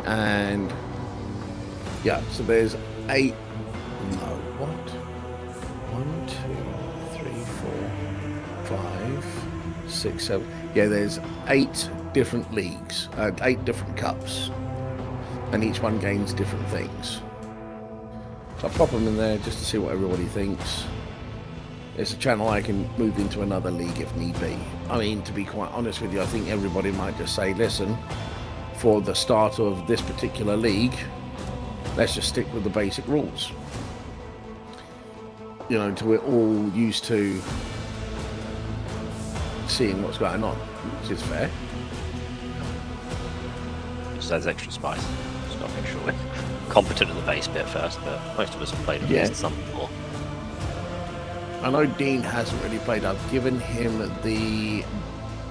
And yeah, so there's 8. No, what? 1, 2, 3, 4, 5, 6, 7. Yeah, there's 8 different leagues, 8 different cups, and each one gains different things. So I pop them in there just to see what everybody thinks. It's a channel I can move into another league if need be. I mean, to be quite honest with you, I think everybody might just say, listen, for the start of this particular league, let's just stick with the basic rules. You know, until we're all used to seeing what's going on, which is fair. Just adds extra spice. Just got to make sure we're competent at the base bit first, but most of us have played at least some before. I know Dean hasn't really played. I've given him the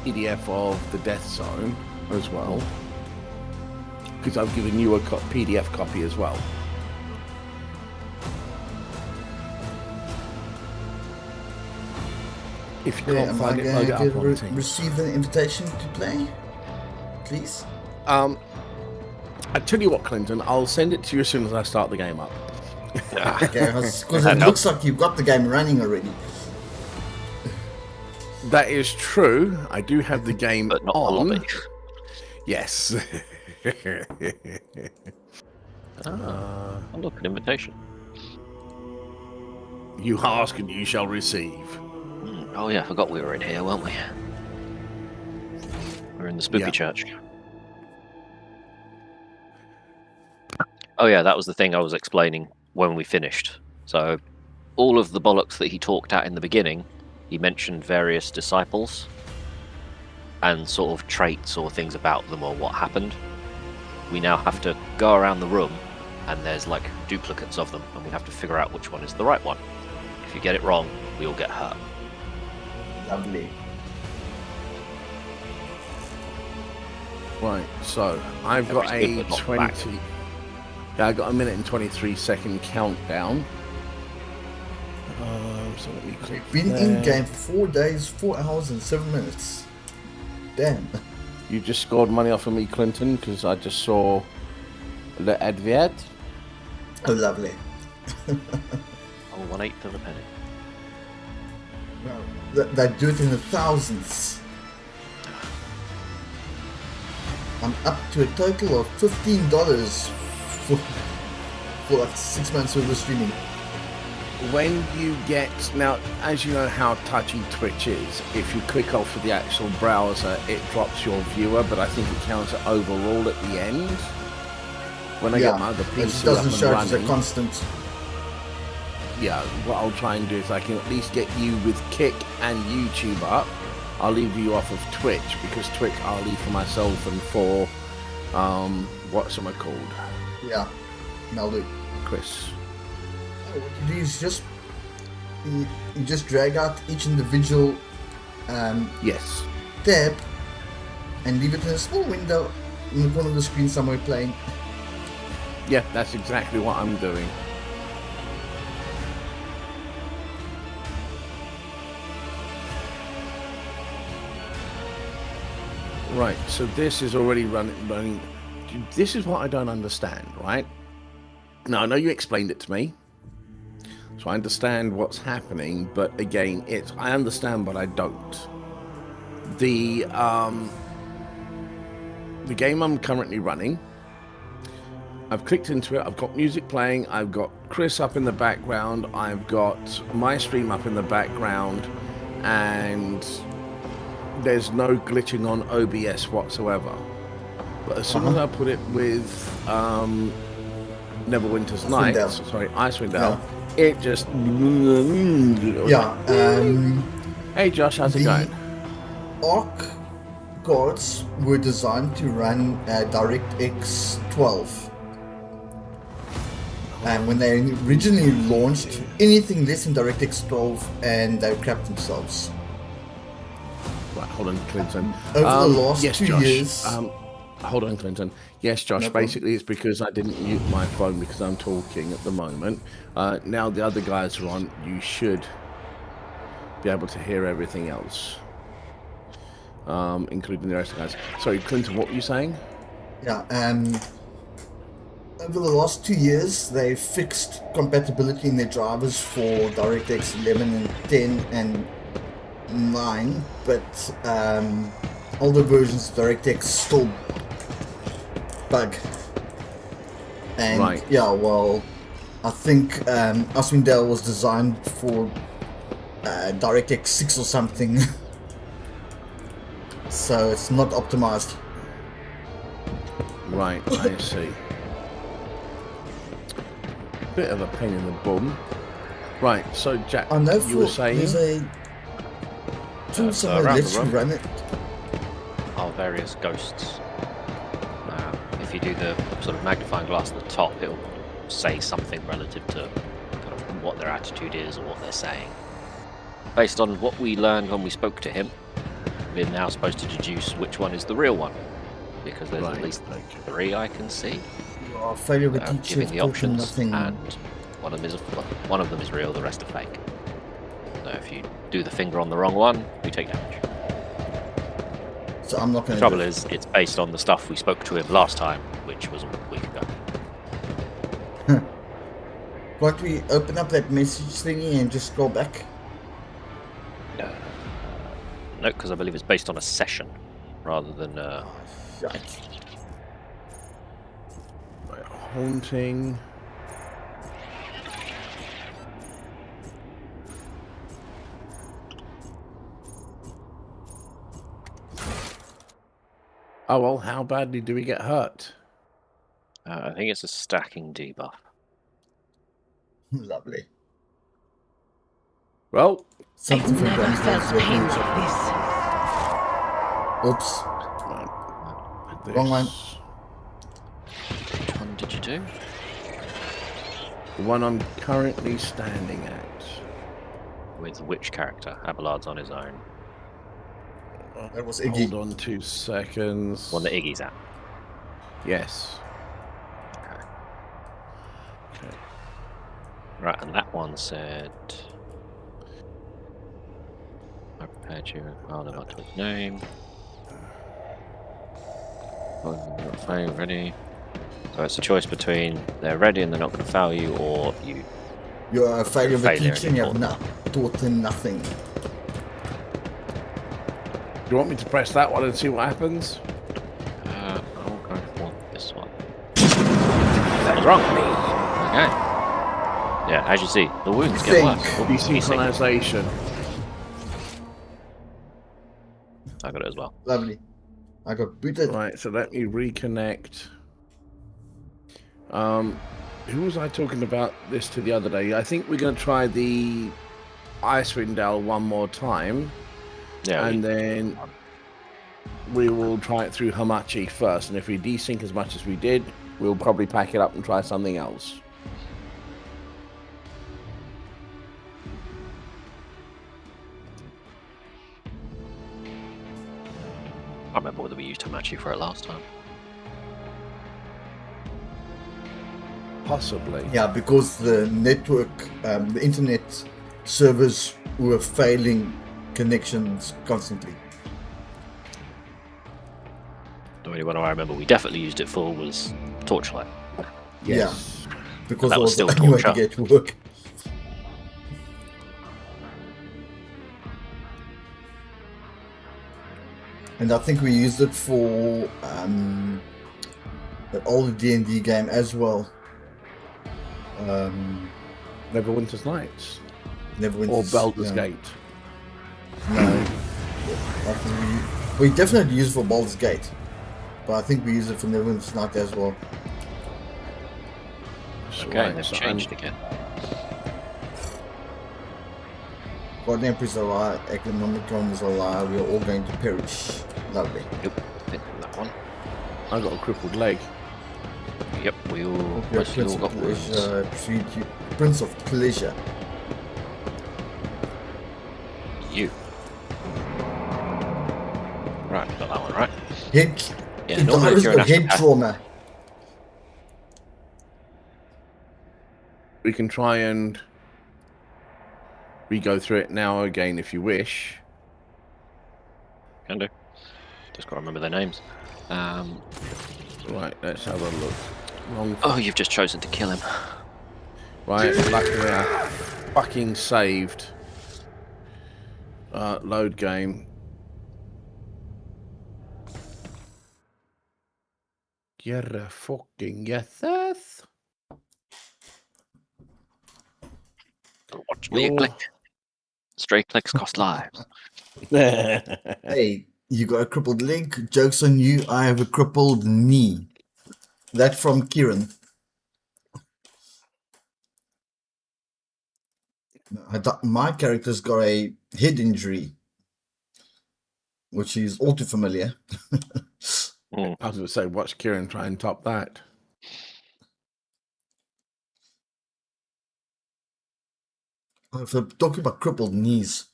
PDF of the Death Zone as well, because I've given you a PDF copy as well. If you can't find it, load it up on Teams. Receive an invitation to play, please. I tell you what, Clinton, I'll send it to you as soon as I start the game up. Okay, because it looks like you've got the game running already. That is true. I do have the game But not on. the lobby. Yes. Oh, look, an invitation. You ask and you shall receive. Oh yeah, I forgot we were in here, weren't we? We're in the spooky church. Oh yeah, that was the thing I was explaining when we finished. So, all of the bollocks that he talked at in the beginning, he mentioned various disciples and sort of traits or things about them or what happened. We now have to go around the room and there's like duplicates of them and we have to figure out which one is the right one. If you get it wrong, we all get hurt. Lovely. Right, so I've got a 20. Yeah, I got a minute and 23-second countdown. So let me click. Been in game for 4 days, 4 hours and 7 minutes. Damn. You just scored money off of me, Clinton, because I just saw the advert. Oh, lovely. Oh, 1/8 of a penny. Well, they do it in the thousands. I'm up to a total of $15 for like 6 months worth of streaming. When you get, now, as you know how touchy Twitch is, if you click off of the actual browser, it drops your viewer, but I think it counts it overall at the end. When I get my other PC it doesn't up and show as a running, constant. yeah, what I'll try and do is I can at least get you with Kick and YouTube up. I'll leave you off of Twitch, because Twitch I'll leave for myself and for, what's it called? Yeah, I'll do. Chris. What you do is just you just drag out each individual Yes. tab and leave it in a small window in the corner of the screen somewhere playing. Yeah, that's exactly what I'm doing. Right, so this is already running. This is what I don't understand, right? Now, I know you explained it to me, so I understand what's happening, but again, I understand, but I don't. The game I'm currently running, I've clicked into it, I've got music playing, I've got Chris up in the background, I've got my stream up in the background, and there's no glitching on OBS whatsoever. But as soon as I put it with Neverwinter's Night, Icewind Dale, it just... Hey Josh, how's it going? Arc cards were designed to run DirectX 12. And when they originally launched, anything less than DirectX 12 and they crapped themselves. Right, hold on, Clinton. Over the last 2 Josh, years... hold on, Clinton. Yes, Josh, basically it's because I didn't mute my phone because I'm talking at the moment. Now the other guys are on, you should be able to hear everything else. Including the rest of the guys. Sorry, Clinton, what were you saying? Yeah, over the last 2 years, they fixed compatibility in their drivers for DirectX 11 and 10 and 9, but older versions of DirectX still bug. And Right. yeah, well, I think Aswindale was designed for DirectX 6 or something, so it's not optimized. Right, I see. Bit of a pain in the bum. Right, so Jack, I know you were saying there's a tool somewhere around that the lets you room. run it. Are various ghosts. If you do the sort of magnifying glass at the top, it'll say something relative to kind of what their attitude is or what they're saying. Based on what we learned when we spoke to him, we're now supposed to deduce which one is the real one, because there's Right, at least okay. 3 I can see. You are a failure of a Giving teacher, the taught options, nothing. and one of them is real, the rest are fake. So if you do the finger on the wrong one, you take damage. So I'm not The going to. trouble is, it's based on the stuff we spoke to him last time, which was a week ago. Can't we open up that message thingy and just scroll back? No, because I believe it's based on a session rather than. Right. Right, haunting. Oh well, how badly do we get hurt? I think it's a stacking debuff. Lovely. Well, Something from Never felt Gunsmoke's pain Revenge. like this. Oops. right, Wrong one. this- Which one did you do? The one I'm currently standing at. With which character? Abelard's on his own. That was Iggy. Hold on 2 seconds. One that Iggy's at. Yes. Okay. Okay. Right, and that one said. I prepared you. I'll live up to his name. Fine, ready. So it's a choice between they're ready and they're not going to fail you, or you. You're a failure of a Failure, teacher and you have important. taught them nothing. Do you want me to press that one and see what happens? I'll go for this one. That was wrong. Okay. Yeah, as you see, the wounds get Think. worse. Oh, he's sick. Desynchronization. I got it as well. Lovely. I got booted. Right, so let me reconnect. Who was I talking about this to the other day? I think we're going to try the Icewind Dale one more time, Yeah, and then we will try it through Hamachi first. And if we desync as much as we did, we'll probably pack it up and try something else. I remember whether we used Hamachi for it last time. Possibly. Yeah, because the network, the internet servers were failing connections constantly. The only one I remember we definitely used it for was Torchlight. Yes. Yeah, because That that was was the still only way to torture. get to work. And I think we used it for the older D&D game as well. Neverwinter's Nights. Neverwinter's, Or Baldur's yeah. Gate. No. I think we definitely use it for Baldur's Gate. But I think we use it for Neverwinter's Night as well. Okay, Right, they've so changed again. God Emperor's a lie, Economicon is a lie, we are all going to perish. Lovely. Yep, think that one. I got a crippled leg. Yep, we all You're mostly Prince all of got wounds. Pleasure, treat you Prince of Pleasure. You. Right, got that one right. Head, Yeah, the normally if virus you're an got head astropath, trauma. We can try and re-go through it now again if you wish. can do. Just got to remember their names. Right, let's have a look. Wrong. Oh, you've just chosen to kill him. Right, luckily I fucking saved. Load game. You're fucking yes. Watch me click. Stray clicks cost lives. Hey, you got a crippled leg. Joke's on you. I have a crippled knee. That from Kieran. My character's got a head injury, which is all too familiar. I was going to say, watch Kieran try and top that. So talking about crippled knees,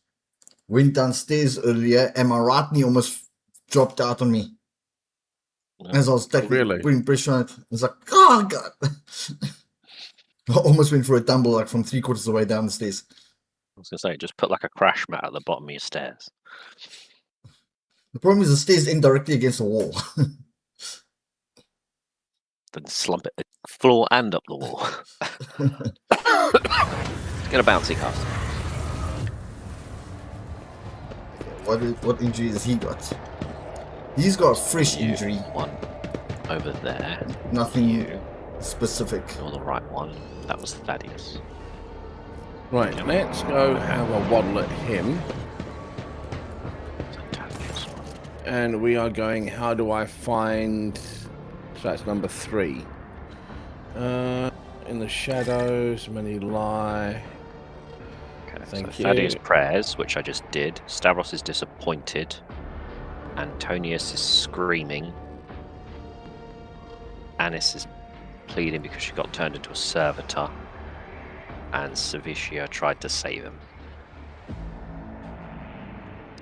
went downstairs earlier and my right knee almost dropped out on me. As I was putting pressure on it, I was like, oh god. I almost went for a tumble like from 3/4 of the way down the stairs. I was going to say, just put like a crash mat at the bottom of your stairs. The problem is the stairs end directly against the wall. Then slump it the floor and up the wall. Get a bouncy castle. What injury has he got? He's got a fresh injury. One over there. Nothing specific. Or the right one. That was Thaddeus. Right, let's go have a waddle at him. And we are going, how do I find... So that's number 3. In the shadows, many lie. Okay, Thank so you. Thaddeus prayers, which I just did. Stavros is disappointed. Antonius is screaming. Anis is pleading because she got turned into a servitor. And Savicia tried to save him.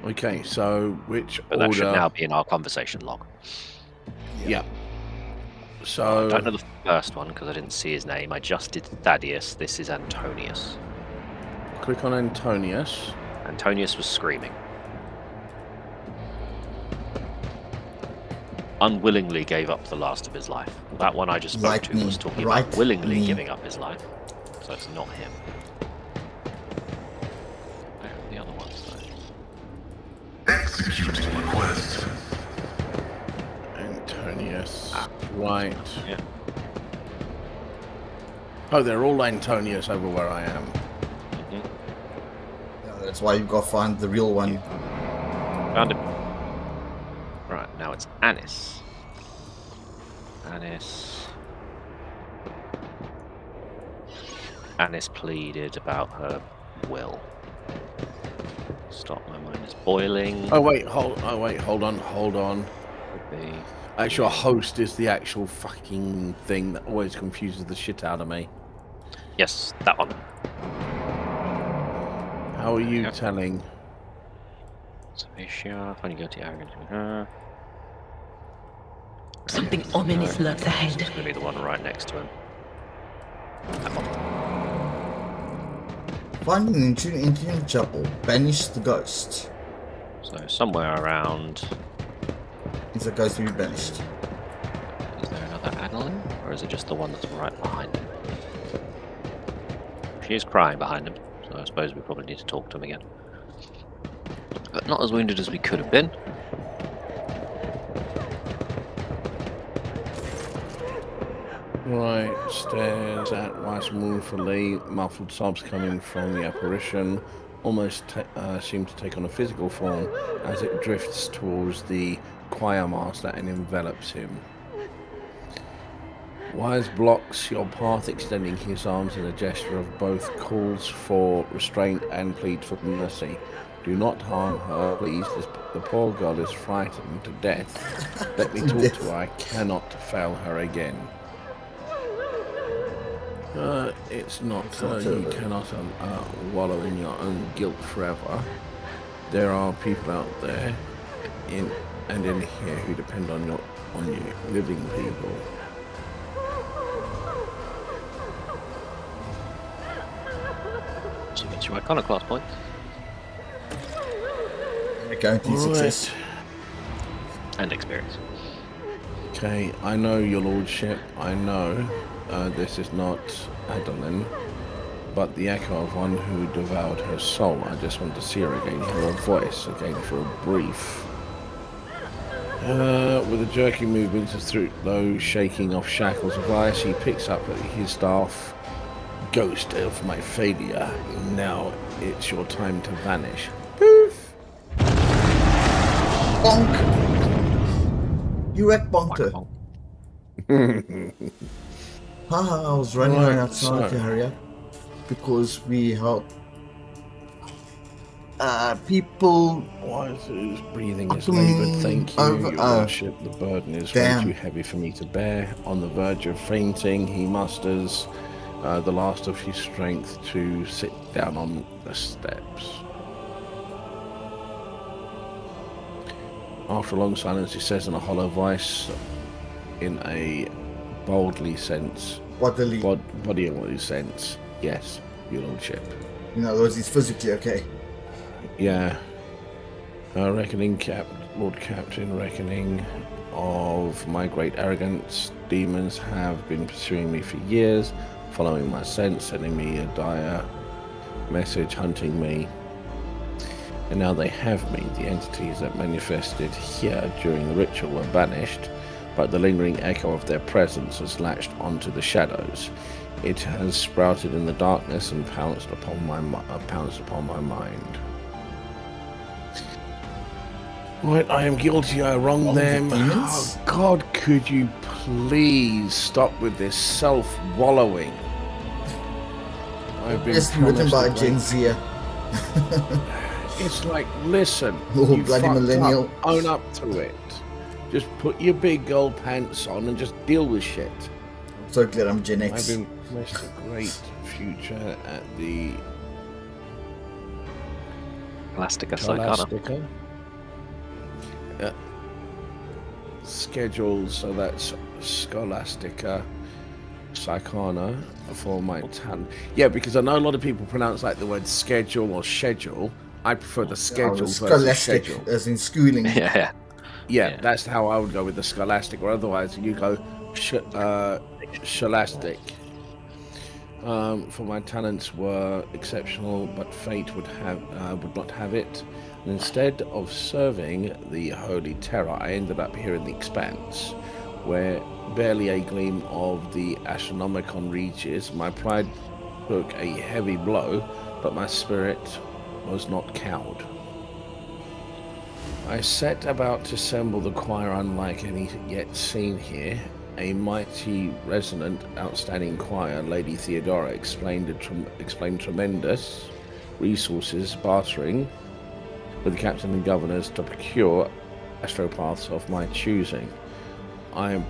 Okay, so which But order? that should now be in our conversation log. Yeah. So I don't know the first one because I didn't see his name. I just did Thaddeus. This is Antonius. click on Antonius. Antonius was screaming. Unwillingly gave up the last of his life. That one I just spoke to was talking about willingly giving up his life. So it's not him. Where are the other ones though? Execute request. Antonius. Right. Yeah. Oh, they're all Antonius over where I am. Mm-hmm. Yeah, that's why you've got to find the real one. Found him. Right, now it's Anis. Anis pleaded about her will. Stop, my mind is boiling. Oh wait, hold on. Would be... Actual host is the actual fucking thing that always confuses the shit out of me. Yes, that one. How are you telling? Savicia, finding guilty, arrogant. Something ominous lurks ahead. It's going to be the one right next to him. That one. Find an Indian chapel. Banish the ghost. So somewhere around... It's a ghost to be banished. Is there another Adeline? Or is it just the one that's right behind him? She is crying behind him, so I suppose we probably need to talk to him again. But not as wounded as we could have been. Right, stairs at once mournfully, muffled sobs coming from the apparition almost seem to take on a physical form as it drifts towards the choir master and envelops him. Wise blocks your path, extending his arms in a gesture of both calls for restraint and plead for mercy. Do not harm her, please. The poor girl is frightened to death. Let me talk to her. I cannot fail her again. It's not, you cannot wallow in your own guilt forever. There are people out there in here who depend on you, living people. So that's your iconoclast point. Guaranteed success. And experience. Okay, I know, your lordship, I know this is not Adeline, but the echo of one who devoured her soul. I just want to see her again, hear her voice again for a brief. With a jerky movement of through low shaking off shackles of ice, he picks up his staff. Ghost of my failure, now it's your time to vanish. Poof! Bonk! You wrecked Bonker. Haha, I was running around outside to hurry up because we help people. Why is his breathing is laboured? Thank you, your lordship. The burden is way too heavy for me to bear. On the verge of fainting, he musters the last of his strength to sit down on the steps. After a long silence, he says in a hollow voice, in a bodily sense, bodily sense, yes, your lordship. In other words, he's physically okay. Yeah. Reckoning, Lord Captain, reckoning of my great arrogance. Demons have been pursuing me for years, following my scent, sending me a dire message, hunting me. And now they have me. The entities that manifested here during the ritual were banished, but the lingering echo of their presence has latched onto the shadows. It has sprouted in the darkness and pounced upon my mind. Right, I am guilty. I wronged them. Oh God, could you please stop with this self-wallowing? I've been written by Gen Z. It's like, listen, you bloody millennial. Up, own up to it. Just put your big girl pants on and just deal with shit. I'm so glad I'm Gen X. I've been promised a great future at the Scholastica. Schedule, so that's Scholastica Psychana for my talent. Yeah, because I know a lot of people pronounce like the word schedule or schedule. I prefer the schedule versus schedule. As in schooling. Yeah, that's how I would go with the scholastic, or otherwise you go scholastic. For my talents were exceptional, but fate would not have it. And instead of serving the holy terror, I ended up here in the expanse, where barely a gleam of the Astronomicon reaches. My pride took a heavy blow, but my spirit was not cowed. I set about to assemble the choir unlike any yet seen here. A mighty, resonant, outstanding choir, Lady Theodora explained tremendous resources bartering with the captain and governors to procure astropaths of my choosing. I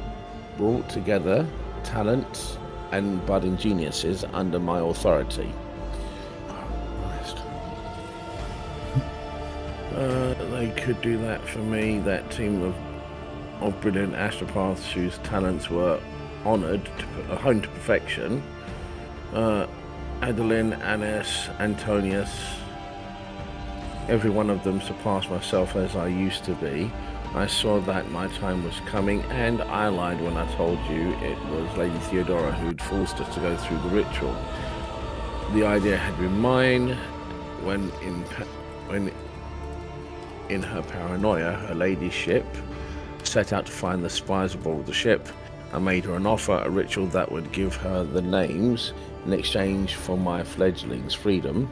brought together talents and budding geniuses under my authority. They could do that for me, that team of brilliant astropaths whose talents were honoured, honed to perfection. Adeline, Annis, Antonius, every one of them surpassed myself as I used to be. I saw that my time was coming, and I lied when I told you it was Lady Theodora who'd forced us to go through the ritual. The idea had been mine when in her paranoia, her ladyship set out to find the spies aboard the ship. I made her an offer, a ritual that would give her the names in exchange for my fledgling's freedom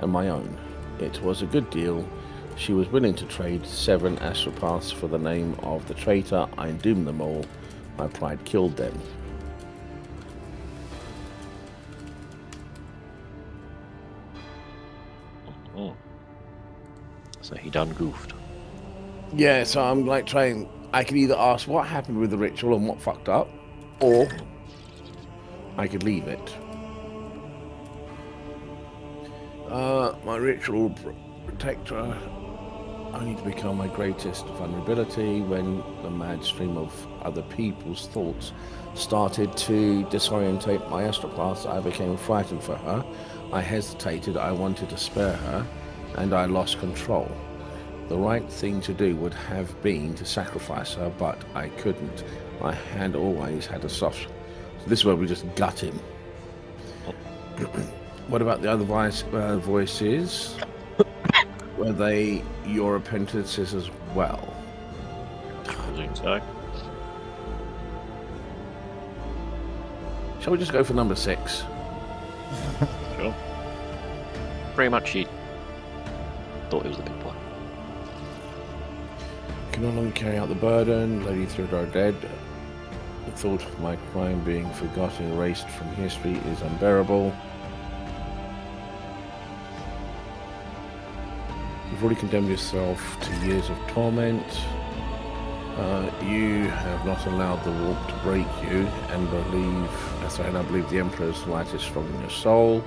and my own. It was a good deal. She was willing to trade 7 astropaths for the name of the traitor. I doomed them all. My pride killed them. So he done goofed. Yeah, so I'm like trying. I could either ask what happened with the ritual and what fucked up, or I could leave it. My ritual protector only to become my greatest vulnerability when the mad stream of other people's thoughts started to disorientate my astropaths. I became frightened for her. I hesitated. I wanted to spare her, and I lost control. The right thing to do would have been to sacrifice her, but I couldn't. I had always had a soft... So this is where we just gut him. What about the other voices? Were they your apprentices as well? I presume so. Shall we just go for number 6? Sure. Pretty much he thought he was the big boy. Can no longer carry out the burden. Lady Theodore dead. The thought of my crime being forgotten, erased from history is unbearable. You've already condemned yourself to years of torment. You have not allowed the warp to break you, and I believe the Emperor's light is from your soul.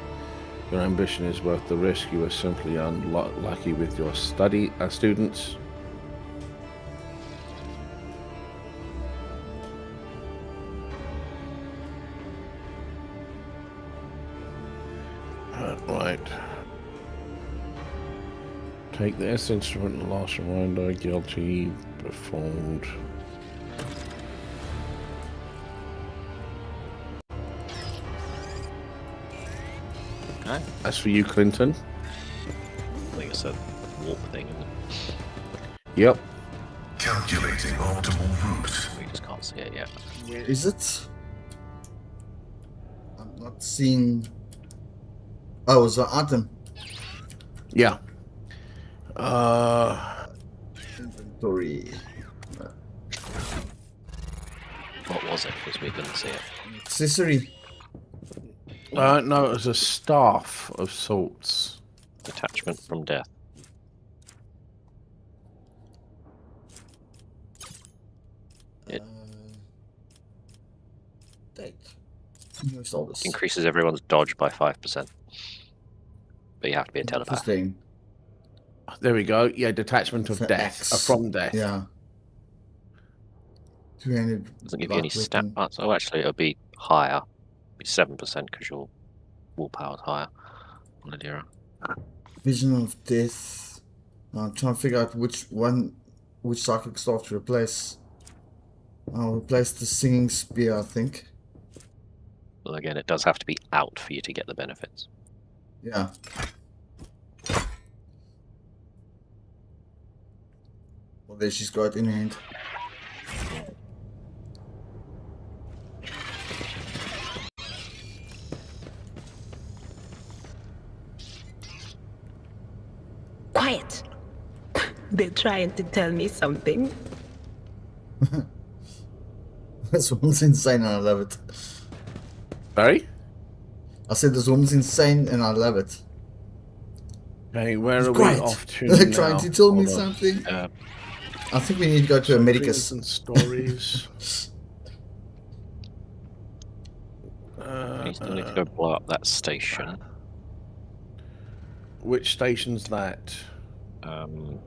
Your ambition is worth the risk. You are simply unlucky with your students. Right. Take this instrument and last reminder, guilty, performed. Okay. That's for you, Clinton. I think it's a warp thing, isn't it? Yep. Calculating optimal route. We just can't see it yet. Where is it? I'm not seeing. Oh, it's an item. Yeah. Inventory. What was it? Because we couldn't see it. Accessory. No, it was a staff of sorts. Detachment from death. It- Date. Where's all this? Increases everyone's dodge by 5%. But you have to be a telepath. Interesting. There we go. Yeah, detachment of For death. X. From death. Yeah. 300. Doesn't give you any light stat weapon. parts. Oh, actually, it'll be higher. It'll be 7% because your willpower is higher on the Dira. Vision of death. I'm trying to figure out which psychic staff to replace. I'll replace the singing spear, I think. Well, again, it does have to be out for you to get the benefits. Yeah. Well, there she's got it in hand. Quiet. They're trying to tell me something. This woman's insane and I love it. Sorry? I said this woman's insane and I love it. Okay, where are Quiet. we off to They're now? trying to tell me Hold on. something. I think we need to go to a Dreams medicus. and stories. You still need to go blow up that station. Which station's that? Um,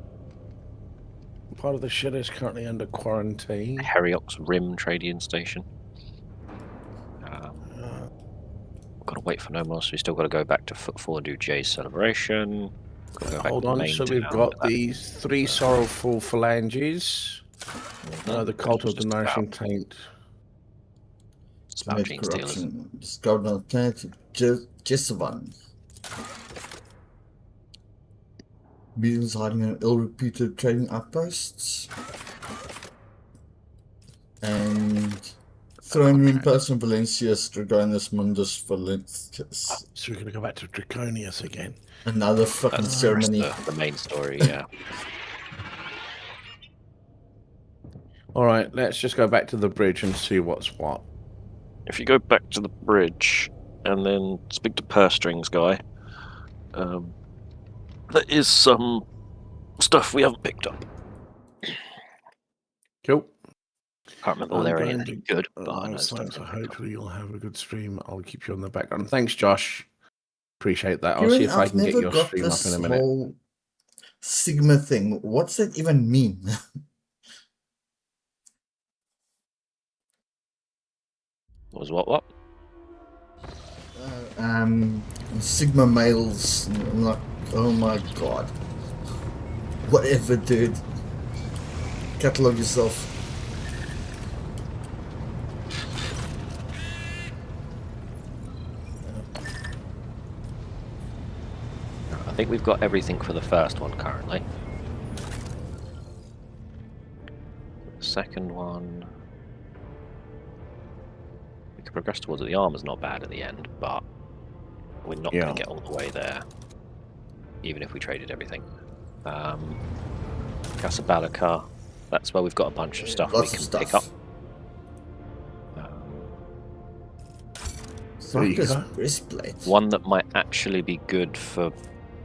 Part of the ship is currently under quarantine. Heriox Rim Trading Station. Gotta wait for no more, so we still gotta go back to Footfall and do Jay's celebration. Gotta go back Hold to the on, main so we've town got for that. these 3 sorrowful phalanges. The cult of the Just nourishing about- taint. It's about Med gene stealers. corruption. Discovered on the planet Jessavan. Beetles hiding in ill-reputed trading outposts. And throne room person Valencius Dragonis Mundus Valencius. So we're going to go back to Draconius again. Another fucking That's ceremony. the main story, yeah. Alright, let's just go back to the bridge and see what's what. If you go back to the bridge and then speak to Purse Strings guy, there is some stuff we haven't picked up. Cool. Can't remember whether they're anything good, but I know So stuff. hopefully you'll have a good stream. I'll keep you on the background. Thanks, Josh. Appreciate that. I'll Kieran, see if I I've can get never your got stream up this in a minute. whole Sigma thing. What's that even mean? What? Sigma males. I'm like, oh my god. Whatever, dude. Catalog yourself. I think we've got everything for the first one currently. The second one, we could progress towards it. The armor's not bad at the end, but we're not going to get all the way there, even if we traded everything. Casablanca, that's where we've got a bunch of stuff we can pick up. Sarka's breastplate. One that might actually be good for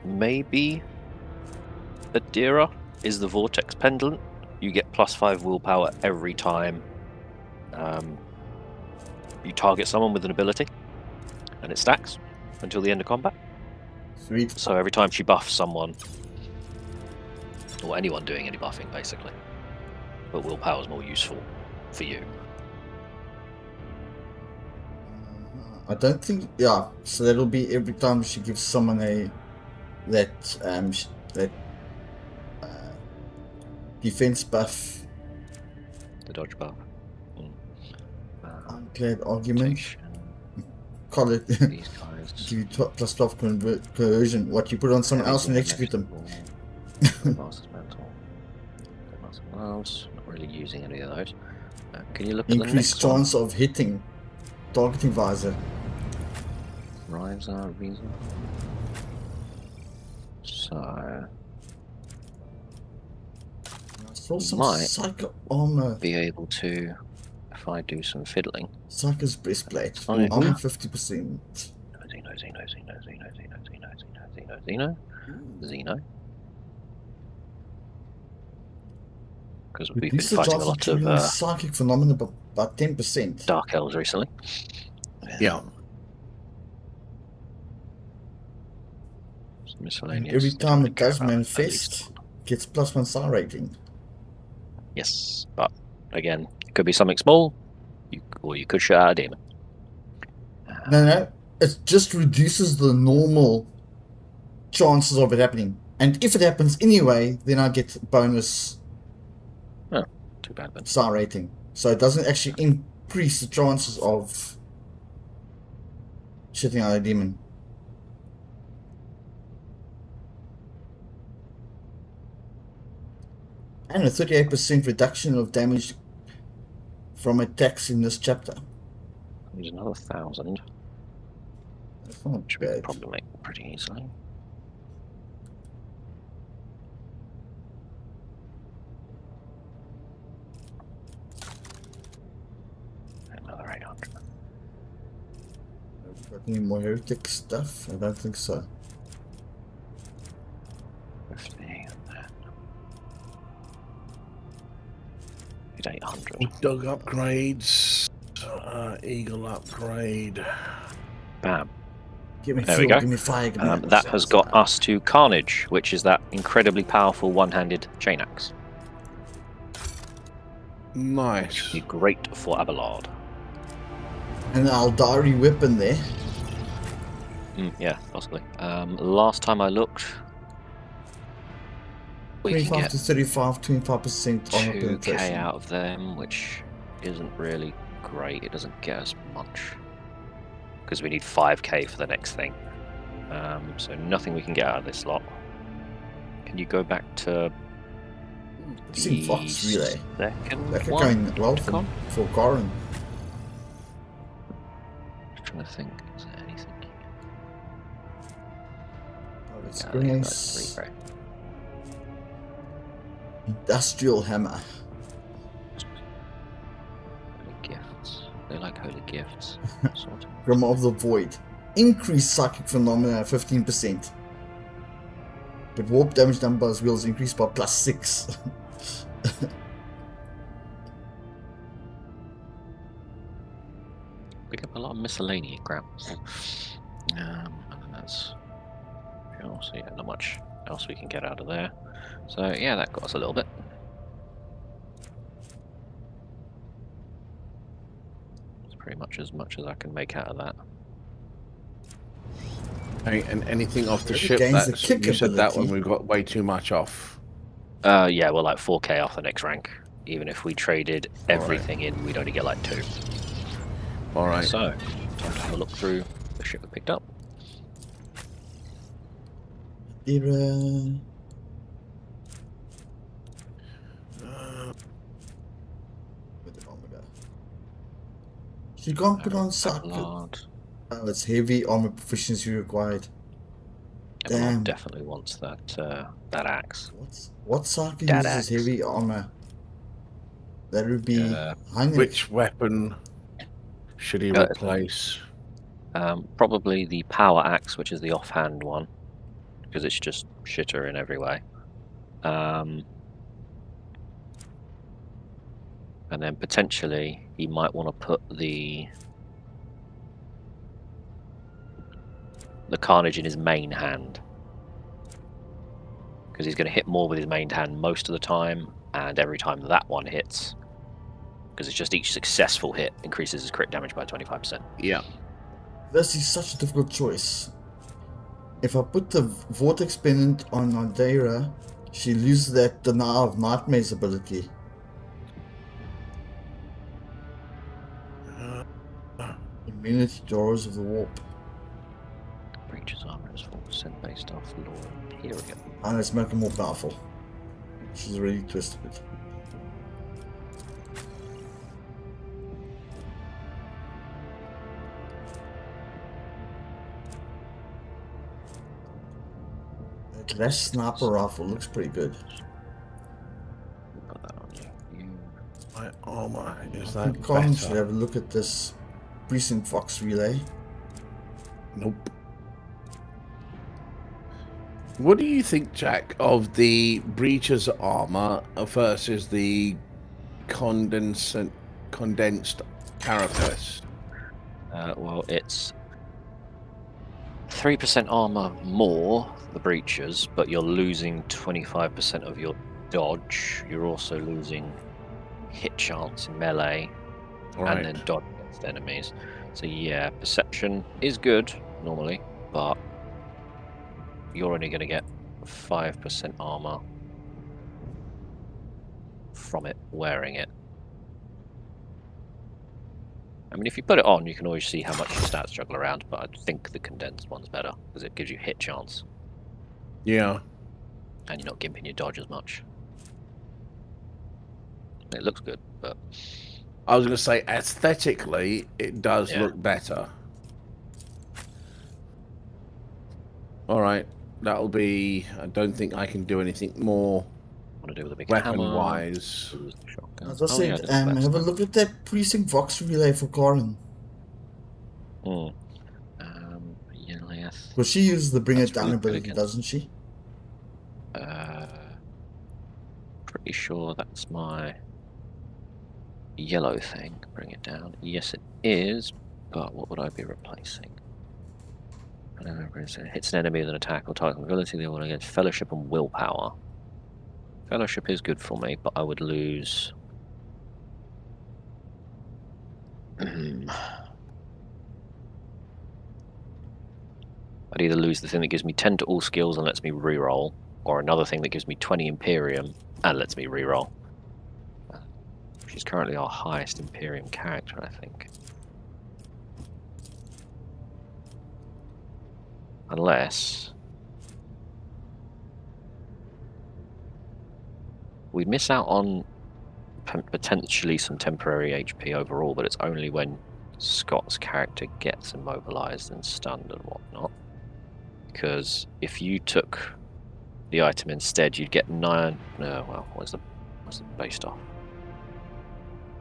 maybe Adira is the Vortex Pendant. You get +5 willpower every time you target someone with an ability, and it stacks until the end of combat. Sweet. So every time she buffs someone, or anyone doing any buffing basically, but willpower is more useful for you. I don't think, yeah, so that'll be every time she gives someone that defense buff. The dodge buff. Glad argument. Call it. These guys. Give you +12 coercion. What, you put on someone else and execute them? Master's Mantle. Master's Gloves. Not really using any of those. Can you look at the next Increased chance of hitting. Targeting visor. Rhymes are reason. So I saw some might psycho armor. be able to, if I do some fiddling. Psycho's breastplate. Oh, yeah. Armor 50%. Xeno. Because we've been Reduce the fighting a chance lot triggering of psychic phenomena by 10%. Dark Elves recently. Yeah. Miscellaneous. Every time it does At least manifest, one. gets +1 star rating. Yes, but again, it could be something small, or you could shoot out a demon. No, it just reduces the normal chances of it happening. And if it happens anyway, then I get bonus Oh, too bad then. star rating. So it doesn't actually increase the chances of shooting out a demon. And a 38% reduction of damage from attacks in this chapter. Use another 1,000, That's not which we could bad. probably make pretty easily. Another 800. Have we got any more heretic stuff? I don't think so. 50 and then 800. Dog upgrades. Eagle upgrade. Bam. Give me There fuel, we go. give me fire, give me That has got us to Carnage, which is that incredibly powerful one-handed chain axe. Nice. Be great for Abelard. And our diary weapon there. Yeah, possibly. Last time I looked, we can 25 get to 35, 25% armor 2k penetration. out of them, which isn't really great. It doesn't get us much because we need 5k for the next thing. So nothing we can get out of this lot. Can you go back to I've seen Fox Relay. second That could one? go well for Goran. I'm trying to think. Is there anything? Experience. Three grey. Industrial hammer. Holy gifts. They like holy gifts. Sort of. Grim of the Void. Increased psychic phenomena 15%. But warp damage done by his wheels increased by +6. Pick up a lot of miscellaneous crap. And then that's. So yeah, not much else we can get out of there. So yeah, that got us a little bit. It's pretty much as I can make out of that. Hey, and anything off the It ship? gains the That's, kick you said that ability. one we got way too much off. Yeah, we're like 4k off the next rank. Even if we traded All right. everything in, we'd only get like 2. All right. So, time to have a look through the ship we picked up. Here, where did armor go? You can't put on socket. Avalon. Oh, it's heavy armor proficiency required. Avalon Damn. definitely wants that that axe. What socket That uses axe. heavy armor? That would be Heinrich. Which weapon should he replace? Probably the power axe, which is the offhand one, because it's just shitter in every way. And then potentially he might want to put the carnage in his main hand, because he's going to hit more with his main hand most of the time, and every time that one hits, because it's just each successful hit increases his crit damage by 25%. Yeah. This is such a difficult choice. If I put the Vortex Pendant on Nadira, she loses that Denial of Nightmares ability. Immunity to Horrors of the Warp. Breaches armor is 4% based off law Imperium. And let's make her more powerful. She's really twisted it. That Lash Sniper Rifle looks pretty good. Put that on you. My armor is I that think Colin should better? have a look at this Precinct Fox relay. Nope. What do you think, Jack, of the Breacher's armor versus the condensed carapace? Well, it's 3% armor more, the breaches, but you're losing 25% of your dodge. You're also losing hit chance in melee, and then dodge against enemies. So yeah, perception is good normally, but you're only going to get 5% armor from it wearing it. I mean, if you put it on, you can always see how much your stats juggle around, but I think the condensed one's better, because it gives you hit chance. Yeah. And you're not gimping your dodge as much. It looks good, but... I was going to say, aesthetically, it does Yeah. look better. Alright, that'll be... I don't think I can do anything more Want to do with a big hammer. weapon-wise. Use the shotgun. As I Oh, yeah, said, that's the have a best. look at that Precinct Vox relay for Karin. Yes. Because she uses the Bring That's It Down really good ability, again. doesn't she? Pretty sure that's my yellow thing. Bring it down. Yes, it is. But what would I be replacing? I don't remember. It hits an enemy with an attack or target ability. They want against Fellowship and Willpower. Fellowship is good for me, but I would lose. I'd either lose the thing that gives me 10 to all skills and lets me reroll, or another thing that gives me 20 Imperium and lets me reroll. She's currently our highest Imperium character, I think. Unless... we'd miss out on potentially some temporary HP overall, but it's only when Scott's character gets immobilized and stunned and whatnot. Because if you took the item instead, you'd get 9... No, well, what's the based off?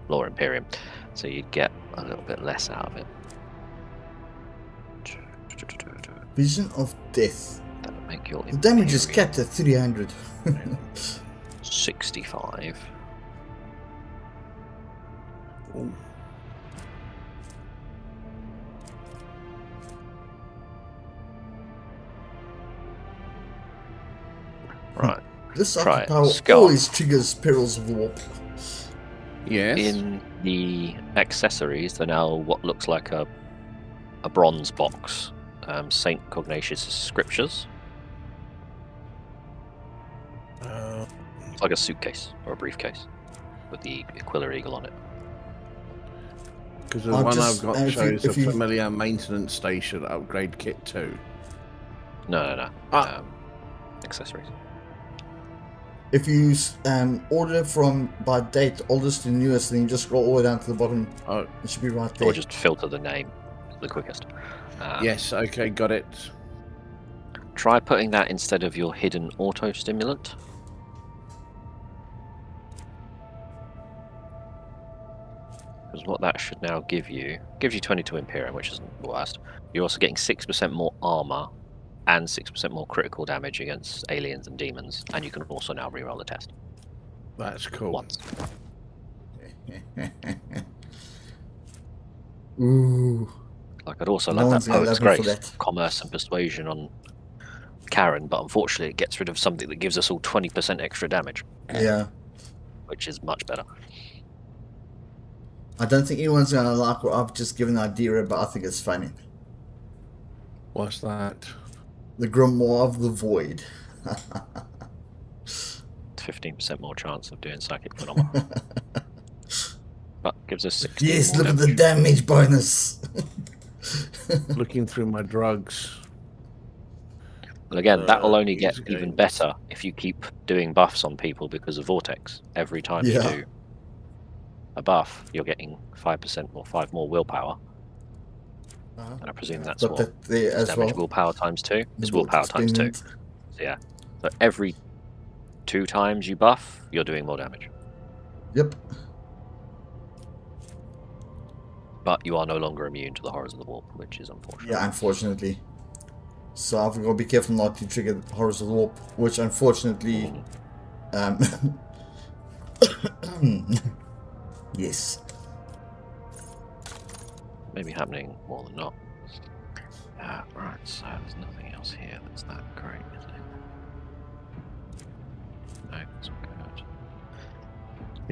Law Imperium. So you'd get a little bit less out of it. Vision of Death. That would make your The damage is Imperium capped at 300. 65. Ooh. Right. This Try it. power Scott. always triggers Perils of the Warp. Yes. In the accessories, they're now what looks like a bronze box. Saint Cognatius' scriptures. Looks like a suitcase or a briefcase with the Aquila Eagle on it. Because the I'll one just- I've got shows a if you- familiar maintenance station upgrade kit too. No. Ah. Accessories. If you order from by date, oldest to newest, then you just scroll all the way down to the bottom. Oh, It should be right there. Or just filter the name, the quickest. yes, okay, got it. Try putting that instead of your hidden auto stimulant. Because what that should now give you, gives you 22 Imperium, which isn't the worst. You're also getting 6% more armor and 6% more critical damage against aliens and demons, and you can also now reroll the test That's cool. once. Ooh. Like I'd also No like one's that gonna Poet's love me for Grace, that. Commerce and Persuasion on Karen, but unfortunately it gets rid of something that gives us all 20% extra damage, Yeah. which is much better. I don't think anyone's gonna like what I've just given an idea, but I think it's funny. What's that? The Grimoire of the Void. 15% more chance of doing psychic phenomena. But gives us 16 Yes, more look at the damage. damage bonus. Looking through my drugs. Well, again, that'll only He's get going- even better if you keep doing buffs on people because of Vortex. Every time you Yeah. do a buff, you're getting 5% or 5 more willpower. And I presume that's Got what that there as damage well. willpower times 2. The It's willpower Vortex times 2. pendant. So yeah. So every 2 times you buff, you're doing more damage. Yep. But you are no longer immune to the horrors of the warp, which is unfortunate. Yeah, unfortunately. So I've got to be careful not to trigger the Horrors of the Warp, which unfortunately... yes. Maybe happening more than not. Right, so there's nothing else here that's that great, is it? No, it's not good.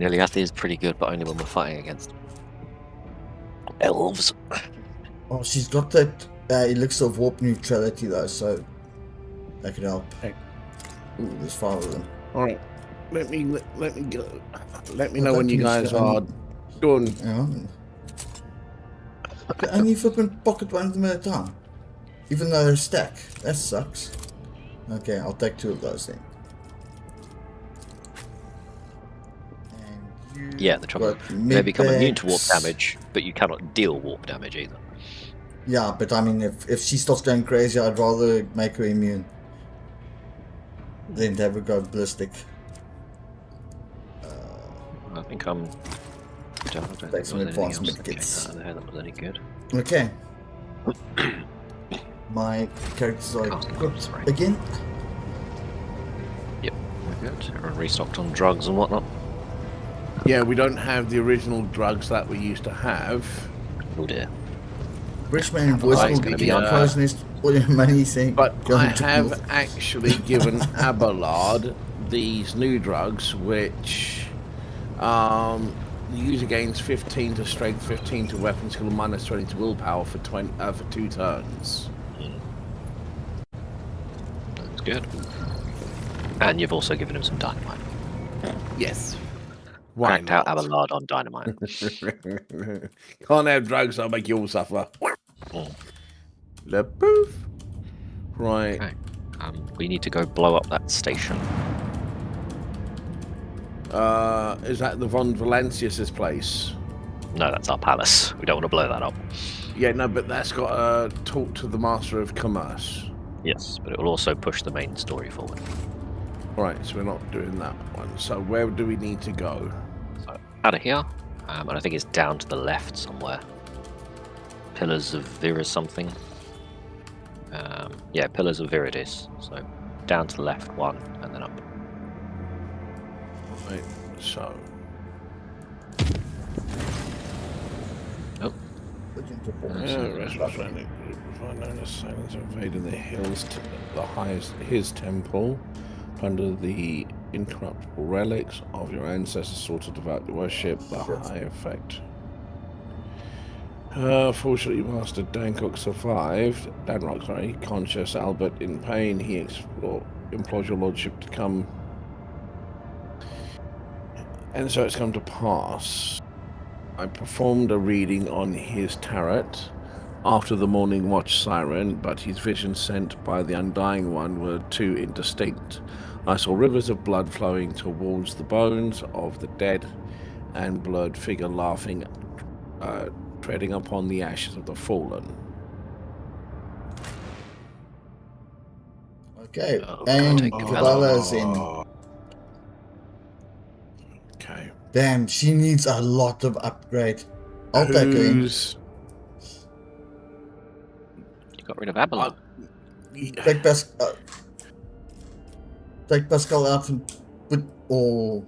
Eliath is pretty good, but only when we're fighting against elves. Oh, she's got that elixir of warp neutrality though, so that could help. Okay. Ooh, there's 5 of them. All right, let me go. Let me I know when don't you think guys it's are done. Yeah. Okay, only flipping pocket one of them at a time. Even though they're a stack. That sucks. Okay, I'll take 2 of those then. And you Yeah, the trouble got is they become immune to warp mid-packs. damage, but you cannot deal warp damage either. Yeah, but I mean, if she starts going crazy, I'd rather make her immune than to have her go ballistic. I think I'm. I don't think Take some there was anything advanced else that came medkits. out of there that was any good. Okay. My characters are Casting equipped Voice, right. again. Yep, we're good. Everyone restocked on drugs and whatnot. Yeah, we don't have the original drugs that we used to have. Oh dear. Richmond and voice Right, will it's be gonna be, getting close all your money saying. But go I and took have north. actually given Abelard these new drugs, which the user gains 15 to strength, 15 to weapon skill, minus 20 to willpower for 2 turns. That's good. And you've also given him some dynamite. Yes. Why Cracked out not? Abelard on dynamite. Can't have drugs, I'll make you all suffer. Mm. The poof. Right. Okay. We need to go blow up that station. Is that the Von Valancius's place? No, that's our palace. We don't want to blow that up. Yeah, no, but that's got to talk to the Master of Commerce. Yes, but it will also push the main story forward. Right, so we're not doing that one. So where do we need to go? So out of here, and I think it's down to the left somewhere. Pillars of Virid something. Yeah, Pillars of Viridis. So down to the left one, and then up. Right, so Oh, known as silence invaded the hills to his temple under the incorruptible relics of your ancestors sought to devoutly worship the high effect. Fortunately, Master Danrock survived. Conscious, Albert in pain, he implored your lordship to come And so it's come to pass. I performed a reading on his turret after the morning watch siren, but his visions sent by the Undying One were too indistinct. I saw rivers of blood flowing towards the bones of the dead, and blurred figure laughing, treading upon the ashes of the fallen. Okay, Oh, and take Cabella's in. Okay. Damn, she needs a lot of upgrade. I'll take her in. You got rid of Abelard. Take Pascal out and put, or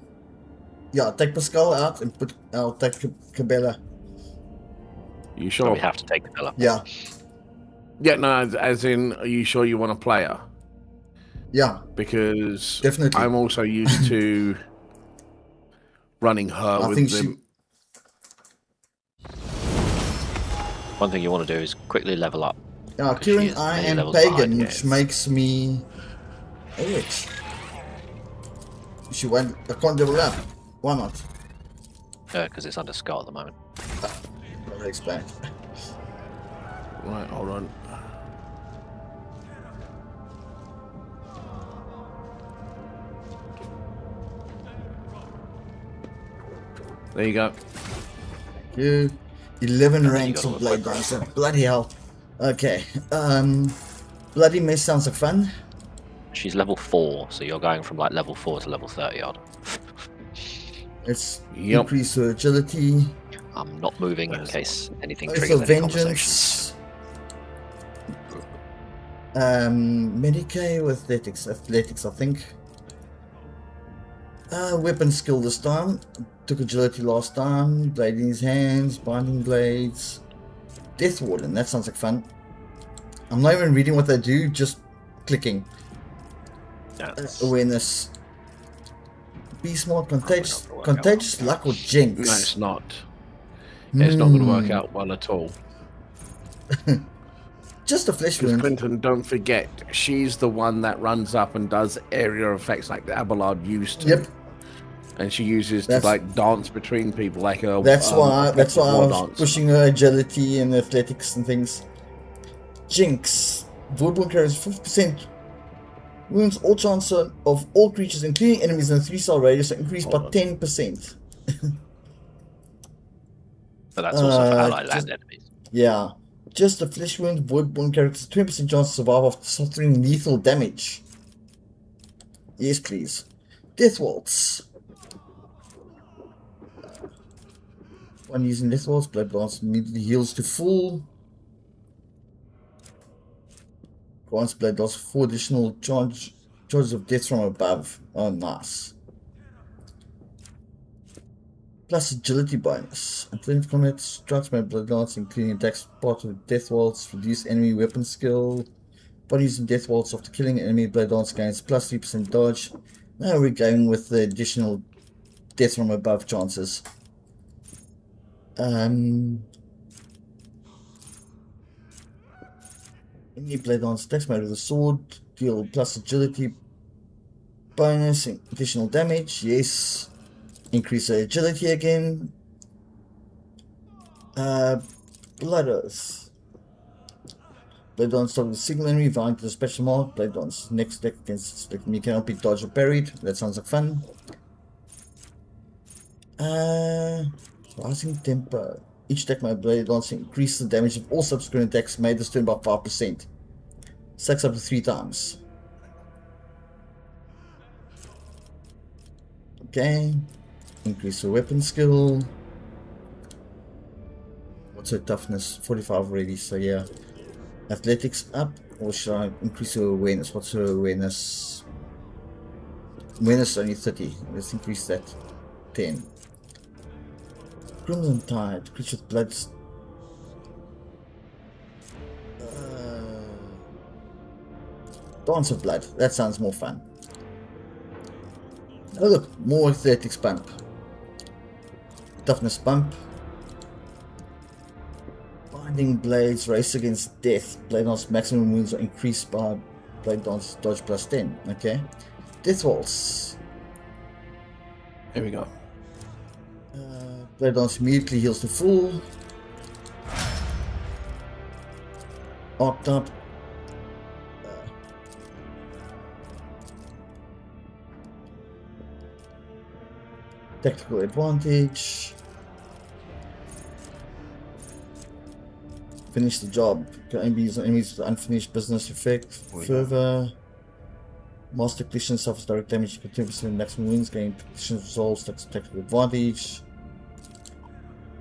yeah, take Pascal out and put. I'll take Cabela. You So sure? we have to take Cabela. Yeah, Yeah, no, as in, are you sure you want to play her? yeah, Because definitely. I'm also used to running her I with think them. One thing you want to do is quickly level up. Yeah, Because she Kieran, is I many am levels pagan, behind, which yes. makes me a witch. She went. I can't level up. Why not? Because it's under Scott at the moment. I'll expand. Right, hold on. There you go. You 11 you ranks gotta of Blade equip her. Dancer. Bloody hell. Okay. Bloody Mess sounds like fun. She's level 4, so you're going from like level 4 to level 30 odd. It's Yep. increase her agility. I'm not moving in case anything Oath triggers of any conversations. Vengeance. Medicae with athletics, I think. Weapon skill this time. Took agility last time. Blade in his hands. Binding blades. Death Warden. That sounds like fun. I'm not even reading what they do. Just clicking. That's Awareness. Be smart. Contagious. not gonna work Contagious luck or jinx. No, it's not. It's not going to work Hmm. out well at all. Just a flesh Because wound. Clinton, don't forget, she's the one that runs up and does area effects like the Abelard used to. Yep. And she uses That's- to like dance between people like a. That's why I effective war was dancer. pushing her agility and athletics and things. Jinx. Voidborn carries 50% wounds. All chance of all creatures, including enemies in a 3-star radius, are increased by 10%. But that's also for allied just- land enemies. Yeah. Just a flesh wound. Voidborn characters 20% chance to survive after suffering lethal damage. Yes, please. Death Waltz. When using Death Waltz, Blood Blast immediately heals to full. Grants Blood Blast 4 additional charges of death from above. Oh, nice. Plus agility bonus. At the end of combat, strikes by Blood Blast, including attacks part of Death Waltz, reduce enemy weapon skill. Upon using Death Waltz after killing an enemy, Blood Lance gains plus 3% dodge. Now we're going with the additional death from above chances. Any Blade Lance attacks made with a sword deal plus agility bonus, additional damage. Yes. Increase the agility again. Blood Oath. Blade Lance targets a single enemy vying to the special mark. Blade Lance next deck against you cannot be dodged or parried. That sounds like fun. Rising tempo. Each attack my Blade Lance increases the damage of all subsequent attacks made this turn by 5%. Stacks up to 3 times. Okay. Increase the weapon skill. What's her toughness? 45 already, so yeah. Athletics up, or should I increase her awareness? What's her awareness? Awareness only 30. Let's increase that 10. Crimson Tide, creature with blood. Dance of Blood, that sounds more fun. Oh look, more athletics bump. Toughness bump. Binding blades, race against death. Blade Dance maximum wounds are increased by Blade Dance dodge plus 10. Okay. Death Waltz. Here we go. Blade Dance immediately heals to full. Arced up. Tactical advantage. Finish the job. Enemies with unfinished business effect. Further. Master Tactician suffers direct damage. 10% maximum wounds. Gain Tactician resolves. Tactical advantage.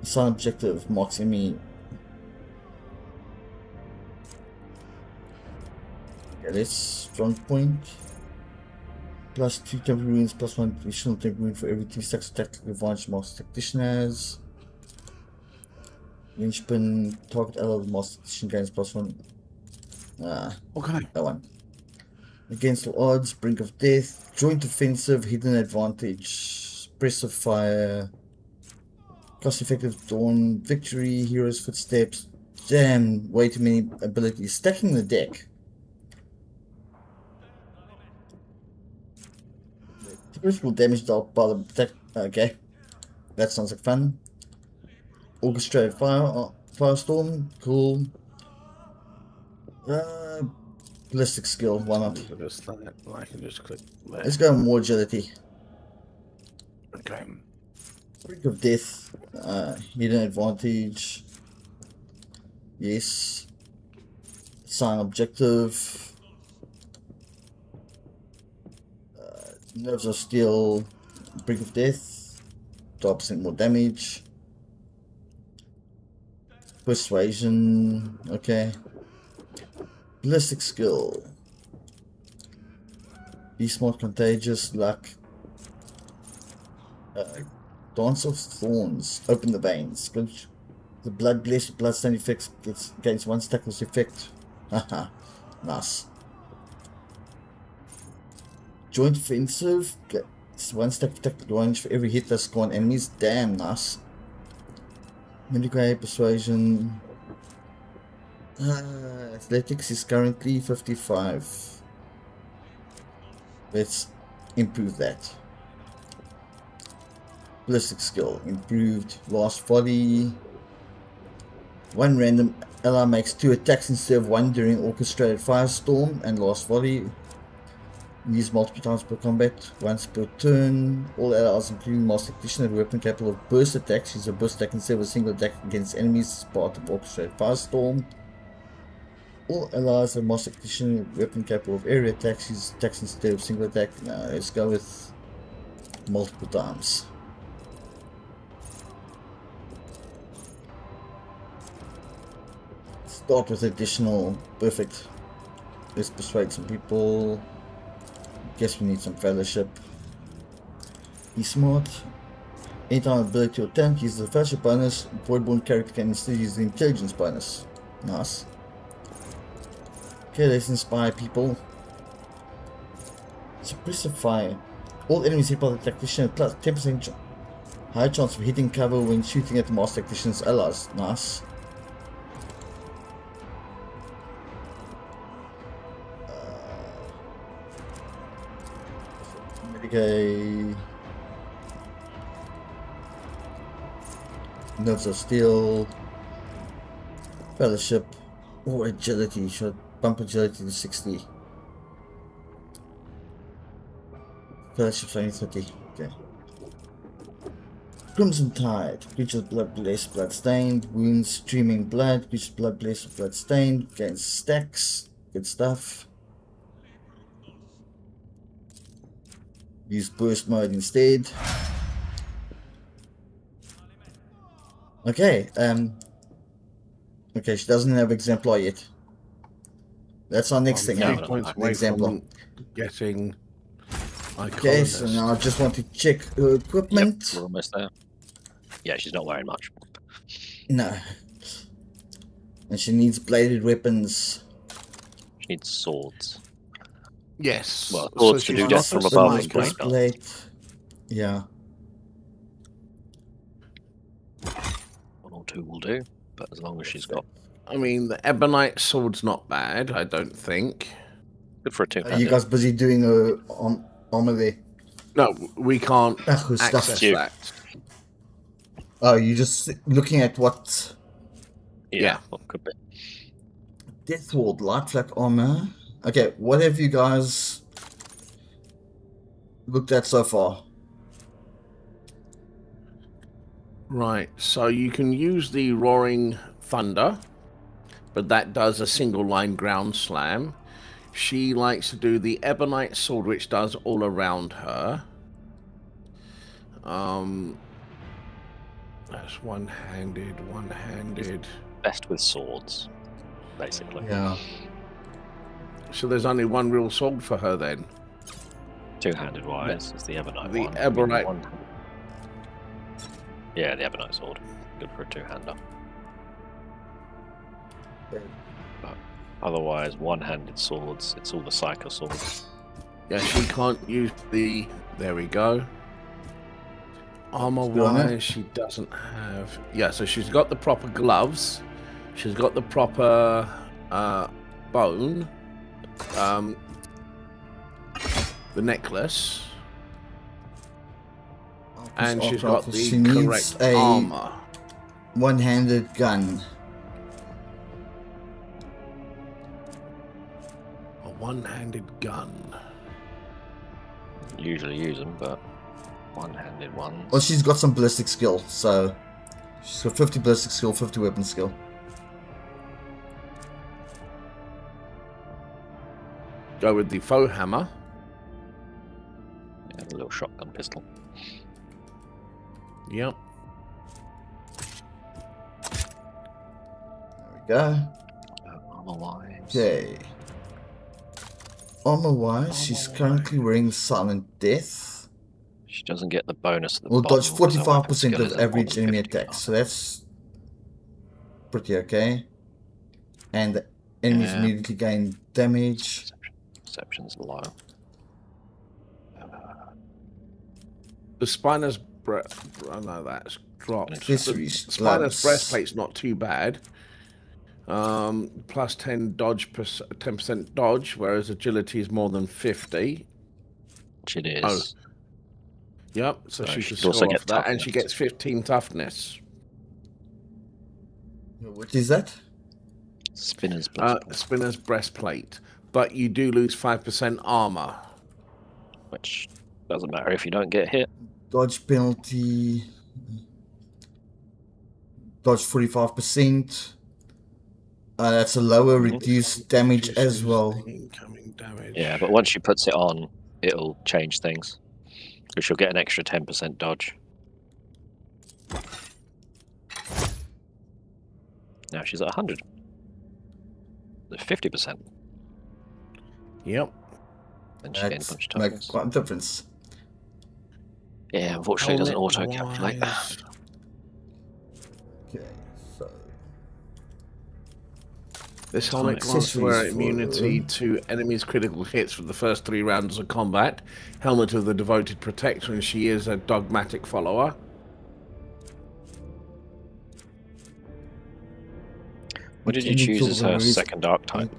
Assign objective. Marks enemy. Okay, that's strong point. Plus 2 temporary wounds, plus 1 additional temporary wound for every 2 stacks of tactical advantage Master Tactician has. Winchpin, target ally of Master Tactician gains plus 1. Okay. That one. Against all odds, brink of death, joint offensive, hidden advantage, suppressive fire, cost effective dawn, victory, hero's footsteps. Damn, way too many abilities. Stacking the deck. Critical damage dealt by the tech. Okay, that sounds like fun. Orchestrated firestorm, cool. Ballistic skill, why not? Just that. I can just click there. Let's go more agility. Okay. Brink of death, hidden advantage. Yes. Sign objective. Nerves of steel, brink of death, 12% more damage. Persuasion, okay. Ballistic skill. Be smart, contagious, luck. Dance of thorns, open the veins. The blood blessed, bloodstained effects gains 1 stack's effect. Haha, nice. Joint offensive, gets 1 stack of tactical advantage for every hit that's gone enemies. Damn, nice. Medigrade, persuasion. Athletics is currently 55. Let's improve that. Ballistic skill, improved. Last volley. 1 random ally makes 2 attacks instead of 1 during orchestrated firestorm and last volley. Used multiple times per combat, once per turn. All allies, including Master Tactician, have a weapon capable of burst attacks. Use a burst attack instead of a single attack against enemies as part of Orchestrated Firestorm. All allies have Master Tactician, weapon capable of area attacks. Use attacks instead of single attack. Now let's go with multiple times. Start with additional. Perfect. Let's persuade some people. Guess we need some fellowship. Be smart. Anytime ability to attempt, use the fellowship bonus. Voidborn character can instead use the intelligence bonus. Nice. Okay, let's inspire people. Suppressive fire. All enemies hit by the tactician have plus 10% higher chance of hitting cover when shooting at the Master Tactician's allies. Nice. Okay. Nerves of steel. Fellowship. Or agility. Should bump agility to 60. Fellowship's only 30. Okay. Crimson Tide. Creatures blood blessed, blood stained. Wounds streaming blood. Creatures blood blessed, blood stained. Gains stacks. Good stuff. Use burst mode instead. Okay, okay, she doesn't have exemplar yet. That's our next thing. Yeah, no, points no. away Exemplar. from getting Okay, so now I just want to check her equipment. Yep, we're almost there. Yeah, she's not wearing much. No. And she needs bladed weapons. She needs swords. Yes. Well, swords to she's do not death from a above sniper. and blade. Breastplate. Yeah. 1 or 2 will do, but as long as she's got I mean, the ebonite sword's not bad, I don't think. good for a 2 Are you guys busy doing her armor there? No, we can't Ach, her stuff. access You. that. Oh, you're just looking at what Yeah, what could be. Death Ward, light flak armor. Okay, what have you guys looked at so far? Right, so you can use the Roaring Thunder, but that does a single line ground slam. She likes to do the Ebonite Sword, which does all around her. That's one-handed. Best with swords, basically. Yeah. So there's only one real sword for her then. Two-handed wise is the Ebonite The one. Ebonite. Yeah, the Ebonite sword. Good for a two-hander. But otherwise, one-handed swords. It's all the Psycho swords. Yeah, she can't use the... There we go. Armor-wise, she doesn't have... Yeah, so she's got the proper gloves. She's got the proper bone. The necklace. And she's got the correct armor. One-handed gun. A one-handed gun. Usually use them, but one-handed ones. Well, she's got some ballistic skill, so she's got 50 ballistic skill, 50 weapon skill. Go with the faux hammer. Yeah, a little shotgun pistol. Yep. There we go. Armor-wise. Okay. Armor-wise, she's currently wearing Silent Death. She doesn't get the bonus at the Will bottom, dodge because her weapon 45% skill of isn't more average than enemy 50. attacks, so that's pretty okay. And the enemies Yeah. immediately gain damage. Perception's low. The Spiner's no, that's dropped. Accessories, The Spiner's gloves. breastplate's not too bad. Plus 10 dodge, 10% dodge, whereas agility is more than 50. Which it is. Oh. Yep, so So she she can could also score get off that, and she toughness. gets 15 toughness. What is that? Spinner's breastplate, Spinner's breastplate, but you do lose 5% armor. which doesn't matter if you don't get hit. Dodge penalty. Dodge 45%. That's a lower reduced damage as well. Incoming damage. Yeah, but once she puts it on, it'll change things. So she'll get an extra 10% dodge. Now she's at 100. 50%. Yep. And she gains a That bunch of makes toughness. quite a difference. Yeah, unfortunately it doesn't Helmet auto-calculate. wise, Okay, so This helmet grants accessories wearer for- immunity to enemies' critical hits for the first 3 rounds of combat. Helmet of the devoted protector, and she is a dogmatic follower. What did you Any choose as tools and her reason- second archetype?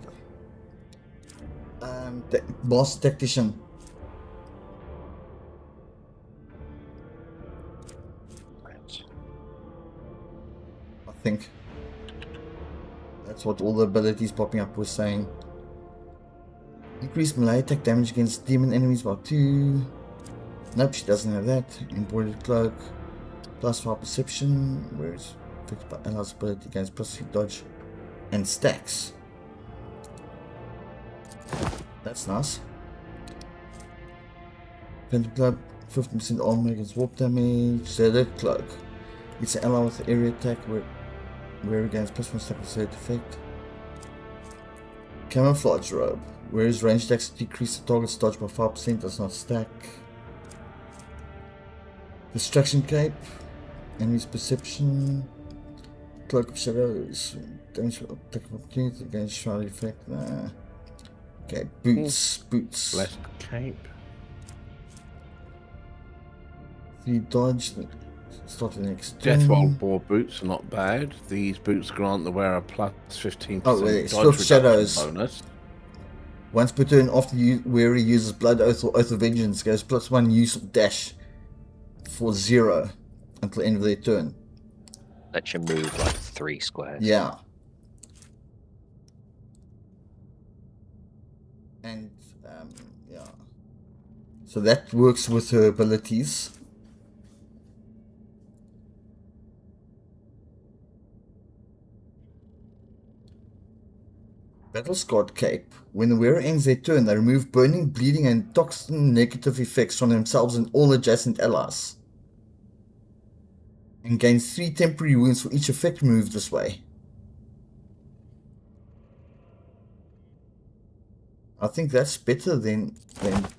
Boss Tactician. I think. That's what all the abilities popping up was saying. Increased melee attack damage against demon enemies by 2. Nope, she doesn't have that. Embroidered cloak. Plus 5 perception. Whereas fixed by allies ability against plus 3 dodge. And stacks. That's nice. Phantom Club, 15% armor against warp damage. Zedek Cloak. It's an ally with area attack where against plus 1 stack of zed effect. Camouflage Robe. Whereas range attacks decrease the target's dodge by 5%, does not stack. Distraction Cape. Enemy's Perception. Cloak of Shadows. Damage attack of opportunity against Shroud effect. Nah. Okay, boots. Boots. Left cape. 3 dodge. Start the next Deathwall bore boots are not bad. These boots grant the wearer plus 15% Oh, wait, dodge Swift reduction Shadows. bonus. Once per turn, after the wearer uses Blood Oath or Oath of Vengeance, goes plus 1 use of dash for 0 until the end of their turn. Let you move like 3 squares. Yeah. And, yeah. So that works with her abilities. Battle Scarred Cape. When the wearer ends their turn, they remove burning, bleeding, and toxin negative effects from themselves and all adjacent allies. And gains 3 temporary wounds for each effect removed this way. I think that's better than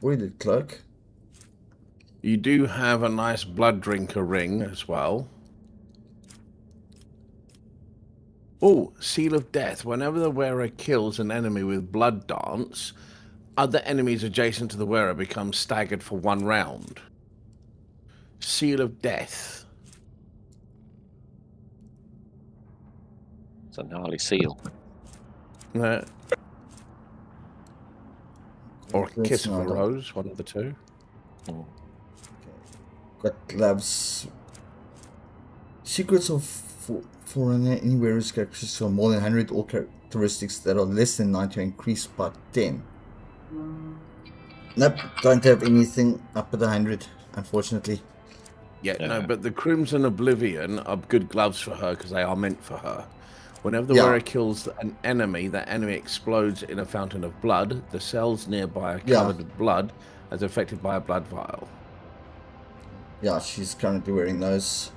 Voided Cloak. You do have a nice Blood Drinker ring as well. Oh, Seal of Death. Whenever the wearer kills an enemy with Blood Dance, other enemies adjacent to the wearer become staggered for 1 round. Seal of Death. It's a gnarly seal. No. Or That's Kiss of a not a- Rose, one of the two. Mm. Got gloves. Secrets of for any wearer's characteristics are more than 100. All characteristics that are less than 90 are increased by 10. Nope, don't have anything up at 100, unfortunately. Yeah, Yeah. no, but the Crimson Oblivion are good gloves for her because they are meant for her. Whenever the Yeah. wearer kills an enemy, that enemy explodes in a fountain of blood. The cells nearby are Yeah. covered with blood as affected by a blood vial. Yeah, she's currently wearing those.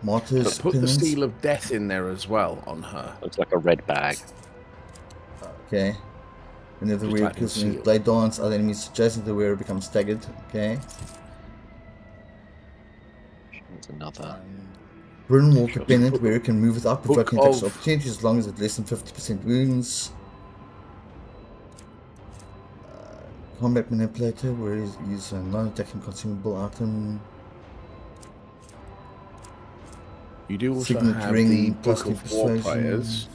Martyr's But put the pennants. Seal of Death in there as well on her. Looks like a red bag. Okay. Whenever the Just wearer type in kills an seal. blade dance, other enemies adjacent to the wearer become staggered. Okay. There's another. Burnwalker pennant, wearer can move without Book provoking attacks of- of opportunity as long as it's less than 50% wounds. Combat manipulator, where is use a non-attacking consumable item. You do also Signet have ring, the plus Book of persuasion. Warplayers.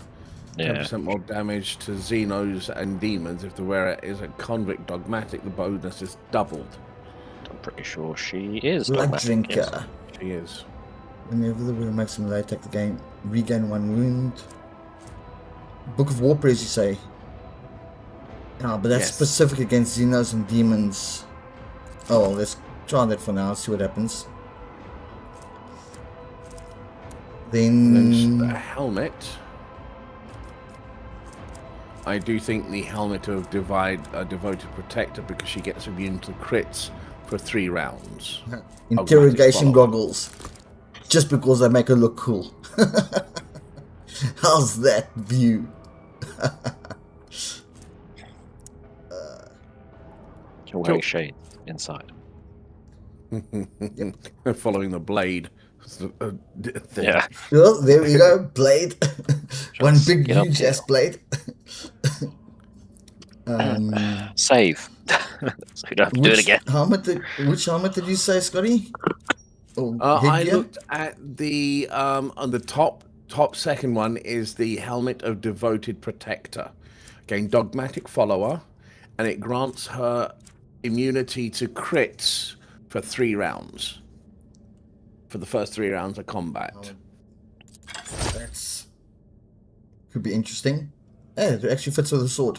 Yeah. 10% more damage to Xenos and Demons. If the wearer is a convict dogmatic, the bonus is doubled. I'm pretty sure she is. Blood dogmatic, drinker. yes. She is. Whenever the wearer makes a melee attack, the game regain 1 wound. Book of War Prayers, you say? Ah, but that's Yes. specific against Xenos and Demons. Oh, well, let's try that for now, see what happens. And then the Then... helmet. I do think the helmet of Devoted Protector, because she gets immune to crits for 3 rounds. Interrogation follow. goggles. Just because they make her look cool. How's that view? You're wearing shades inside. Following the blade. Thing. Yeah. Well, there we go, blade. One Just big get up huge here. ass blade. Save. So we don't have to do it again. Which helmet did you say, Scotty? Oh, I headgear? looked at the on the top second one is the Helmet of Devoted Protector. Again, dogmatic follower, and it grants her immunity to crits for 3 rounds. For the first 3 rounds of combat. That's could be interesting. Yeah, it actually fits with the sword.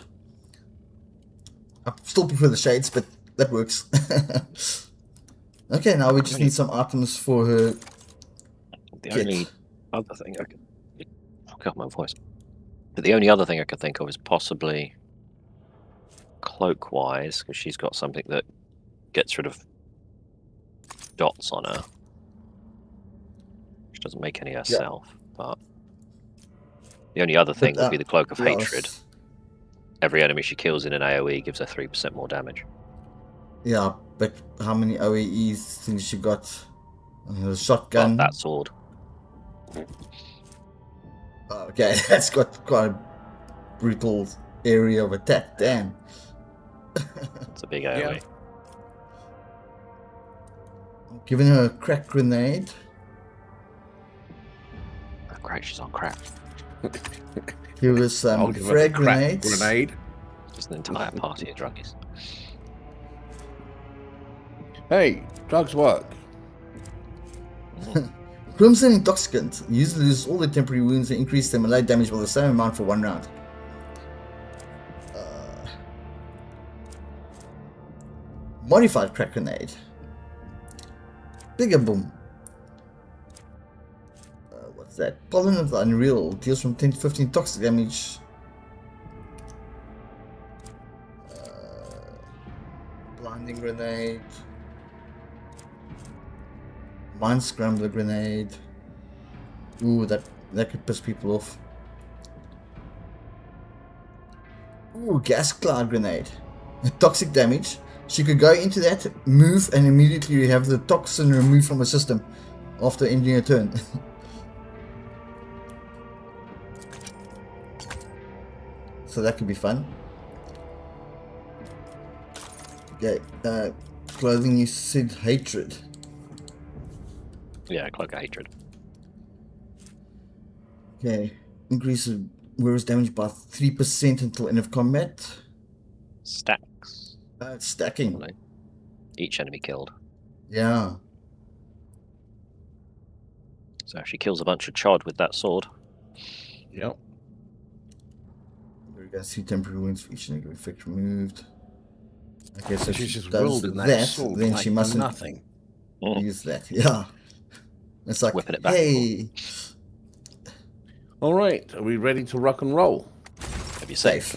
I still prefer the shades, but that works. Okay, now we just need some items for her. The Kit. only other thing I could fuck up my voice. But the only other thing I could think of is possibly cloak-wise, because she's got something that gets rid of dots on her. She doesn't make any herself, but the only other thing would be the Cloak of Hatred. Every enemy she kills in an AoE gives her 3% more damage. Yeah, but how many OAE things she got? The shotgun. That sword. Okay, that's got quite a brutal area of attack. Damn. It's a big AoE. Giving her a crack grenade. Oh, great, she's on crack. Give her some I'll give her the frag crack grenades. grenade. Just an entire party of druggies. Hey, drugs work. Crimson Intoxicant. Usually lose all their temporary wounds and increase their melee damage by the same amount for 1 round. Modified Crack Grenade. Bigger Boom. What's that? Pollen of the Unreal. Deals from 10 to 15 toxic damage. Blinding Grenade. Mind Scrambler Grenade. Ooh, that could piss people off. Ooh, Gas Cloud Grenade. Toxic damage. She could go into that, move, and immediately have the toxin removed from her system after ending her turn. So that could be fun. Okay, clothing, you said Hatred. Yeah, Cloak of Hatred. Okay, increases wearer's damage by 3% until end of combat. Stacks. It's stacking. Each enemy killed. Yeah. So she kills a bunch of chod with that sword. Yep. We're going to see temporary wounds for each negative effect removed. Okay, so She's she just does wielding that, that sword then like she mustn't nothing. use that. Yeah. It's like, Whipping it back. hey, All right, are we ready to rock and roll? Have you safe?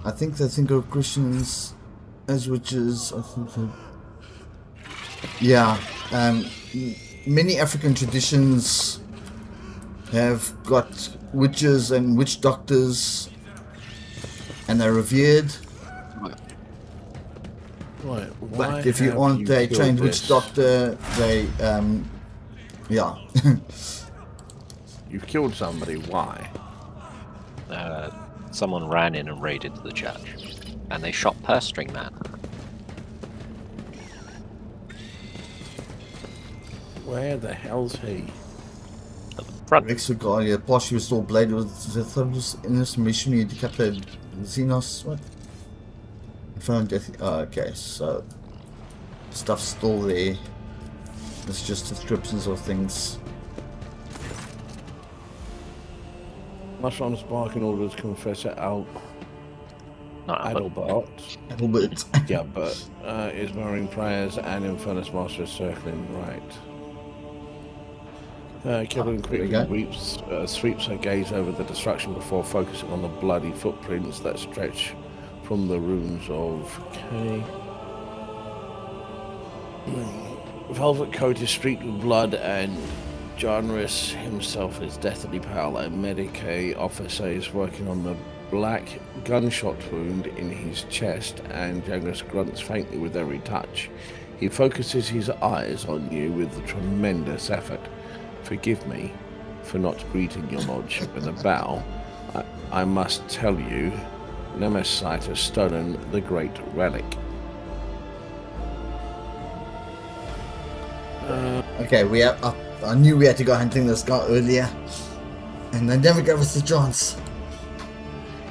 I think of Christians as witches. I think that, yeah, many African traditions have got witches and witch doctors, and they're revered. Right. But if you aren't a trained witch doctor, they, yeah. You've killed somebody. Why? Someone ran in and raided the church, and they shot Purse String Man. Where the hell's he? At the front. Rex Regalia, partially restored blade was the third innocent missionary decapitated Xenos. What? Found death. Oh, okay, so stuff's still there. It's just descriptions of things. Mushroom Spark in order to confess it out. Not Adelbert. Albert. Yeah, but is murmuring prayers and Infernus Master is circling right. Killing quickly sweeps her gaze over the destruction before focusing on the bloody footprints that stretch from the ruins of K. Velvet coat is streaked with blood, and Janris himself is deathly pale. A Medicae officer is working on the black gunshot wound in his chest, and Janris grunts faintly with every touch. He focuses his eyes on you with tremendous effort. Forgive me for not greeting your lordship with a bow. I must tell you, Nemesite has stolen the great relic. Okay, we have. I knew we had to go hunting this guy earlier, and they never gave us the chance.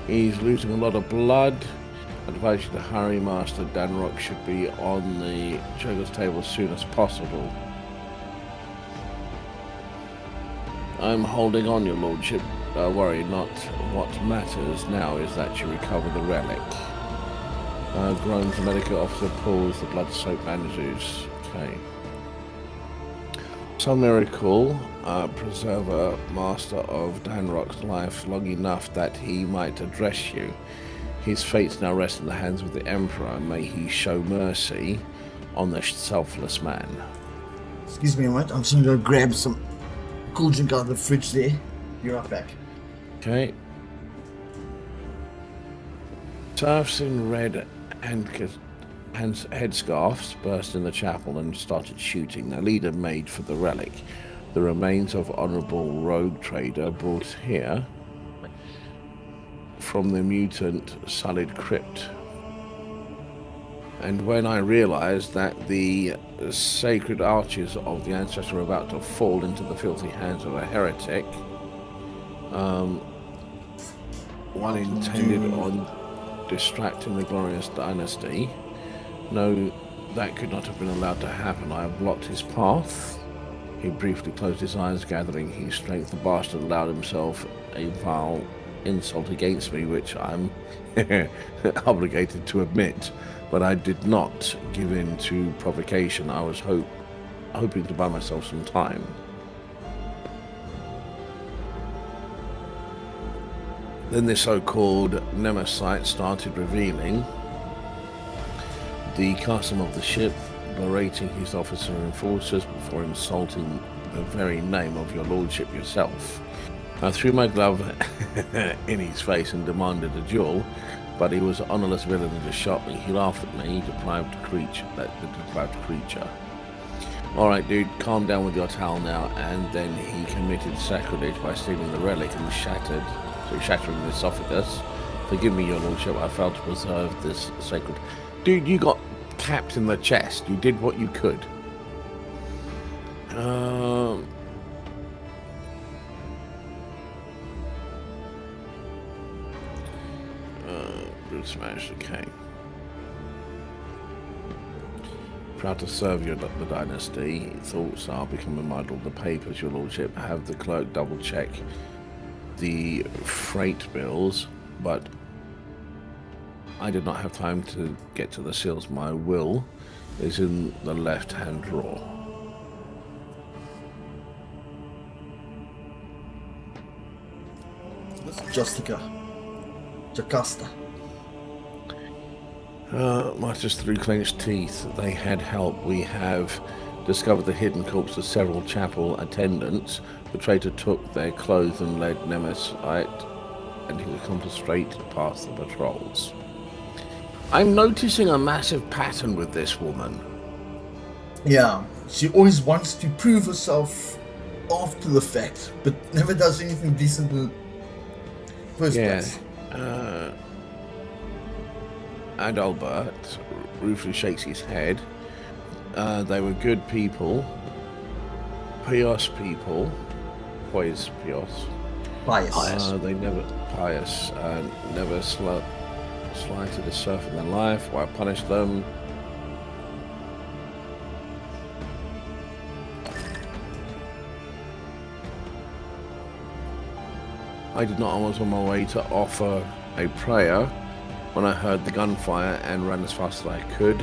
He's losing a lot of blood. I advise you to hurry. Master Danrock should be on the Chogo's table as soon as possible. I'm holding on, your lordship. Worry not. What matters now is that you recover the relic. Groans, the medical officer pulls the blood-soaked bandages. Okay. Some miracle, preserver master of Danrock's life long enough that he might address you. His fates now rest in the hands of the Emperor. May he show mercy on the selfless man. Excuse me a moment, I'm just gonna go grab some cool drink out of the fridge there. Be right back. Okay. Serfs in red headscarves burst in the chapel and started shooting. Their leader made for the relic. The remains of honorable rogue trader brought here from the mutant sullied crypt. And when I realized that the sacred arches of the ancestor were about to fall into the filthy hands of a heretic, one intended on distracting the glorious dynasty. No, that could not have been allowed to happen. I have blocked his path. He briefly closed his eyes, gathering his strength. The bastard allowed himself a vile insult against me, which I'm obligated to admit. But I did not give in to provocation. I was hoping to buy myself some time. Then the so-called Nemesite started revealing the custom of the ship, berating his officer and enforcers before insulting the very name of your lordship yourself. I threw my glove in his face and demanded a duel, but he was an honourless villain and just shot me. He laughed at me, the deprived creature. Alright dude, calm down with your towel now. And then he committed sacrilege by stealing the relic and shattering the esophagus. Forgive me, your lordship, I failed to preserve this sacred... Dude, you got capped in the chest. You did what you could. Brute smash, okay. Proud to serve the dynasty. Thoughts are becoming idle. The papers, your lordship. Have the clerk double check the freight bills, but I did not have time to get to the seals. My will is in the left-hand drawer. Jocasta. Mutters through clenched teeth. They had help. We have discovered the hidden corpse of several chapel attendants. The traitor took their clothes and led Nemesite and his accomplice straight past the patrols. I'm noticing a massive pattern with this woman. Yeah, she always wants to prove herself after the fact, but never does anything decent in the first place. Adalbert ruefully shakes his head. They were good people. Pious people. Pious. They never pious. Never slighted a serf in their life. Why punish them? I did not. I was on my way to offer a prayer when I heard the gunfire and ran as fast as I could.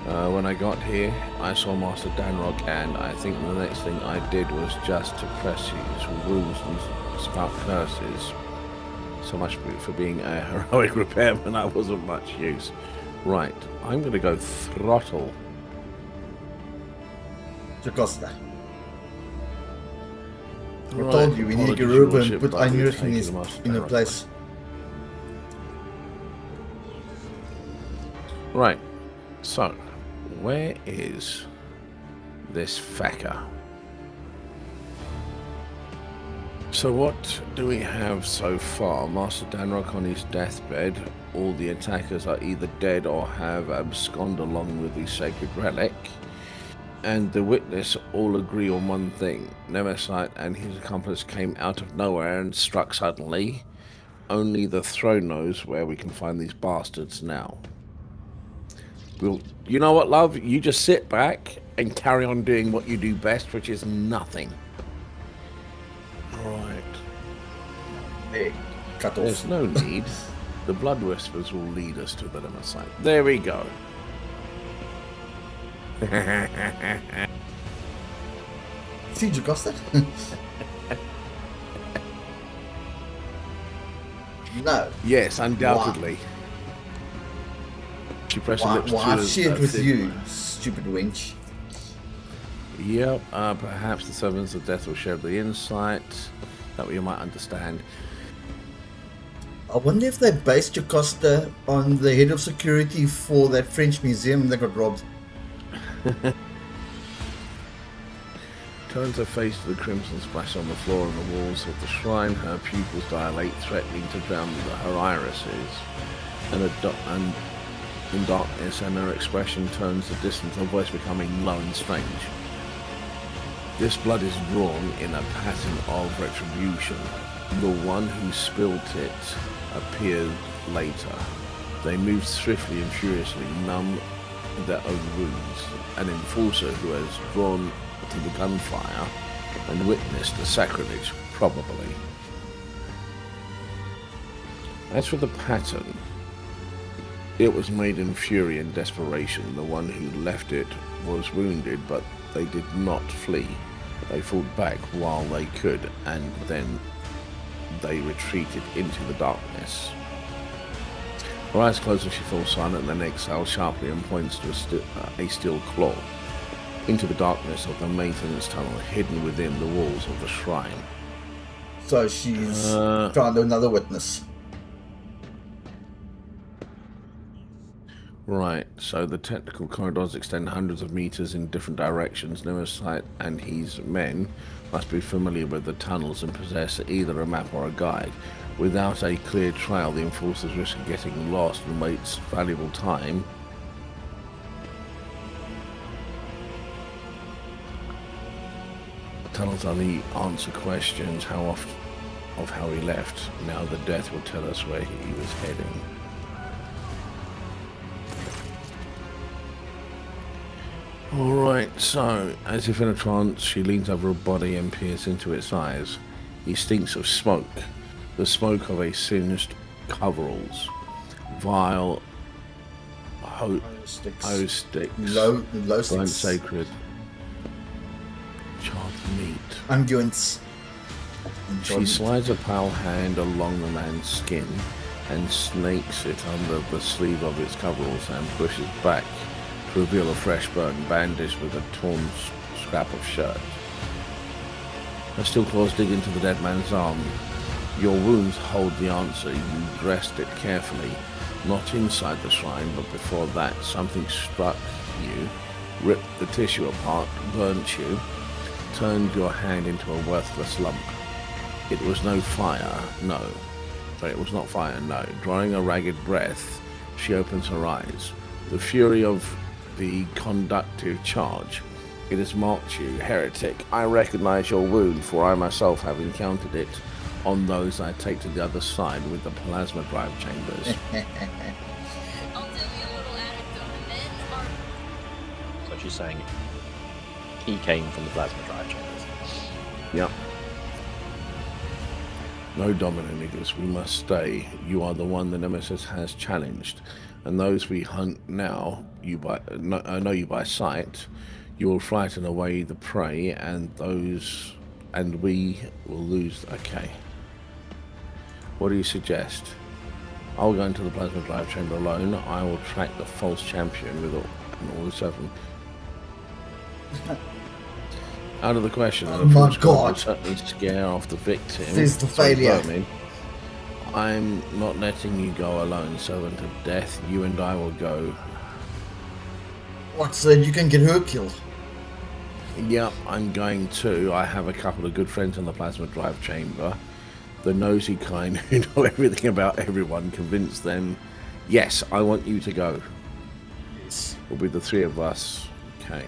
When I got here, I saw Master Danrock, and I think the next thing I did was just to press his wounds and spout curses. So much for being a heroic repairman. I wasn't much use. Right, I'm going to go throttle Jocasta. I Right, told you, we need to get apologies, rid of Your and put Lordship, Einrich I'll be in taking the Master her Danrock. place. Right, so where is this fecker? So what do we have so far? Master Danrock on his deathbed. All the attackers are either dead or have absconded along with the sacred relic. And the witness all agree on one thing. Nemesite and his accomplice came out of nowhere and struck suddenly. Only the throne knows where we can find these bastards now. Well, you know what, love? You just sit back and carry on doing what you do best, which is nothing. Right. Hey, cut There's off. no need. The Blood Whispers will lead us to the Nemesite. There we go. See, Jocasta? No. Yes, undoubtedly. She pressed her lips Well, to I've the- shared with the- you, stupid wench. Yep, perhaps the servants of death will share the insight. That way you might understand. I wonder if they based Jocasta on the head of security for that French museum that got robbed. Turns her face to the crimson splash on the floor and the walls of the shrine. Her pupils dilate, threatening to drown her irises. And in darkness, and her expression turns to distance, her voice becoming low and strange. This blood is drawn in a pattern of retribution. The one who spilt it appeared later. They moved swiftly and furiously, numb their own wounds. An enforcer who has drawn to the gunfire and witnessed the sacrilege, probably. As for the pattern, it was made in fury and desperation. The one who left it was wounded, but they did not flee. They fought back while they could, and then they retreated into the darkness. Her eyes close and she falls silent, and then exhales sharply and points to a steel claw into the darkness of the maintenance tunnel, hidden within the walls of the shrine. So she's found another witness. Right, so the technical corridors extend hundreds of meters in different directions. Nemesis and his men must be familiar with the tunnels and possess either a map or a guide. Without a clear trail, the enforcers risk getting lost and waste valuable time. Tunnels only answer questions how he left. Now the death will tell us where he was heading. Alright, so, as if in a trance, she leans over her body and peers into its eyes. He stinks of smoke, the smoke of a singed coveralls, vile sticks, low burnt sticks, sacred, charred meat. unguents. She slides a pale hand along the man's skin and snakes it under the sleeve of its coveralls and pushes back to reveal a fresh burn bandaged with a torn scrap of shirt. Her steel claws dig into the dead man's arm. Your wounds hold the answer. You dressed it carefully, not inside the shrine, but before that something struck you, ripped the tissue apart, burnt you, turned your hand into a worthless lump. It was no fire, no. Sorry, it was not fire, no. Drawing a ragged breath, she opens her eyes. The fury of the conductive charge. It has marked you, heretic. I recognize your wound, for I myself have encountered it on those I take to the other side with the plasma drive chambers. I'll tell you a little anecdote and then So she's saying he came from the plasma drive chambers. Yep. No, Domininigus, we must stay. You are the one the Nemesis has challenged, and those we hunt now, know you by sight. You will frighten away the prey, and we will lose. Okay. What do you suggest? I'll go into the plasma drive chamber alone. I will track the false champion with all the seven. Out of the question. Oh my God! Certainly scare off the victim. This is the failure. I'm not letting you go alone, servant of death. You and I will go. What, so you can get her killed? Yep, I'm going to. I have a couple of good friends in the plasma drive chamber. The nosy kind who know everything about everyone. Convince them. Yes, I want you to go. Yes. We'll be the three of us. Okay.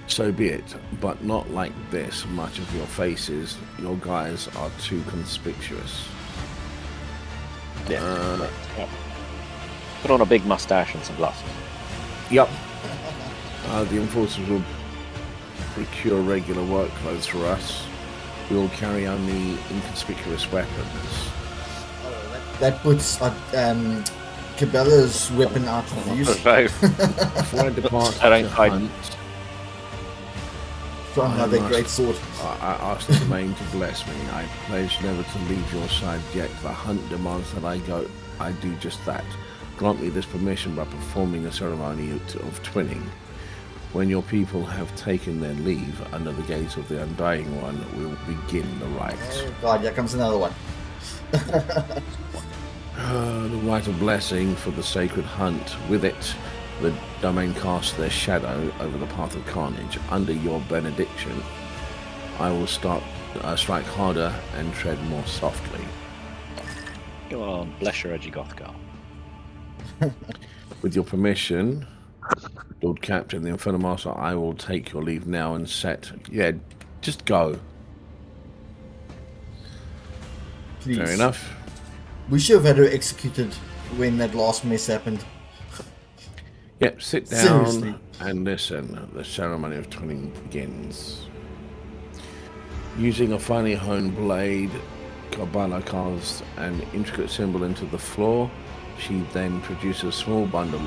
So be it, but not like this. Much of your faces, your guys are too conspicuous. Yeah. Put on a big mustache and some glasses. Yep. The enforcers will procure regular work clothes for us. We will carry only inconspicuous weapons. That puts Cabela's weapon out of use. Before I depart to hunt, From another great sword. I ask the domain to bless me. I pledge never to leave your side yet. The hunt demands that I do just that. Grant me this permission by performing a ceremony of twinning. When your people have taken their leave under the gaze of the Undying One, we will begin the rite. Oh God, here comes another one. The rite of blessing for the sacred hunt. With it, the domain casts their shadow over the path of carnage. Under your benediction, I will strike harder and tread more softly. Go on, bless your edgy goth girl. With your permission, Lord Captain, the Inferno Master, I will take your leave now and set. Yeah, just go. Please. Fair enough. We should have had her executed when that last mess happened. Yep, sit down Seriously. and listen. The ceremony of twinning begins. Using a finely honed blade, Kabbalah carves an intricate symbol into the floor. She then produces a small bundle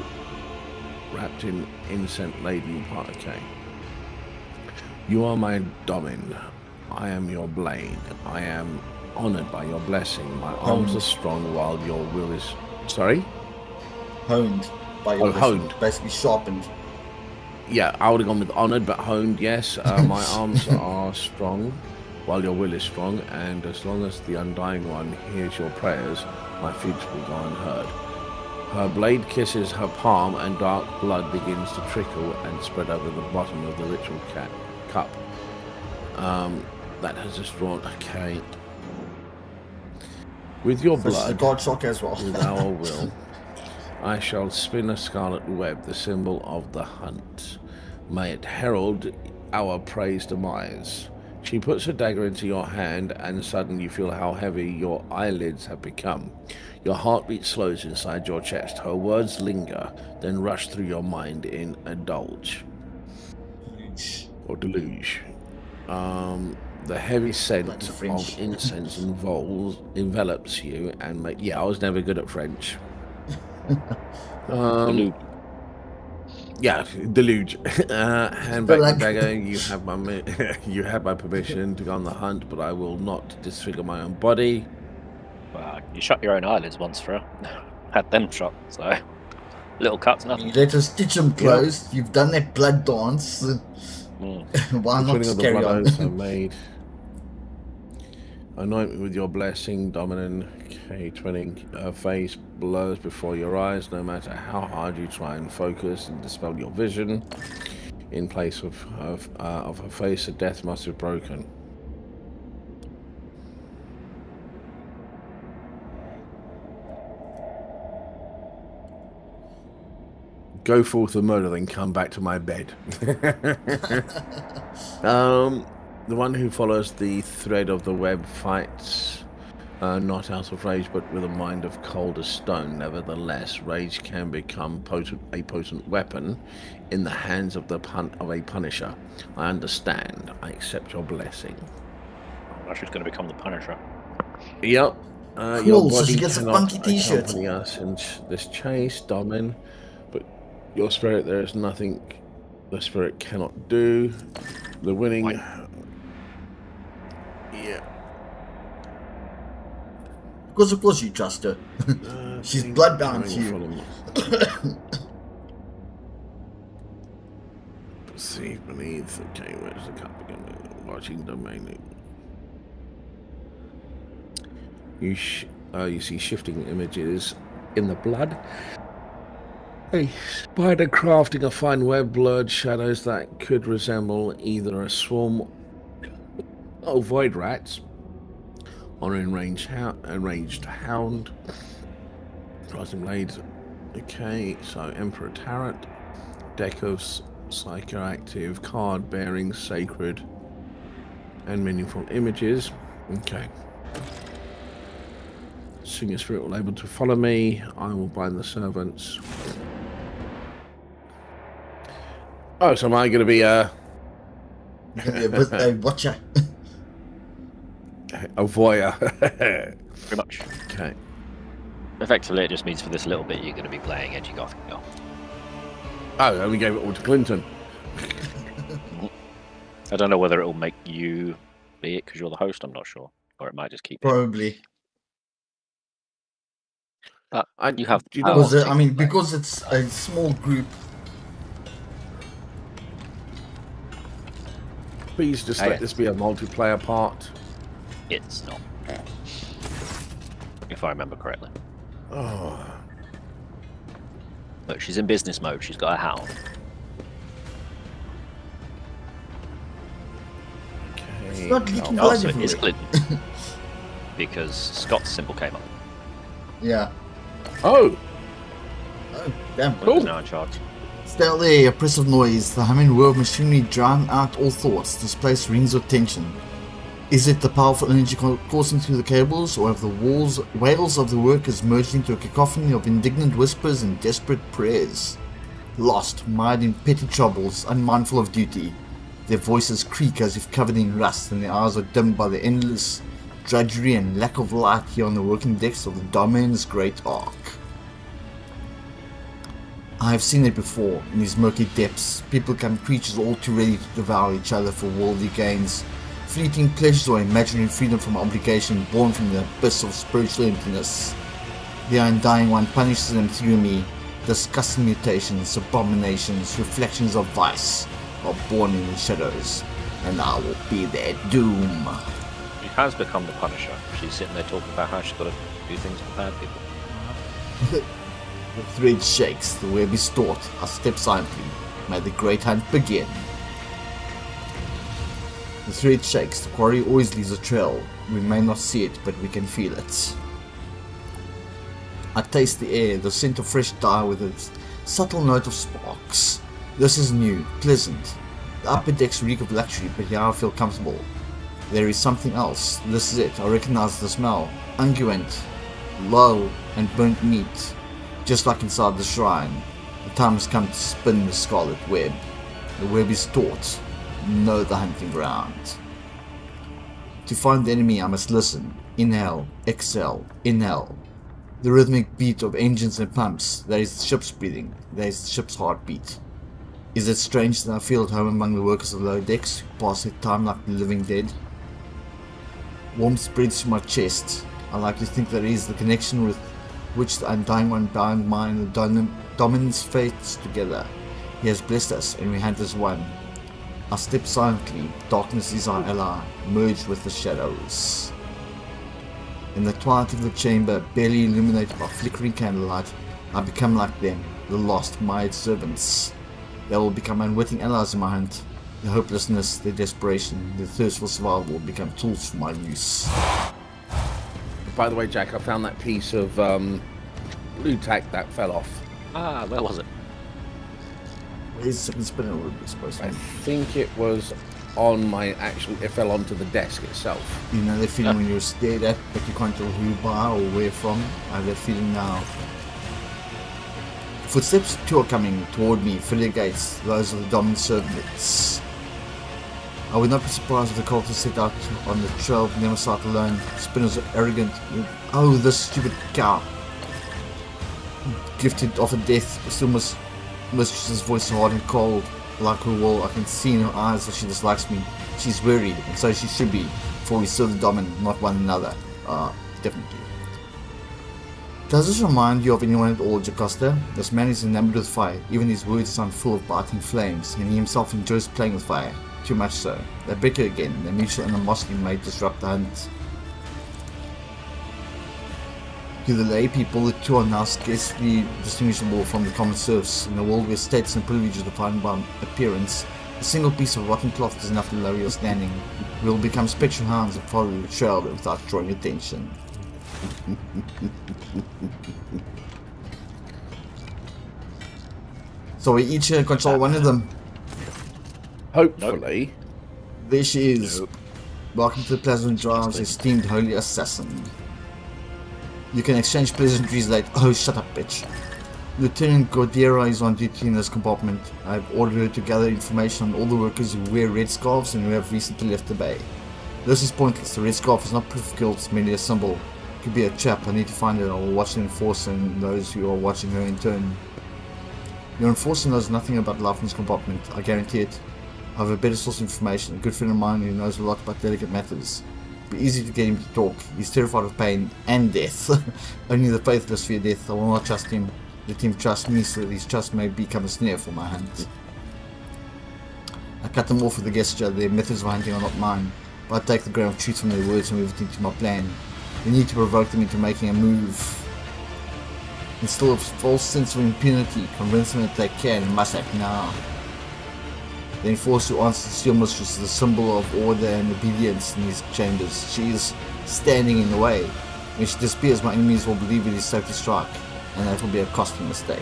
wrapped in incense-laden parquet. You are my domin. I am your blade. I am honored by your blessing. My arms are strong while your will is... Sorry? Honed by your honed. basically sharpened. Yeah, I would have gone with honored, but honed, yes. My arms are strong while your will is strong, and as long as the Undying One hears your prayers, my feet will go unheard. Her blade kisses her palm, and dark blood begins to trickle and spread over the bottom of the ritual cup. That has just drawn... Okay. With your This is a blood, god shock as well. with our will, I shall spin a scarlet web, the symbol of the hunt. May it herald our prey's demise. She puts her dagger into your hand, and suddenly you feel how heavy your eyelids have become. Your heartbeat slows inside your chest. Her words linger, then rush through your mind in a deluge. The heavy scent That's of French. incense envelops you, and I was never good at French. Deluge. Yeah, deluge. Hand But back like- the dagger. You have my permission to go on the hunt, but I will not disfigure my own body. Well, you shut your own eyelids once for had them shot, so little cuts, You nothing. let her stitch them closed. You've done that blood dance. Why The not twinning just of the carry blood on? oaths are made. Anoint me with your blessing, dominant. Okay, twinning. Her face blurs before your eyes, no matter how hard you try and focus and dispel your vision. In place of her face, a death must have broken. Go forth and murder, then come back to my bed. The one who follows the thread of the web fights, not out of rage, but with a mind of cold as stone. Nevertheless, rage can become a potent weapon in the hands of a punisher. I understand. I accept your blessing. She's going to become the Punisher. Yep. Cool, Your so body she gets a cannot funky t-shirt. accompany us in this chase, Domin, but your spirit, there is nothing the spirit cannot do. The winning... Wait. Yeah. Because of course you trust her. She's Things bloodbound coming to you. from- Perceive beneath. Okay, where's the cup again? Watching domain. You see shifting images in the blood. A spider crafting a fine web, blurred shadows that could resemble either a swarm of void rats or an enraged hound. Rising blades. Okay, so Emperor Tarot, deck of psychoactive card bearing sacred and meaningful images. Okay. Soon your spirit will be able to follow me. I will bind the servants. Oh, so am I going to be Yeah, but watcher. a voyeur? Pretty much. Okay. Effectively, it just means for this little bit you're going to be playing edgy gothic girl. Oh, and we gave it all to Clinton. I don't know whether it will make you be it because you're the host. I'm not sure, or it might just keep. Probably. You have. Do you know Because, what? I mean, because it's a small group. Please just let this be a multiplayer part. It's not. If I remember correctly. Oh. Look, she's in business mode. She's got a hound. It's Okay. not leaking Oh, blood so it is everywhere. Clinton. Because Scott's symbol came up. Yeah. Oh, Oh, damn. Who's now in charge? Stay out there, oppressive noise. The humming whir of machinery drown out all thoughts. This place rings with tension. Is it the powerful energy coursing through the cables, or have the wails of the workers merged into a cacophony of indignant whispers and desperate prayers? Lost, mired in petty troubles, unmindful of duty, their voices creak as if covered in rust, and their eyes are dimmed by the endless drudgery and lack of light here on the working decks of the Dominion's great ark. I have seen it before, in these murky depths. People become creatures all too ready to devour each other for worldly gains, fleeting pleasures or imaginary freedom from obligation born from the abyss of spiritual emptiness. The Undying One punishes them through me. Disgusting mutations, abominations, reflections of vice are born in the shadows, and I will be their doom. She has become the Punisher. She's sitting there talking about how she's got to do things for bad people. The thread shakes, the web is taut. I step silently. May the great hunt begin. The thread shakes, the quarry always leaves a trail. We may not see it, but we can feel it. I taste the air, the scent of fresh dye with its subtle note of sparks. This is new, pleasant. The upper decks reek of luxury, but here I feel comfortable. There is something else. This is it. I recognize the smell. Unguent, low, and burnt meat. Just like inside the shrine. The time has come to spin the scarlet web. The web is taut. Know the hunting ground. To find the enemy I must listen. Inhale, exhale, inhale. The rhythmic beat of engines and pumps. There is the ship's breathing. There is the ship's heartbeat. Is it strange that I feel at home among the workers of lower decks who pass their time like the living dead? Warmth spreads to my chest. I like to think there is the connection with which the Undying One bound mine and the Dominion's fates together. He has blessed us, and we hunt as one. I step silently. Darkness is our ally, merged with the shadows. In the twilight of the chamber, barely illuminated by flickering candlelight, I become like them, the lost, mired servants. They will become unwitting allies in my hunt. Their hopelessness, their desperation, their thirst for survival will become tools for my use. By the way, Jack, I found that piece of blue tack that fell off. Ah, where was it? Where's the second spinner would be supposed to I be? think it was on my actual... It fell onto the desk itself. You know that feeling when you're stared at, but you can't tell who by or where from? I have that feeling now. Footsteps too are coming toward me, through the gates, those of the dominant servants. I would not be surprised if the cultists set out on the trail of Nemesis alone. Spinners are arrogant. Oh, this stupid cow. Gifted of a death, still mistress's voice is hard and cold, like her will. I can see in her eyes that she dislikes me. She's weary, and so she should be, for we serve the dominant, not one another. Definitely. Does this remind you of anyone at all, Jocasta? This man is enamored with fire. Even his words sound full of biting flames, and he himself enjoys playing with fire. Too much so. They bicker again. Their mutual animosity may disrupt the hunt. To the lay people, the two are now scarcely distinguishable from the common serfs. In a world where status and privilege are defined by appearance, a single piece of rotten cloth is enough to lower your standing. We will become spectral hounds and follow the trail without drawing attention. So we each control one of them. Hopefully. There she is. Nope. Welcome to the Pleasant Drive's esteemed holy assassin. You can exchange pleasantries later. Oh, shut up, bitch. Lieutenant Gordera is on duty in this compartment. I've ordered her to gather information on all the workers who wear red scarves and who have recently left the bay. This is pointless. The red scarf is not proof of guilt, it's merely a symbol. It could be a trap. I need to find it. I will watch the enforcer and those who are watching her in turn. Your enforcer knows nothing about life in this compartment. I guarantee it. I have a better source of information, a good friend of mine who knows a lot about delicate matters. It'll be easy to get him to talk. He's terrified of pain and death. Only the faithless fear death. I will not trust him. Let him trust me so that his trust may become a snare for my hunt. I cut them off with a gesture. Their methods of hunting are not mine, but I take the grain of truth from their words and move it into my plan. We need to provoke them into making a move. Instill a false sense of impunity, convince them that they can and must act now. The enforcer who answers the steel mistress is a symbol of order and obedience in these chambers. She is standing in the way. When she disappears, my enemies will believe it is safe to strike, and that will be a costly mistake.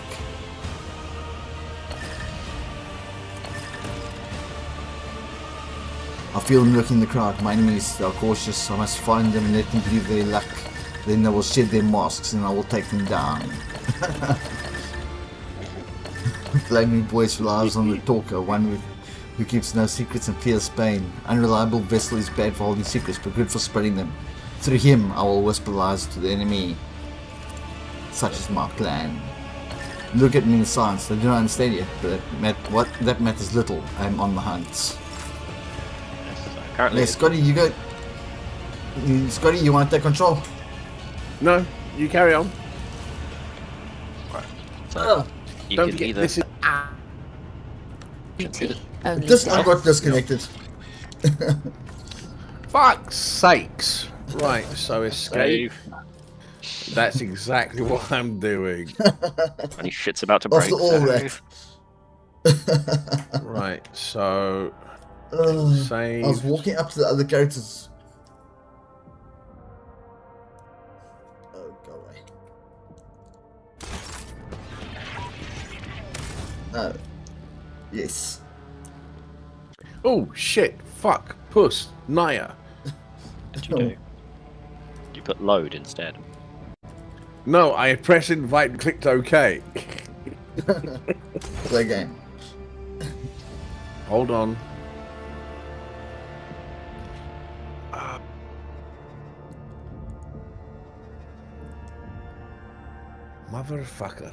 I feel them lurking in the crowd. My enemies, they are cautious. I must find them and let them believe their luck. Then they will shed their masks and I will take them down. Flaming voice relies on the talker, one who keeps no secrets and fears pain. Unreliable vessel is bad for holding secrets, but good for spreading them. Through him, I will whisper lies to the enemy. Such is my plan. Look at me in silence. They do not understand yet, but that matters little. I am on the hunt. Yes, currently, Yeah, Scotty, you go. Scotty, you want to take control? No, you carry on. so you Don't can forget, either this is. I got disconnected. Fuck's sakes. Right, so escape. save. That's exactly what I'm doing. And shit's about to break. After all so- that. Right, so I was save. walking up to the other characters. Oh, go away. Oh. Yes. Oh shit! Fuck! Puss! Naya! What did you do? You put load instead. No, I pressed invite and clicked OK. Play game. Hold on. Motherfucker.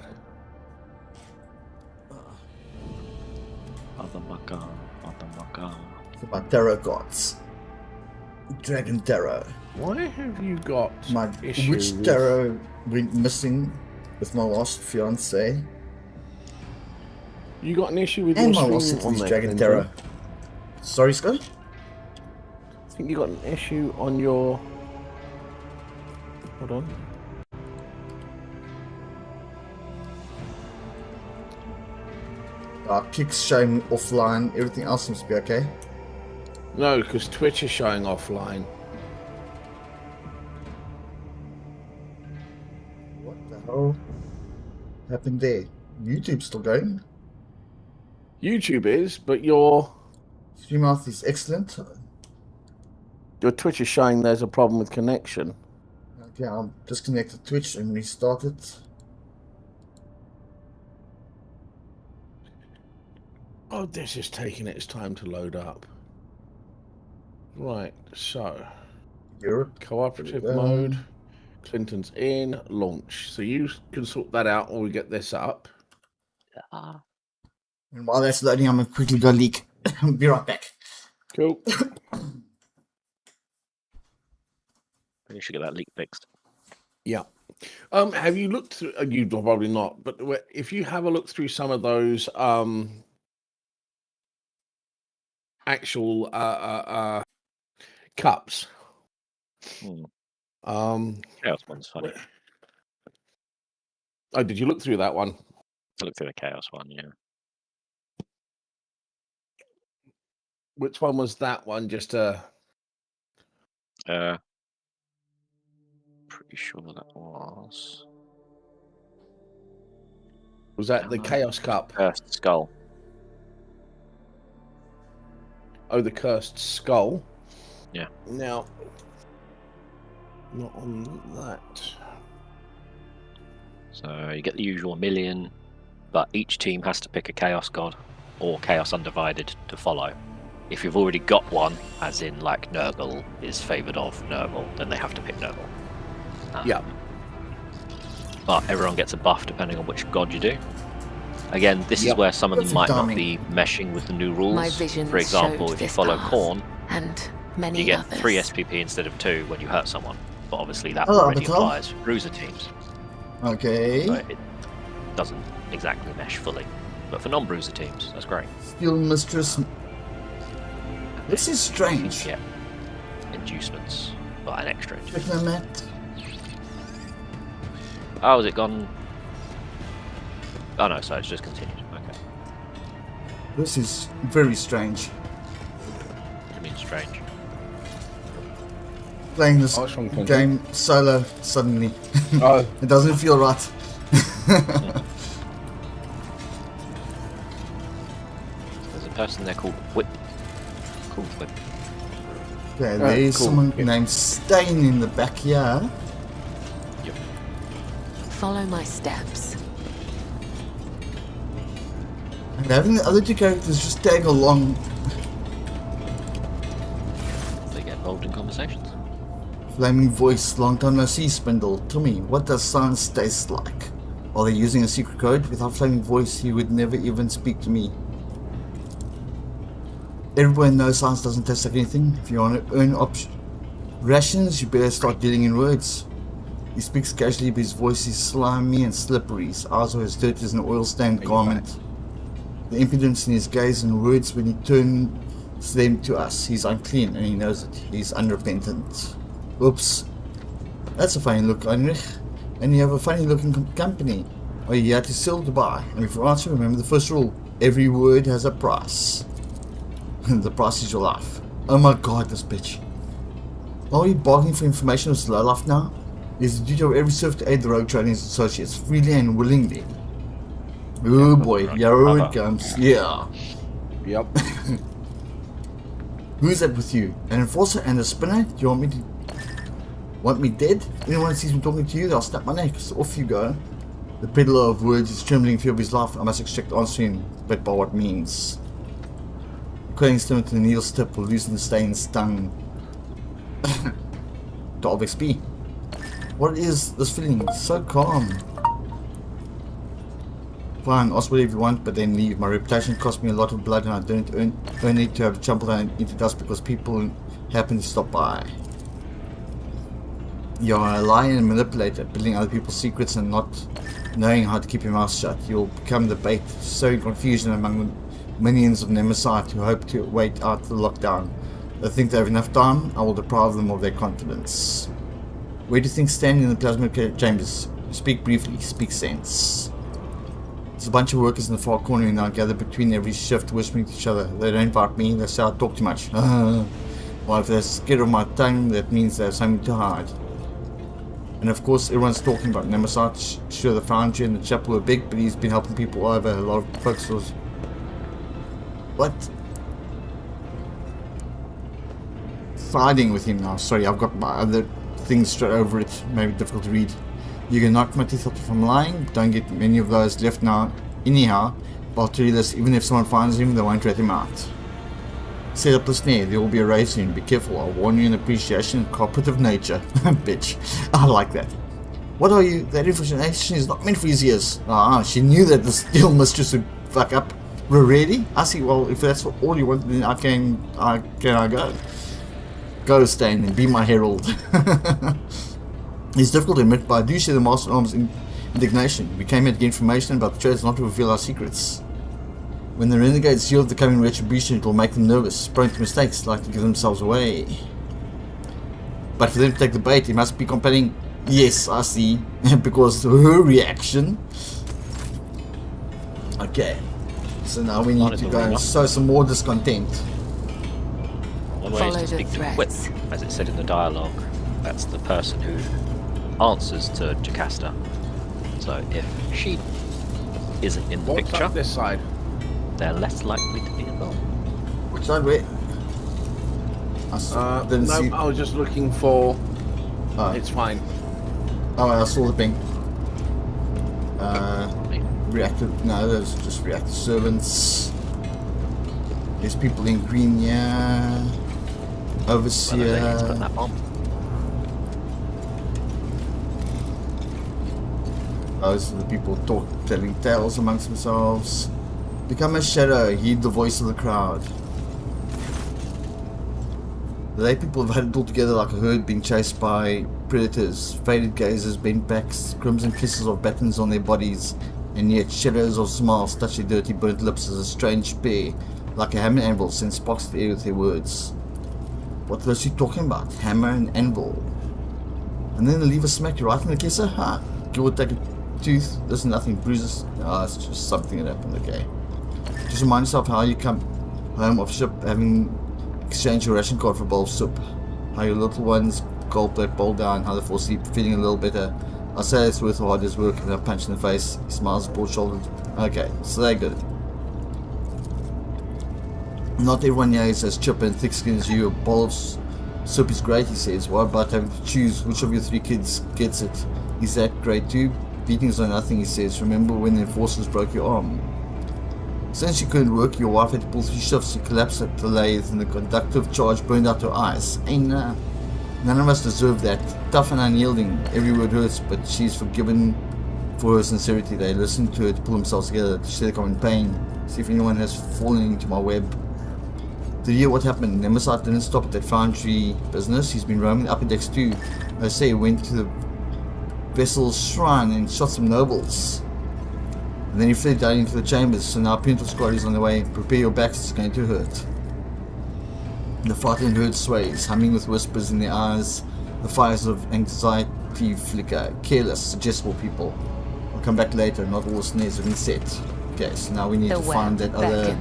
Motherfucker. My tarot cards. Dragon tarot. Why have you got My issue which with- tarot went missing with my last fiance You got an issue with and your my last stream on city's there, dragon Clinton? tarot. Sorry, Scott? I think you got an issue on your. Hold on. Kicks showing offline. Everything else seems to be okay. No, because Twitch is showing offline. What the hell happened there? YouTube's still going. YouTube is, but your Streamouth is excellent. Twitch is showing there's a problem with connection. Okay, I'll disconnect the Twitch and restart it. Oh, this is taking its time to load up. Right, so Europe. cooperative Um, mode. Clinton's in, launch. So you can sort that out while we get this up. And while that's loading, I'm gonna quickly go leak. Be right back. Cool. You should get that leak fixed. Yeah. Have you looked through? You probably not, but if you have a look through some of those actual cups. Hmm. Chaos one's funny. Oh, did you look through that one? I looked through the chaos one, yeah. Which one was that one? Just Pretty sure that was that the Chaos Cup? Cursed Skull. Oh, the Cursed Skull. Yeah. Now, not on that. So you get the usual million, but each team has to pick a Chaos God or Chaos Undivided to follow. If you've already got one, as in like Nurgle is favoured of Nurgle, then they have to pick Nurgle. Yeah. But everyone gets a buff depending on which god you do. Again, this is Yep. where some of them That's might not dummy. be meshing with the new rules. My visions For example, showed if you this follow path, Khorne, and many you get others. 3 SPP instead of 2 when you hurt someone. But obviously that Oh, already but how? applies for bruiser teams. Okay. So it doesn't exactly mesh fully. But for non-bruiser teams, that's great. Steel Mistress. This is strange. Yeah. Inducements, but an extra inducement. Technomat. Oh, has it gone? Oh no, so it's just continued. Okay. This is very strange. I mean, strange. Playing this Oh, it's from Clinton. game solo suddenly. Oh, It doesn't feel right. There's a person there called Whip. Called Whip. Okay, there's cool. someone Yeah. named Stain in the back here. Follow my steps. And having the other two characters just tag along. They get involved in conversations. Flaming voice, long time no see, Spindle. Tell me, what does silence taste like? Are they using a secret code? Without flaming voice, he would never even speak to me. Everyone knows silence doesn't taste like anything. If you want to earn rations, you better start dealing in words. He speaks casually, but his voice is slimy and slippery. His eyes are as dirty as an oil-stained garment. The impudence in his gaze and words when he turns them to us. He's unclean and he knows it. He's unrepentant. Oops. That's a funny look, Heinrich. And you have a funny looking company. Are you here to sell to buy? And if you answer, remember the first rule. Every word has a price. The price is your life. Oh my god, this bitch. Are you bargaining for information with low life now? It is the duty of every serf to aid the rogue trading associates freely and willingly. Oh boy, here it comes. Yeah. Yep. Who's that with you? An enforcer and a spinner? Do you want me dead? If anyone sees me talking to you, they'll snap my neck. So off you go. The peddler of words is trembling in fear of his life. I must extract answering, but by what means? Cutting stomach to the needle's tip will loosen the stain's tongue. 12 XP. What is this feeling? So calm. Fine, ask whatever you want, but then leave. My reputation cost me a lot of blood and I don't earn it to have trampled into dust because people happen to stop by. You're a liar and manipulator, building other people's secrets and not knowing how to keep your mouth shut. You'll become the bait, sowing confusion among the minions of Nemesis who hope to wait out the lockdown. They think they have enough time, I will deprive them of their confidence. Where do things stand in the plasma chambers? Speak briefly, speak sense. There's a bunch of workers in the far corner who now gather between every shift whispering to each other. They don't invite me, they say I talk too much. Well, if they're scared of my tongue, that means they have something to hide. And of course, everyone's talking about Nemesis. Sure, the foundry and the chapel were big, but he's been helping people all over. A lot of folks was... What? Siding with him now. Sorry, I've got my other things straight over it. Maybe difficult to read. You can knock my teeth out if I'm lying. Don't get many of those left now. Anyhow, I'll tell you this. Even if someone finds him, they won't rat him out. Set up the snare. There will be a raid soon. Be careful. I'll warn you in appreciation. Carpet of nature. Bitch. I like that. What are you? That information is not meant for his ears. Ah, she knew that the steel mistress would fuck up. We're ready? I see. Well, if that's all you want, then I go. Go, Stain, and be my herald. It's difficult to admit, but I do share the Master at Arms' indignation. We came here to get information about the trades, not to reveal our secrets. When the renegades yield the coming retribution, it will make them nervous, prone to mistakes, like to give themselves away. But for them to take the bait, it must be compelling. Yes, I see. Because her reaction. Okay. So now we need to go and sow some more discontent. One way is to speak to Whip, as it said in the dialogue. That's the person who answers to Jocasta. So if she isn't in the What's picture, up this side? they're less likely to be involved. Which side, wait? Didn't No, see. I was just looking for... It's fine. Oh, I saw the ping. Reactive. No, those are just reactive servants. There's people in green, yeah. Overseer. Let's put that bomb. Those are the people telling tales amongst themselves. Become a shadow, heed the voice of the crowd. The lay people have had it all together like a herd being chased by predators. Faded gazes, bent backs, crimson kisses of buttons on their bodies, and yet shadows of smiles touch their dirty burnt lips as a strange pair, like a hammer and anvil, send sparks to the air with their words. What are those two talking about? Hammer and anvil. And then the lever smack you right in the kisser? Ha! You would take a tooth. There's nothing. Bruises. Ah, it's just something that happened. Okay. Just remind yourself how you come home off ship having exchanged your ration card for a bowl of soup. How your little ones gulp that bowl down. How they fall asleep feeling a little better. I say it's worth the hard day's work, and a punch in the face. He smiles broad-shouldered. Okay, so they're good. Not everyone here is as chipper and thick-skinned as you. A bowl of Soup is great, he says. What about having to choose which of your 3 kids gets it? Is that great too? Beatings are nothing, he says. Remember when the enforcers broke your arm? Since you couldn't work, your wife had to pull 3 shifts. You collapsed at the lathe and the conductive charge burned out her eyes. Ain't none of us deserve that. Tough and unyielding. Every word hurts, but she's forgiven for her sincerity. They listen to her to pull themselves together, to share the common pain. See if anyone has fallen into my web. Did you hear what happened? Nemesis didn't stop at that foundry business. He's been roaming the upper decks too. I say he went to the vessel's shrine and shot some nobles. And then he fled down into the chambers. So now Pinto Squad is on the way. Prepare your backs, it's going to hurt. The frightened herd sways, humming with whispers in their eyes. The fires of anxiety flicker. Careless, suggestible people. I'll come back later, not all snares have been set. Okay, so now we need to find that other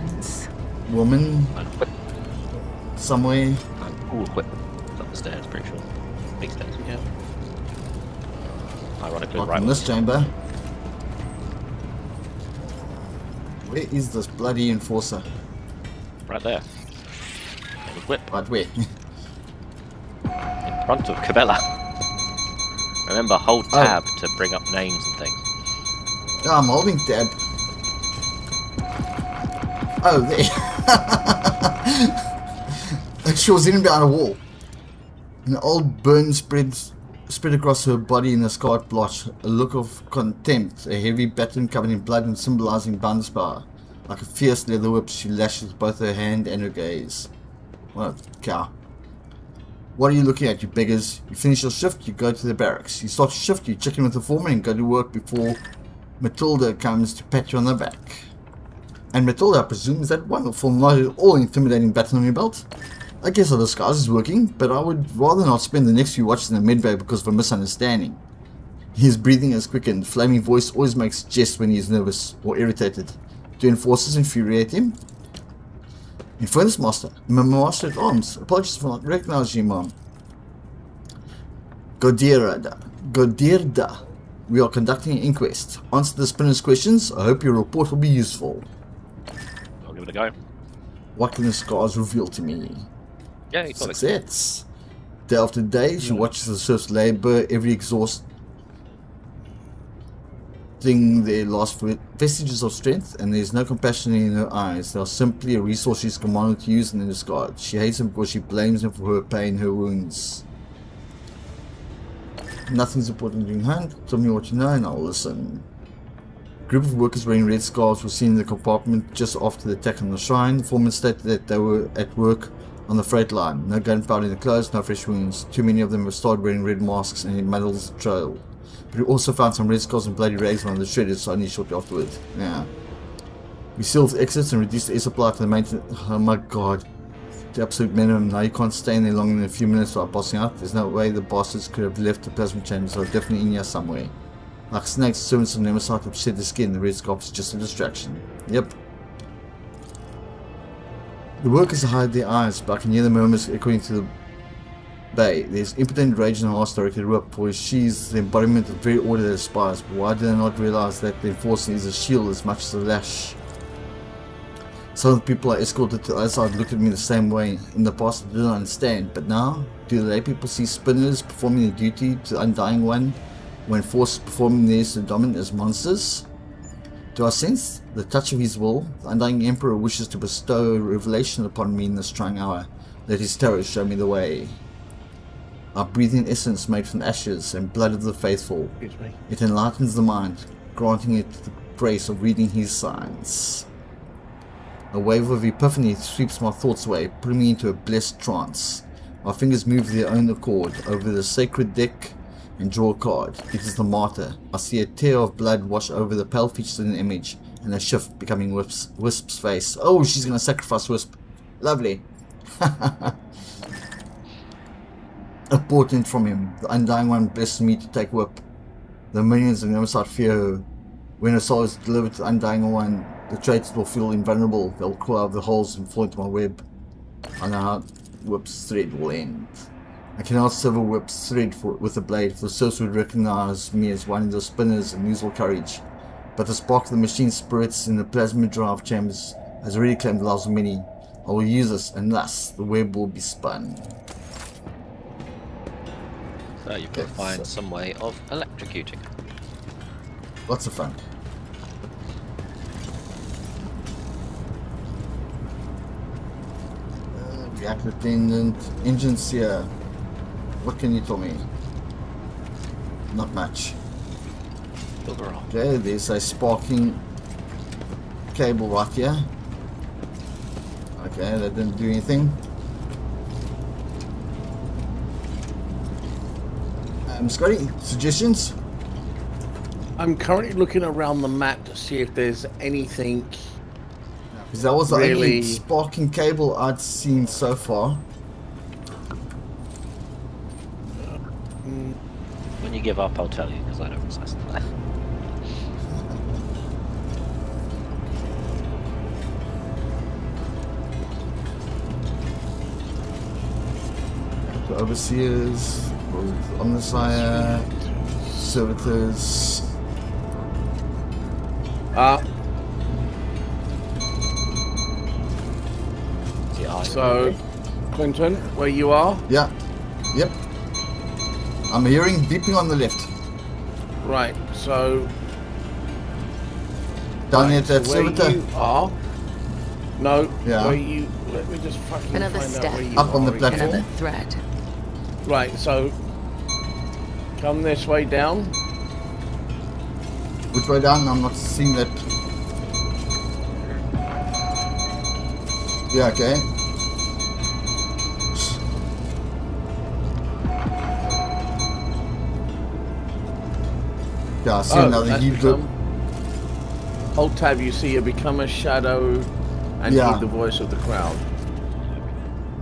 woman somewhere. All equipment. It's up the stairs, pretty sure. Big stairs. Yeah. Ironically, Not right. in this chamber. Where is this bloody enforcer? Right there. And equip. Right where? In front of Cabela. Remember, hold tab to bring up names and things. Oh, I'm holding tab. Oh, there. Like she was in behind a wall. An old burn spread across her body in a scarred blotch. A look of contempt. A heavy baton covered in blood and symbolizing boundless power. Like a fierce leather whip, she lashed with both her hand and her gaze. What a cow. What are you looking at, you beggars? You finish your shift, you go to the barracks. You start your shift, you check in with the foreman and go to work before Matilda comes to pat you on the back. And Matilda, I presume, is that wonderful, not at all intimidating baton on your belt? I guess our disguise is working, but I would rather not spend the next few watches in the medbay because of a misunderstanding. His breathing has quickened. Flaming voice always makes jest when he is nervous or irritated. Do enforcers infuriate him? Infernus Master, Master at Arms. Apologies for not recognizing you, Mom. Godirda. We are conducting an inquest. Answer the spinner's questions. I hope your report will be useful. I'll give it a go. What can the scars reveal to me? Yeah, you got it. Success. Day after day, she watches the serfs labor, every exhausting their last vestiges of strength, and there is no compassion in her eyes. They are simply a resource she is commanded to use and then discard. She hates him because she blames him for her pain, her wounds. Nothing's important during hand. Tell me what you know and I'll listen. A group of workers wearing red scarves were seen in the compartment just after the attack on the shrine. The foreman stated that they were at work on the freight line. No gunpowder in the clothes, no fresh wounds. Too many of them have started wearing red masks and it muddles the trail. But we also found some red scars and bloody rags on the shredders only shortly afterward. Yeah. We sealed the exits and reduced the air supply to the maintenance. Oh my god. The absolute minimum. Now you can't stay in there longer than a few minutes without passing out. There's no way the bastards could have left the plasma chambers. They're definitely in here somewhere. Like snakes, servants of Nemesis have shed the skin. The red scarf is just a distraction. Yep. The workers hide their eyes, but I can hear the murmurs echoing to the bay. There's impotent rage in her heart directed up, for she's the embodiment of the very order that aspires. But why did I not realize that the enforcer is a shield as much as a lash? Some of the people I escorted to the other side looked at me the same way. In the past I didn't understand, but now, do the lay people see spinners performing their duty to the Undying One, when forces performing theirs to the dominant as monsters? Do I sense the touch of his will? The Undying Emperor wishes to bestow revelation upon me in this trying hour. Let his terror show me the way. I breathe in essence made from ashes and blood of the faithful. It enlightens the mind, granting it the grace of reading his signs. A wave of epiphany sweeps my thoughts away, putting me into a blessed trance. My fingers move of their own accord over the sacred deck and draw a card. It is the martyr. I see a tear of blood wash over the pale features in the image, and a shift becoming Wisp's face. Oh, she's going to sacrifice Wisp. Lovely. A portent from him. The Undying One blesses me to take Whip. The minions of Nemesis fear her. When her soul is delivered to the Undying One, the traitors will feel invulnerable. They'll crawl out of the holes and fall into my web. I know how Whip's thread will end. I cannot sever Whip's thread with a blade, for serfs would recognize me as one of those spinners and lose all courage. But the spark of the machine spirits in the plasma drive chambers has already claimed the lives of many. I will use this, and thus the web will be spun. So you've got to find some way of electrocuting. Lots of fun. Reactor attendant, engines here. What can you tell me? Not much. Bugger off. Okay, there's a sparking cable right here. Okay, that didn't do anything. Scotty, suggestions? I'm currently looking around the map to see if there's anything. Because that was the only Really? sparking cable I'd seen so far. When you give up, I'll tell you, because I know precisely that. The overseers, omnisire, servitors. So, Quinton, where you are? Yeah. Yep. I'm hearing beeping on the left. Right, so Down here right, at that so where servitor. you are. No, Yeah. where you let me just fucking Another find step. out where you Up on are the platform. again. Another thread. Right, so come this way down. Which way down? I'm not seeing that. Yeah, okay. Yeah, I see another that's heat become, Hold tab, you see you become a shadow and Yeah. heed the voice of the crowd.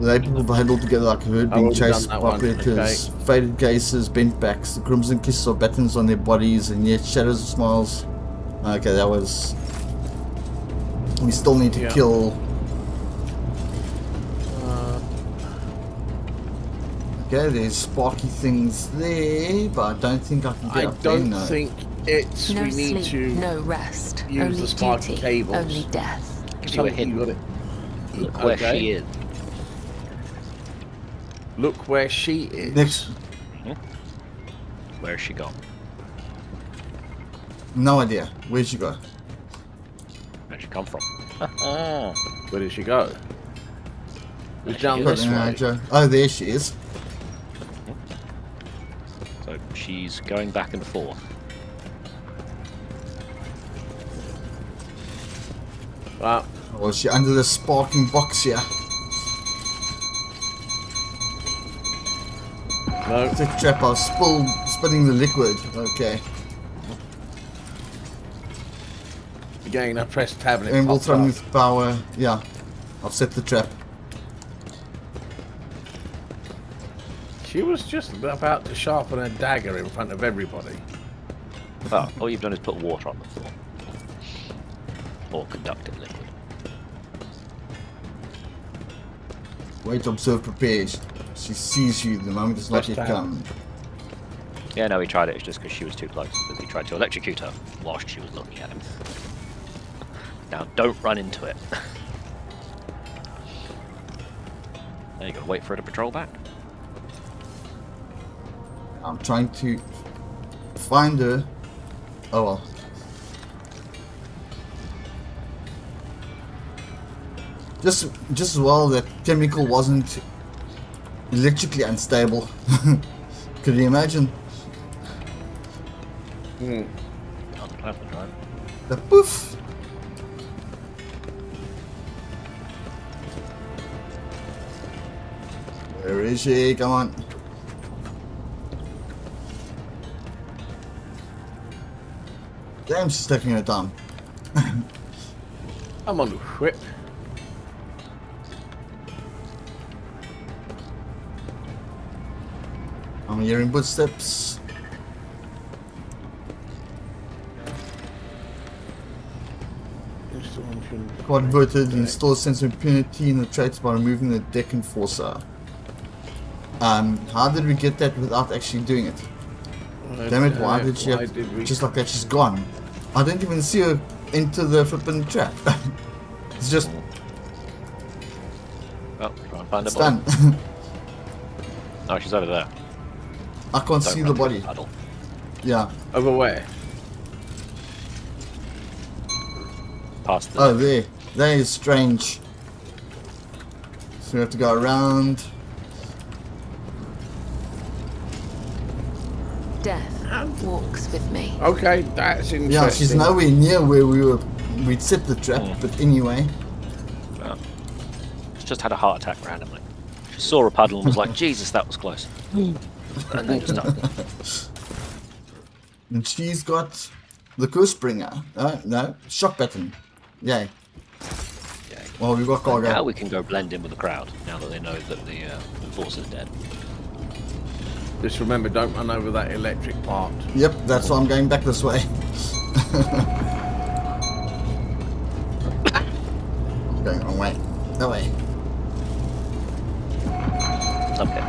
They people huddled together like a herd, being already chased done that by one, predators. Faded cases, bent backs, the crimson kisses or buttons on their bodies, and yet shadows of smiles. Okay, that was. We still need to Yeah. kill. Okay, there's sparky things there, but I don't think I can get I up there. don't No. think it's No we need sleep, to no rest. use Only the sparky duty, cables. only death. If you were something you hidden, got it. look where Okay. she is. Look where she is. Next, Where's she gone? no idea. Where'd she go? Where'd she come from? Where did she go? There she Down is. this Got an way. idea. Oh, there she is. So she's going back and forth. Well, Or is she under the sparking box here? no. It's a trap. I was spitting the liquid. Okay. Again, I pressed tab and it And we'll popped throw up. with power. Yeah. I've set the trap. She was just about to sharpen a dagger in front of everybody. Oh, all you've done is put water on the floor. Or conductive liquid. Wait, observe, prepare. She sees you. The moment has not Press yet tab. come. Yeah, no, he tried it. It's just because she was too close. Because he tried to electrocute her whilst she was looking at him. Now, don't run into it. Now you gotta wait for her to patrol back. I'm trying to find her. Oh well. Just as well that chemical wasn't electrically unstable. Could you imagine? Unpleasant, right? The poof. Where is she? Come on. Damn, she's taking her time. I'm on the whip. I'm hearing footsteps. Converted, install a sense of impunity in the traits by removing the deck enforcer. How did we get that without actually doing it? Damn it, why did she have, we... just like that, she's gone. I didn't even see her into the flippin' trap. It's just, Well, try and find it's her body. done. Oh, she's over there. I can't Don't see run the to body. puddle. Yeah. Over where? Past the. Oh, there. That is strange. So we have to go around. Death walks with me. Okay, that's interesting. Yeah, she's nowhere near where we'd set the trap, but anyway. She's just had a heart attack randomly. She saw a puddle and was like, Jesus, that was close. And then just died. And she's got the curse bringer. No, shock pattern. Yay. Yeah. Well, we've got cargo. Now we can go blend in with the crowd, now that they know that the enforcer's dead. Just remember, don't run over that electric part. Yep, that's why I'm going back this way. I'm going wrong way. No way. Okay.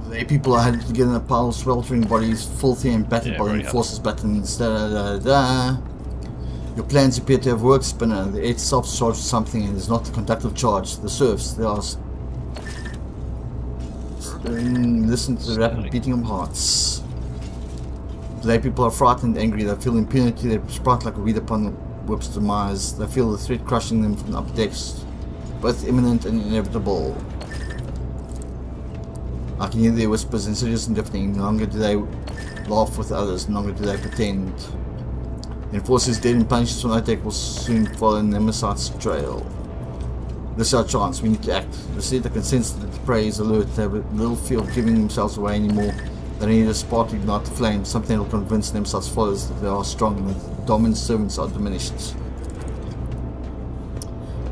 The people are headed together in a pile of sweltering bodies, filthy and battered Yeah, by the very enforcers' buttons. Your plans appear to have worked, Spinner. The edge self-charged something and is not the conductive charge. The serfs, they are... Listen to the rapid beating of hearts. The people are frightened and angry. They feel impunity. They sprout like a weed upon the whip's demise. They feel the threat crushing them from the upper decks, both imminent and inevitable. I can hear their whispers, insidious and deafening. No longer do they laugh with others, no longer do they pretend. The enforcers dead and punished from that deck will soon follow in Nemesite's trail. This is our chance, we need to act. The Senator can sense that the prey is alert. They have a little fear of giving themselves away anymore. They need a spark to ignite the flame, something that will convince Nemesite's followers that they are strong and that dominant servants are diminished.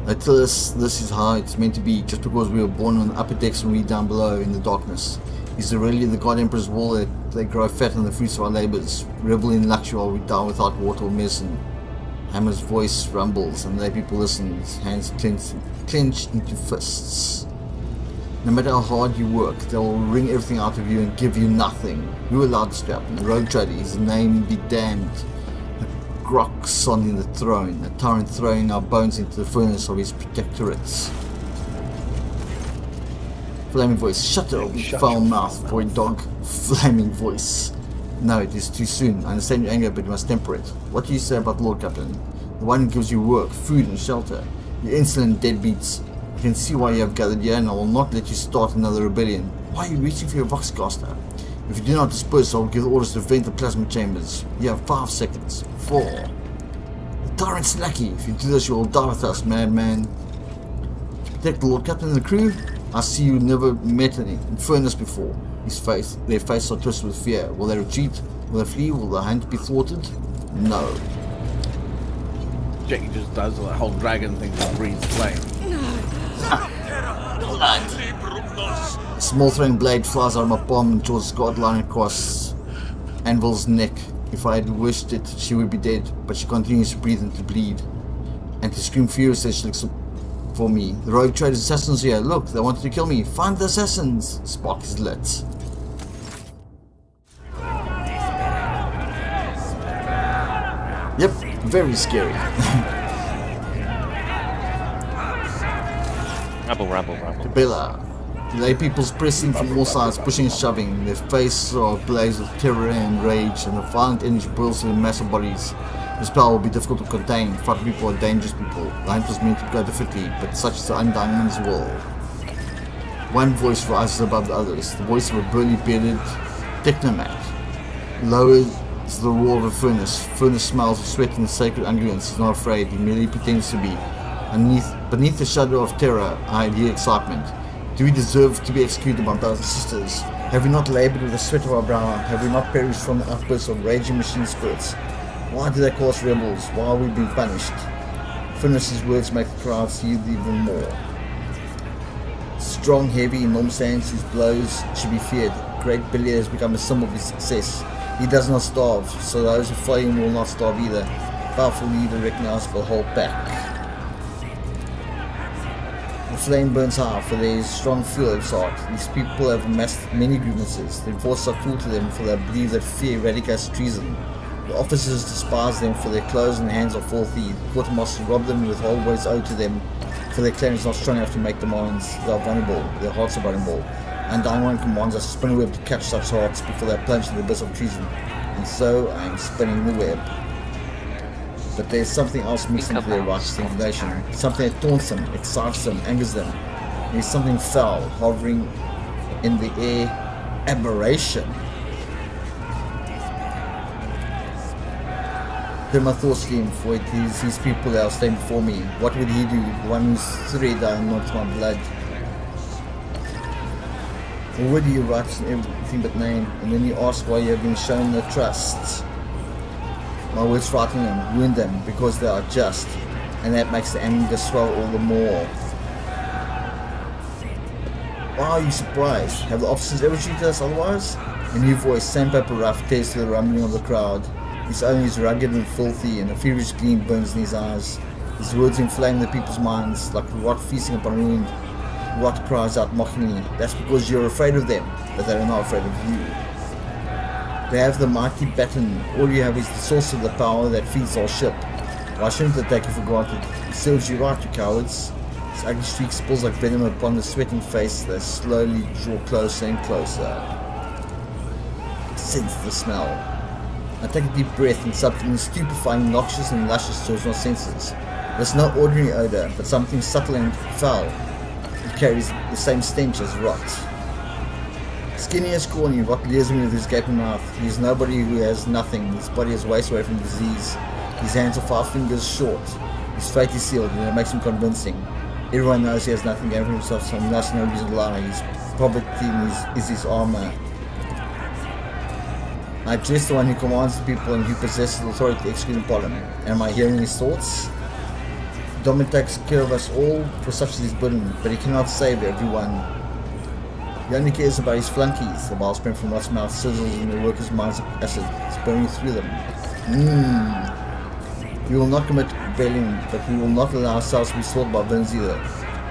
They tell us this is how it's meant to be, just because we were born on the upper decks and we down below in the darkness. Is it really the God Emperor's will that they grow fat on the fruits of our labours, revel in luxury while we die without water or medicine? Hammer's voice rumbles and they people listen, his hands clench into fists. No matter how hard you work, they will wring everything out of you and give you nothing. Who allowed the strap? The rogue trader, his name be damned. Grok on the throne, a tyrant throwing our bones into the furnace of his protectorates. Flaming voice, shut up, you foul mouth, boy dog. Flaming voice. No, it is too soon. I understand your anger, but you must temper it. What do you say about Lord Captain? The one who gives you work, food and shelter. You insolent deadbeats. I can see why you have gathered here, and I will not let you start another rebellion. Why are you reaching for your voxcaster? If you do not disperse, I will give orders to vent the plasma chambers. You have 5 seconds. 4. The tyrant's lucky. If you do this, you will die with us, madman. To protect the Lord Captain and the crew, I see you never met an infernus before. Their faces are twisted with fear. Will they retreat? Will they flee? Will the hunt be thwarted? No. Jackie just does that whole dragon thing that breathes flame. A small throwing blade flies out of my palm and draws a scarred line across Anvil's neck. If I had wished it, she would be dead, but she continues to breathe and to bleed, and to scream furiously as she looks for me. The rogue trader's assassins here. Look, they wanted to kill me. Find the assassins. Spark is lit. Yep, very scary. Rabble. Bella. Lay people's pressing from all sides, pushing and shoving. Their faces are ablaze with terror and rage, and the violent energy boils through their massive bodies. This power will be difficult to contain. Frightened people are dangerous people. The hunt was meant to go differently, but such is the undying man's will. One voice rises above the others, the voice of a burly bearded technomat. Lower is the roar of a furnace. Furnace smells of sweat and sacred unguents. He's not afraid, he merely pretends to be. Beneath the shadow of terror, I hear excitement. Do we deserve to be executed, my brothers and sisters? Have we not labored with the sweat of our brow? Have we not perished from the outbursts of raging machine spirits? Why do they call us rebels? Why are we being punished? Furnace's words make the crowd seethe even more. Strong, heavy, enormous hands, his blows should be feared. Great Billy has become a symbol of his success. He does not starve, so those who follow him will not starve either. Powerful leader recognized will hold back. The flame burns high, for there is strong fuel at its heart. These people have amassed many grievances. The enforcers are cruel to them, for they believe that fear eradicates treason. The officers despise them for their clothes and hands are filthy. The quartermasters rob them with always owed to them, for their clan is not strong enough to make demands. They are vulnerable, their hearts are vulnerable. Undying One commands us to spin a web to catch such hearts before they are plunged in the abyss of treason. And so I am spinning the web. But there's something else mixed into their righteous indignation. Something that taunts them, excites them, angers them. There's something foul, hovering in the air. Aberration. Then my thoughts came, for it is his people that are standing before me. What would he do? The one whose thread I not my blood. Or would he write everything but name? And then you ask why you have been shown no trust. My words frighten them, wound them, because they are just, and that makes the anger swell all the more. Why are you surprised? Have the officers ever treated us otherwise? A new voice, sandpaper rough, tears through the rumbling of the crowd. His own is rugged and filthy, and a feverish gleam burns in his eyes. His words inflame the people's minds, like rot feasting upon a wound. Rot cries out mockingly, that's because you're afraid of them, but they are not afraid of you. They have the mighty baton. All you have is the source of the power that feeds our ship. Why shouldn't they take you for granted? It serves you right, you cowards. His ugly streak spills like venom upon the sweating face. They slowly draw closer and closer. Sense the smell. I take a deep breath and something stupefying, noxious and luscious towards my senses. There's no ordinary odor, but something subtle and foul. It carries the same stench as rot. Skinny and scrawny, Rot leers me with his gaping mouth. He is nobody who has nothing. His body is waist away from disease. His hands are 5 fingers short. His fate is sealed, and it makes him convincing. Everyone knows he has nothing going for himself, so there's no reason to lie. His poverty is his armor. I address the one who commands the people and who possesses the authority to execute in Parliament. Am I hearing his thoughts? Dominic takes care of us all, for such is his burden, but he cannot save everyone. He only cares about his flunkies. The bile spent from Rot's mouth sizzles in the workers' minds like acid. It's burning through them. We will not commit rebellion, but we will not allow ourselves to be slaughtered by villains either.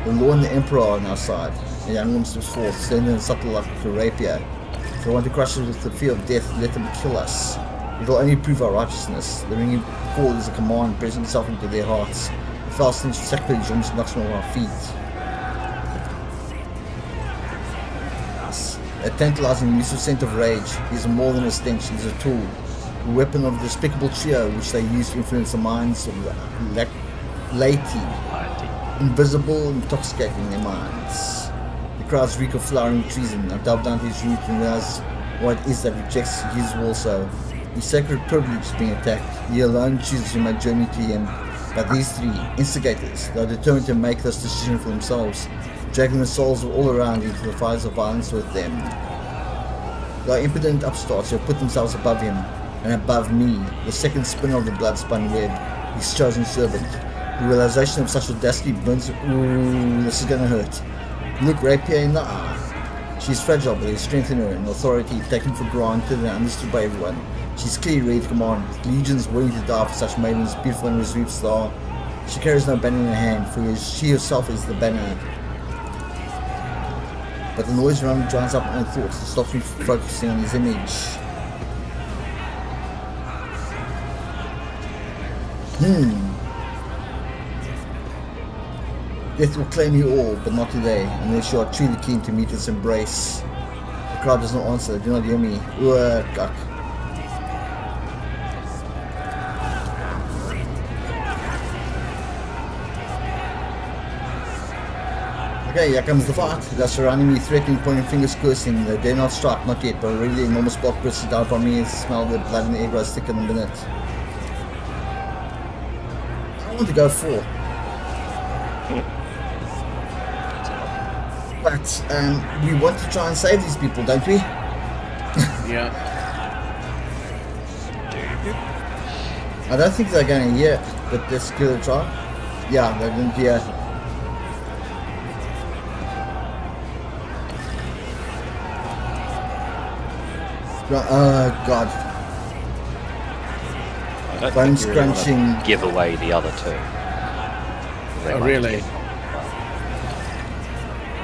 The law and the emperor are on our side. A young woman steps forth, slender and subtle like a rapier. If they want to crush us with the fear of death, let them kill us. It will only prove our righteousness. The ringing call is a command pressing itself into their hearts. The foul stench of sacrilege almost knocks me off our feet. A tantalizing use of scent of rage is more than a stench, it is a tool. A weapon of the despicable trio which they use to influence the minds of the laity. Invisible, intoxicating their minds. The crowds reek of flowering treason. I delve down to his root and realize what it is that rejects his also. His sacred privilege is being attacked. He alone chooses to make journey to him. But these three, instigators, they are determined to make this decision for themselves, dragging the souls of all around into the fires of violence with them. They are impudent upstarts who have put themselves above him, and above me, the second spinner of the blood-spun web, his chosen servant. The realization of such audacity burns. Ooh, this is gonna hurt. Look rapier in the eye. She's fragile, but there's strength in her and authority taken for granted and understood by everyone. She's clearly ready to command, with legions willing to die for such maidens, beautiful and resolute star. She carries no banner in her hand, for she herself is the banner. But the noise around me drowns out my own thoughts and stops me from focusing on his image. Death will claim you all, but not today, unless you are truly keen to meet its embrace. The crowd does not answer, they do not hear me. Kak. Okay, here comes the fight. They're surrounding me, threatening, pointing fingers, cursing. They dare not strike, not yet, but already the enormous block presses down upon me and smell the blood in the air grows thicker than a minute. I want to go for. But we want to try and save these people, don't we? Yeah. I don't think they're going to hear, but let's give it a try. Yeah, they didn't hear. Oh god. I don't Bones think you really wanna crunching. give away the other two. They Oh, might really? get-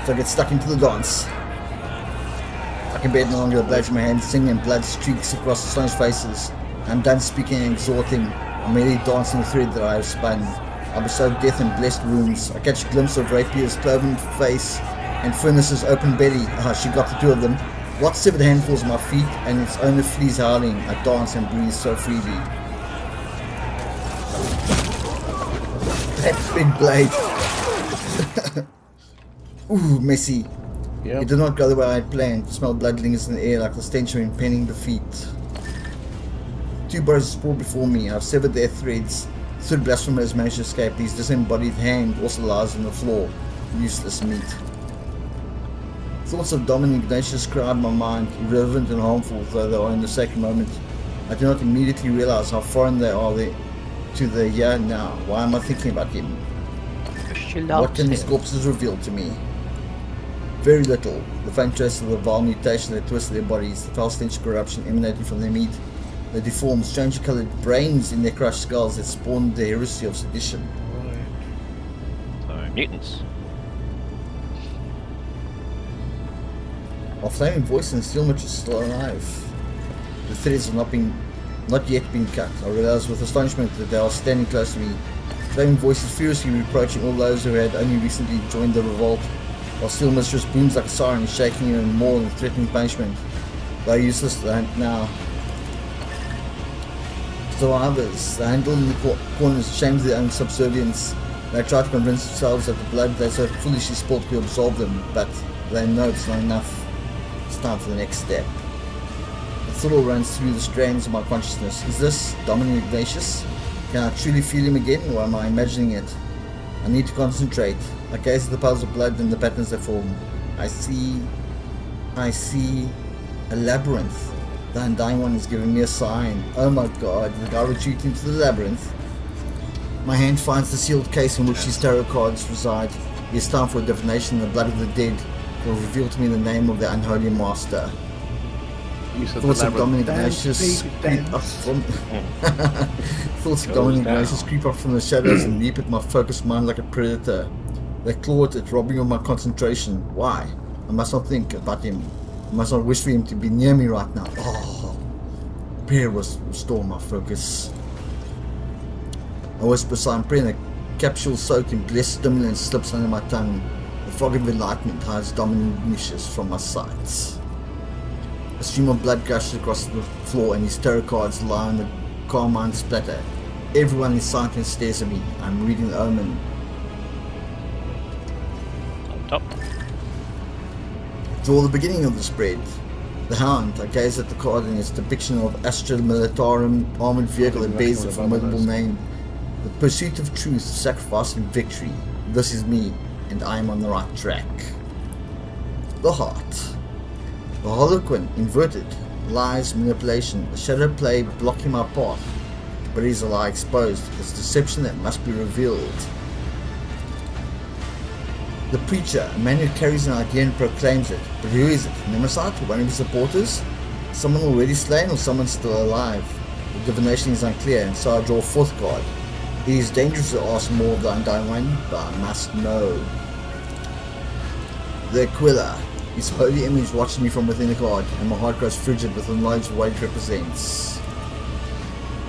So I get stuck into the dance. I can bear it no longer, the blades in my hand sing and blood streaks across the stone's faces. I'm done speaking and exhorting. I'm merely dancing the thread that I have spun. I bestow death and blessed wounds. I catch a glimpse of Rapier's cloven face and Furnace's open belly. She got the two of them. What severed handfuls of my feet, and its owner flees howling. I dance and breathe so freely. That big blade. Ooh, messy. Yep. It did not go the way I had planned. Smell blood lingers in the air like the stench of impending defeat. Two brothers sprawled before me. I've severed their threads. Third blasphemer has managed to escape. His disembodied hand also lies on the floor. Useless meat. Thoughts of Dominic Ignatius crowd my mind, irrelevant and harmful though they are in the sacred moment. I do not immediately realize how foreign they are to the here now. Why am I thinking about him? She What loves can him. these corpses reveal to me? Very little. The faint trace of the vile mutation that twisted their bodies, the foul stench of corruption emanating from their meat, the deformed, strangely coloured brains in their crushed skulls that spawned the heresy of sedition. So, mutants. Our flaming voice and steel match is still alive. The threads have not yet been cut. I realize with astonishment that they are standing close to me. Flaming voice is furiously reproaching all those who had only recently joined the revolt, while steel mistress booms like a siren, shaking even more than threatening punishment. They are useless to hunt now. Survivors, the handle in the corners ashamed of their own subservience. They try to convince themselves that the blood they so foolishly spilled will absolve them, but they know it's not enough. It's time for the next step. The thrill runs through the strands of my consciousness. Is this Dominic Ignatius? Can I truly feel him again, or am I imagining it? I need to concentrate. I gaze at the piles of blood and the patterns they form. I see a labyrinth. The Undying One is giving me a sign. Oh my god, the guy retreating to the labyrinth. My hand finds the sealed case in which these tarot cards reside. It is time for a divination. The blood of the dead will reveal to me the name of the unholy master. Thoughts of Dominic Ignatius creep up from Thoughts of Dominic Ignatius creep up from the shadows and leap at my focused mind like a predator. They claw at it, robbing of my concentration. Why? I must not think about him. I must not wish for him to be near me right now. Oh, prayer was restore my focus. I whisper silent prayer, and a capsule soaked in blessed stimulant slips under my tongue. The fog of enlightenment hides Dominic Ignatius from my sight. A stream of blood gushes across the floor, and his tarot cards lie on the carmine splatter. Everyone is silent and stares at me. I'm reading the omen. On top. Draw the beginning of the spread. The Hound. I gaze at the card and its depiction of Astra Militarum armored vehicle that bears a formidable name. The pursuit of truth, sacrifice and victory. This is me, and I am on the right track. The Heart. The Harlequin, inverted. Lies, manipulation, a shadow play blocking my path. But it is a lie exposed. It's deception that must be revealed. The Preacher, a man who carries an idea and proclaims it. But who is it? Nemesis, one of his supporters? Someone already slain or someone still alive? The divination is unclear, and so I draw a fourth card. It is dangerous to ask more of the Undying One, but I must know. The Aquila, his holy image watching me from within the card, and my heart grows frigid with the knowledge of what it represents.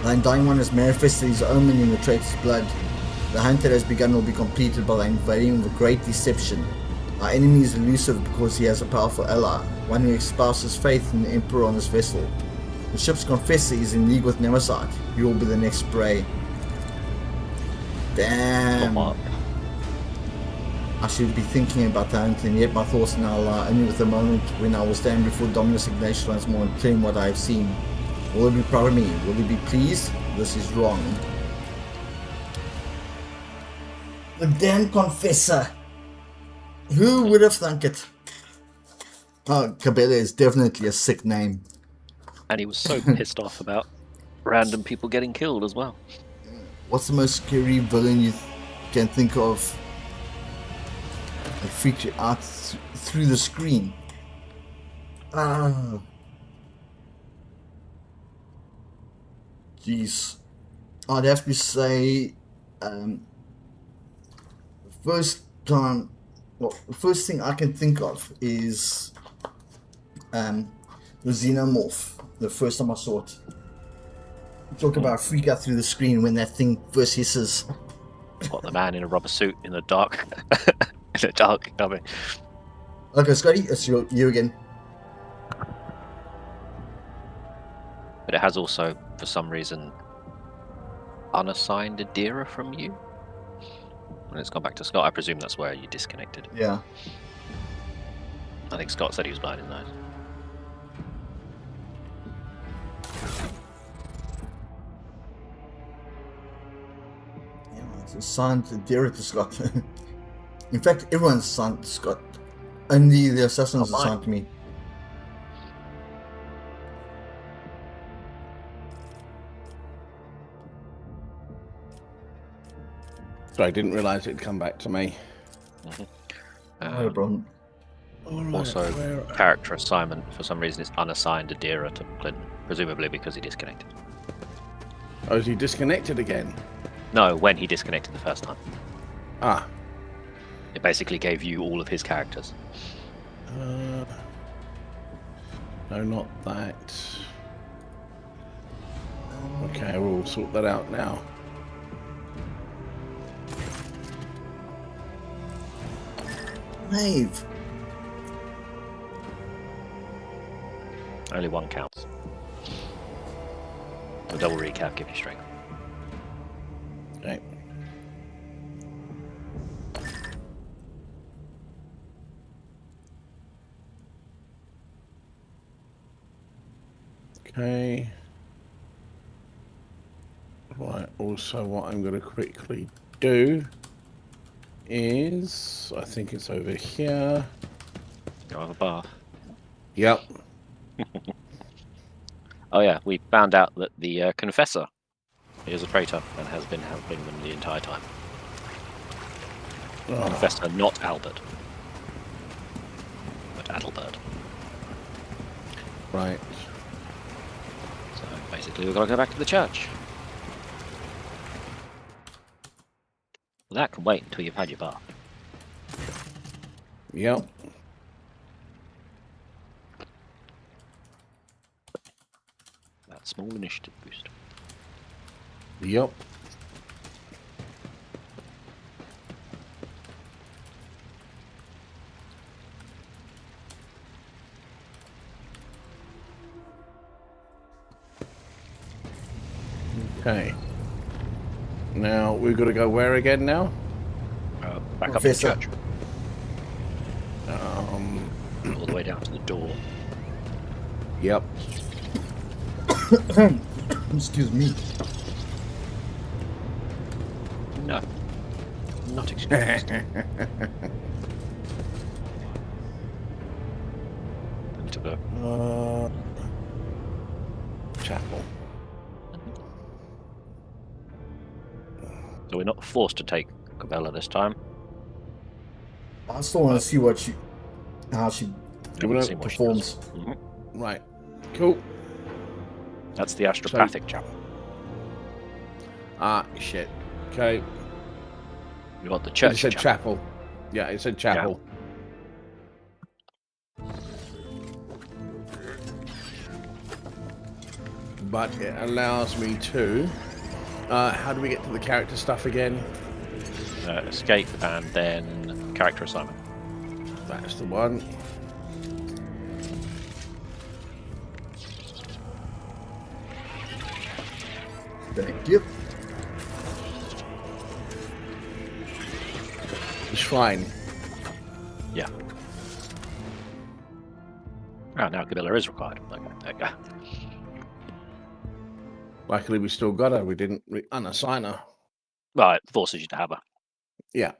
The Undying One has manifested his omen in the traitor's blood. The hunt that has begun will be completed by the unveiling of a great deception. Our enemy is elusive because he has a powerful ally, one who espouses faith in the Emperor on this vessel. The ship's confessor is in league with Nemesis. He will be the next prey. Damn. I should be thinking about the hunt, and yet my thoughts now lie only with the moment when I will stand before Dominus Ignatius once more and tell him what I have seen. Will he be proud of me? Will he be pleased? This is wrong. The damn confessor. Who would have thunk it? Oh, Cabela is definitely a sick name. And he was so pissed off about random people getting killed as well. What's the most scary villain you can think of that freaked you out through the screen? Jeez. I'd have to say the first thing I can think of is the Xenomorph, the first time I saw it. Talk about freak out through the screen when that thing first hisses. What, the man in a rubber suit in the dark, in a dark cupboard. Okay, Scotty, it's you again. But it has also, for some reason, unassigned Adira from you. When it's gone back to Scott, I presume that's where you disconnected. Yeah. I think Scott said he was blind in those. Yeah, it's assigned to Derek to Scott. In fact, everyone's assigned to Scott. Only the assassin's Not mine. assigned to me. So I didn't realise it'd come back to me. Not a problem. All right, Also, where- character assignment, for some reason, is unassigned Adira to Clinton, presumably because he disconnected. Oh, is he disconnected again? No, when he disconnected the first time. Ah. It basically gave you all of his characters. No, not that. Okay, we'll sort that out now. Maeve. Only one counts. A double recap gives you strength. Okay. Okay. Right, also what I'm going to quickly do is, I think it's over here. Go have a bath. Yep. Oh yeah, we found out that the Confessor is a traitor and has been helping them the entire time. Oh, Confessor, not Albert. But Adalbert. right. So basically we've got to go back to the church. Well, that can wait until you've had your bath. Yep. That small initiative boost. Yep. Okay. Now we've got to go where again now? Back up to the Confessor. church. Um. All the way down to the door. Yep. Excuse me. No. Not excused. Into the Chapel. So we're not forced to take Cabela this time. I still want to see how she Do we know- See what she does. performs. Mhm. Right. Cool. That's the astropathic chapel. Ah, shit. Okay. We want the It church said chapel. chapel. Yeah, it said chapel. But it allows me to. How do we get to the character stuff again? Escape and then character assignment. That's the one. Thank you. Shrine. Yeah. Oh, now Cabela is required. Okay, there you go. Luckily, we still got her. We didn't unassign her. Well, it forces you to have her. Yeah.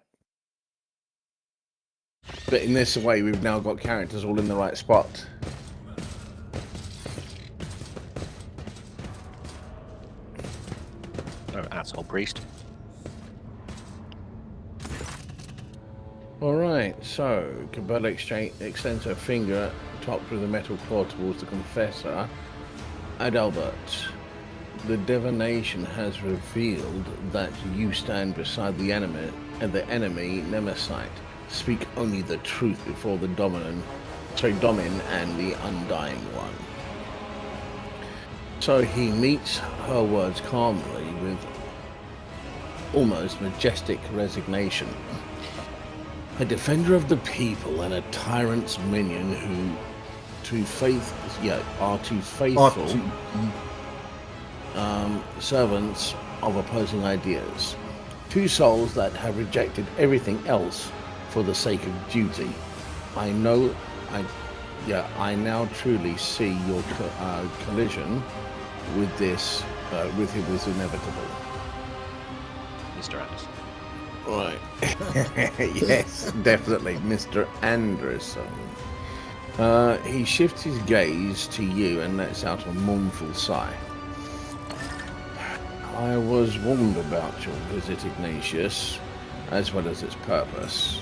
But in this way, we've now got characters all in the right spot. Oh, asshole priest. Alright, so Cabela extends her finger, topped with a metal claw, towards the Confessor. Adalbert, the divination has revealed that you stand beside the enemy Nemesite. Speak only the truth before the Domin and the Undying One. So he meets her words calmly with almost majestic resignation. A defender of the people and a tyrant's minion who are too faithful servants of opposing ideas. Two souls that have rejected everything else for the sake of duty. I now truly see your collision with this, with him was inevitable. Mr. Anderson. Right. Yes, definitely, Mr. Anderson. He shifts his gaze to you and lets out a mournful sigh. I was warned about your visit, Ignatius, as well as its purpose.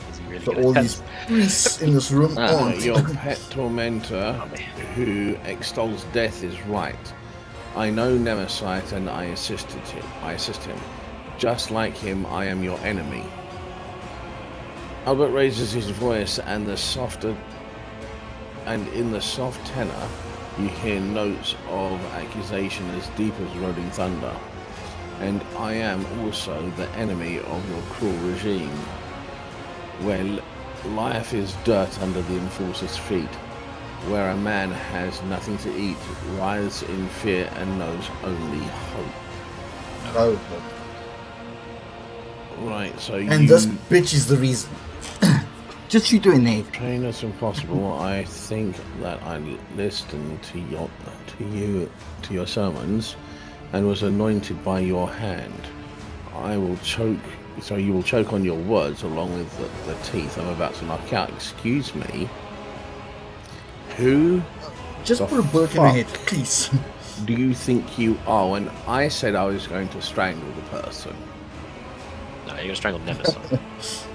Is he really So gonna all tell these us? priests in this room aren't. Your pet tormentor, who extols death, is right. I know Nemesis and I assist him. Just like him, I am your enemy. Albert raises his voice, and in the soft tenor, you hear notes of accusation as deep as rolling thunder. And I am also the enemy of your cruel regime, where life is dirt under the enforcer's feet, where a man has nothing to eat, writhes in fear and knows only hope. Oh. Right, so And this bitch is the reason. Just shoot her in the head. Plain as impossible. I think that I listened to your sermons, and was anointed by your hand. I will choke. So you will choke on your words along with the teeth I'm about to knock out. Excuse me. Who Just the put a bullet in her head, fuck please. do you think you are? When I said I was going to strangle the person, No, you're gonna strangle Nemesis.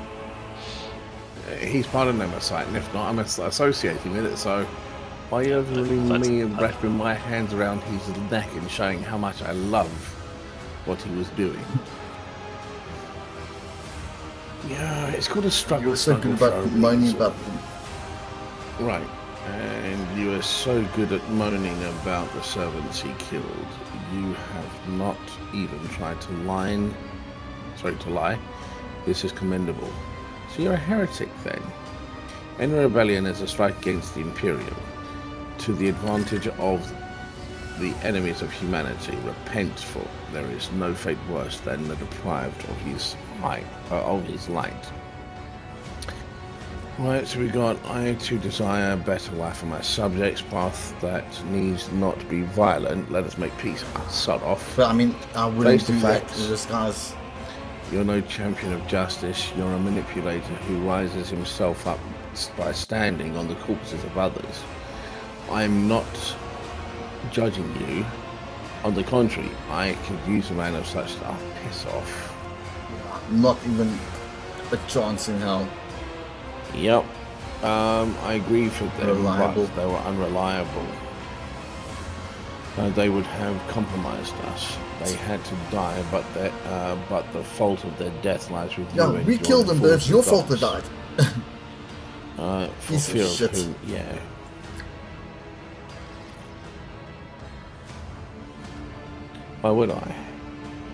he's part of Nemesis, and if not, I'm associating with it. So by overruling me and wrapping my hands around his neck and showing how much I love what he was doing. Yeah, it's called a struggle. You were so good about moaning about them. Right, and you are so good at moaning about the servants he killed. You have not even tried to lie. This is commendable. So you're a heretic then. Any rebellion is a strike against the Imperium, to the advantage of the enemies of humanity. Repent, for there is no fate worse than the deprived of his light. Right, so we got, I too desire a better life for my subjects, path that needs not be violent. Let us make peace. Sod off. But I mean, I wouldn't Face to do that facts. to this guy's. You're no champion of justice. You're a manipulator who rises himself up by standing on the corpses of others. I'm not judging you. On the contrary, I could use a man of such stuff. Piss off. Not even a chance in hell. Yep. I agree for them, Reliable. but they were unreliable. They would have compromised us. They had to die, but the fault of their death lies with you. No, and we your killed them, but it's your fault forces they of died. God. For Piece of fear of shit. whom, yeah. Why would I?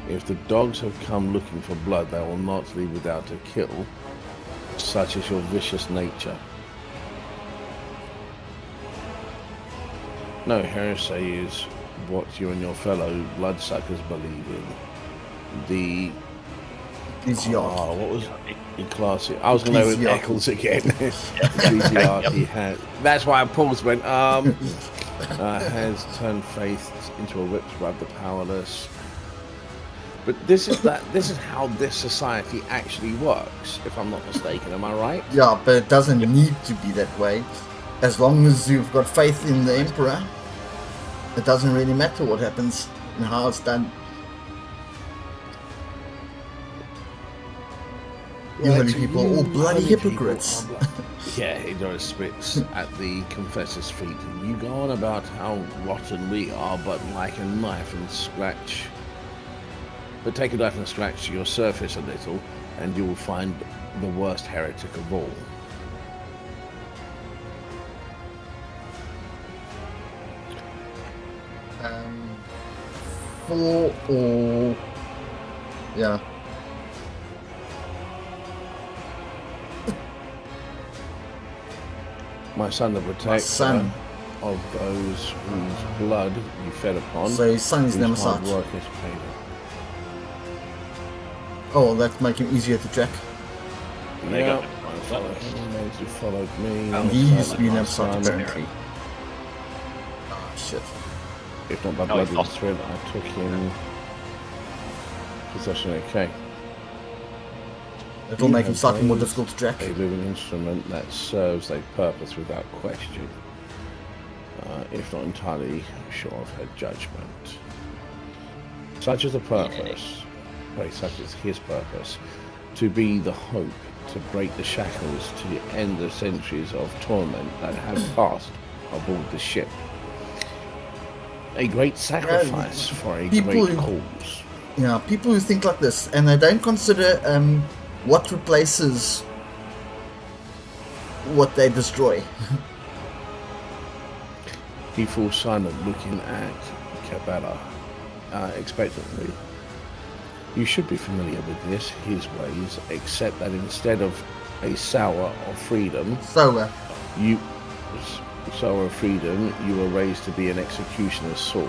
If the dogs have come looking for blood, they will not leave without a kill. Such is your vicious nature. No, heresy is what you and your fellow bloodsuckers believe in. The what was Ecclesi? I was going to go with Eccles again. Ecclesiarchy has. That's why I paused. Went has turned faith into a whip to rub the powerless. But this is how this society actually works, if I'm not mistaken. Am I right? Yeah, but it doesn't need to be that way. As long as you've got faith in the Emperor, it doesn't really matter what happens and how it's done. You holy people are all bloody hypocrites. Yeah, he just spits at the confessor's feet. You go on about how rotten we are, but like a knife and scratch. But take a knife and scratch your surface a little, and you will find the worst heretic of all. 4 or... Yeah. My son, the protector son. of those whose blood you fed upon. So his son is whose hard Nemesis. work is paid. Oh, that make him easier to track. There you Yeah, go. I followed him, those who followed me. Oh, He used to be my Nemesis son. apparently. Oh, shit. If not by Oh, blood he and fought. thread, I took him possession. Okay. It'll You make him have slightly more raised difficult to track. a living instrument that serves a purpose without question, if not entirely sure of her judgment. Such is the purpose, such is his purpose, to be the hope, to break the shackles, to end the centuries of torment that have passed aboard the ship. A great sacrifice for a people great who- cause. Yeah, people who think like this and they don't consider what replaces what they destroy. He falls silent, looking at Cabela expectantly. You should be familiar with this, his ways, except that instead of a sour of freedom, So, you were raised to be an executioner's sword.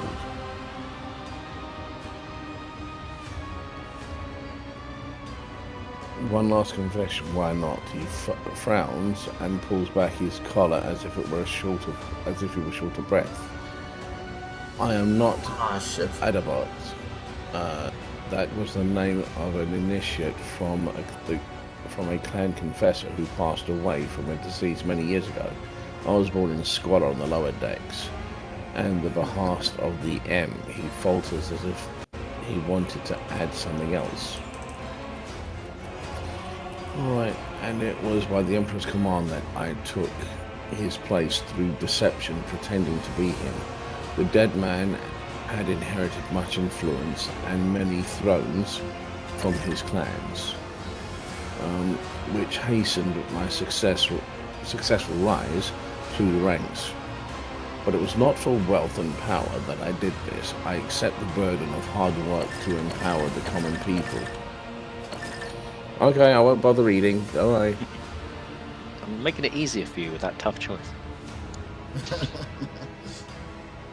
One last confession, why not? He frowns and pulls back his collar as if he were short of breath. I am not shit. Adabot. That was the name of an initiate from a clan confessor who passed away from a disease many years ago. I was born in squalor on the lower decks, and the behest of the M. He falters as if he wanted to add something else. Right, and it was by the Emperor's command that I took his place through deception, pretending to be him. The dead man had inherited much influence and many thrones from his clans, which hastened my successful rise through the ranks. But it was not for wealth and power that I did this. I accept the burden of hard work to empower the common people. Okay, I won't bother reading. Don't worry. I'm making it easier for you with that tough choice.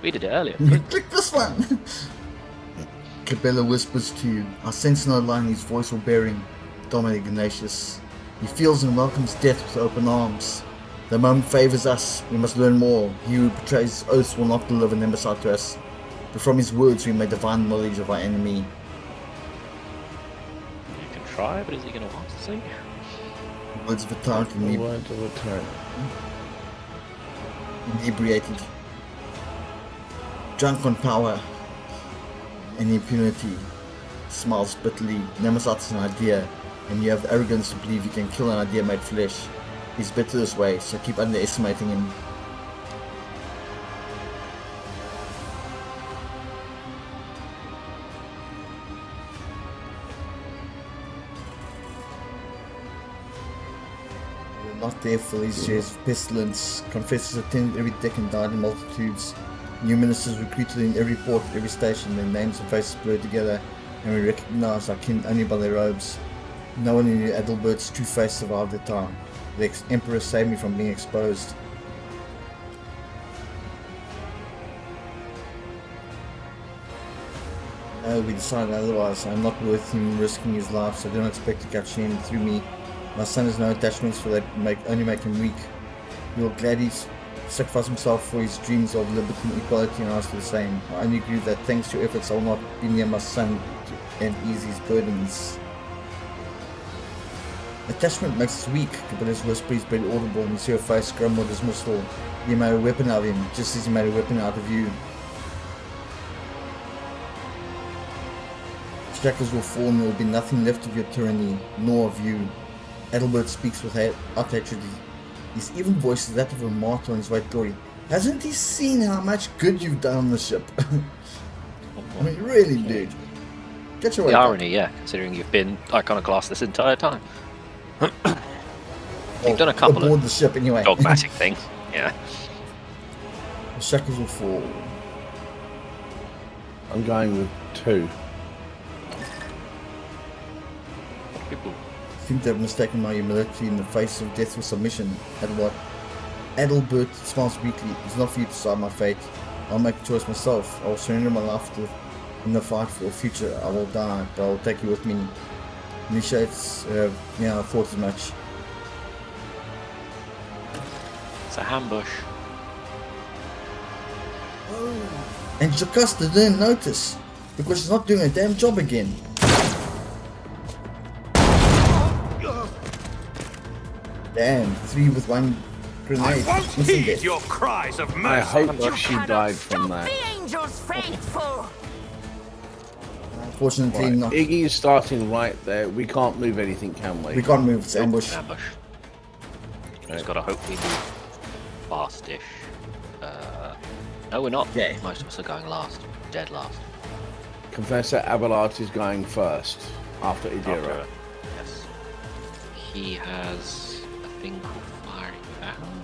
We did it earlier. Click this one! Cabela whispers to you. I sense no lie in his voice or bearing. Dominic Ignatius. He feels and welcomes death with open arms. The moment favors us. We must learn more. He who betrays his oaths will not deliver Nemesis to us. But from his words we may divine knowledge of our enemy. You can try, but is he going to want to see? Words of a tyrant The words of a tyrant. inebriated. Drunk on power and impunity. Smiles bitterly. Nemesis is an idea, and you have the arrogance to believe you can kill an idea made flesh. He's bitter this way, so keep underestimating him. We're not there for these shares of pestilence. Confessors attended every deck and died in multitudes. New ministers recruited in every port, every station, their names and faces blurred together, and we recognized our kin only by their robes. No one knew Adalbert's true face survived the time. The Emperor saved me from being exposed. No, we decided otherwise. I'm not worth him risking his life, so I don't expect to catch him through me. My son has no attachments, for that only make him weak. He will gladly sacrifice himself for his dreams of liberty and equality, and I do the same. I only agree that thanks to your efforts I will not be near my son and ease his burdens. Attachment makes us weak. Cabela's whisper is barely audible, and you see her face grumble dismissal. You made a weapon out of him, just as he made a weapon out of you. Shackles will fall, and there will be nothing left of your tyranny, nor of you. Adalbert speaks with hatred. His even voice is that of a martyr on his way to glory. Hasn't he seen how much good you've done on the ship? I mean, really, dude. Get your way The back. irony, yeah, considering you've been iconoclast this entire time. You've done a couple aboard of the ship anyway. dogmatic things. Yeah. The shackles will fall. I'm going with 2. People. I think they've mistaken my humility in the face of death for submission. Adelbert smiles weakly. It's not for you to decide my fate. I'll make a choice myself. I'll surrender my life in the fight for a future. I will die, but I'll take you with me. Initiates, I thought as much. It's a ambush. And Jocasta didn't notice, because she's not doing a damn job again. Damn, 3 with 1 grenade. Missing death. Your cries of I mercy. hope she died from that. angels faithful. Unfortunately, Right. not. Iggy is starting right there. We can't move anything, can we? We can't move, it's ambush. Ambush. Just gotta hope we move fast-ish. No, we're not. Okay. Most of us are going last. Dead last. Confessor Abelard is going first after Idira. After- Yes. He has a thing called firing down.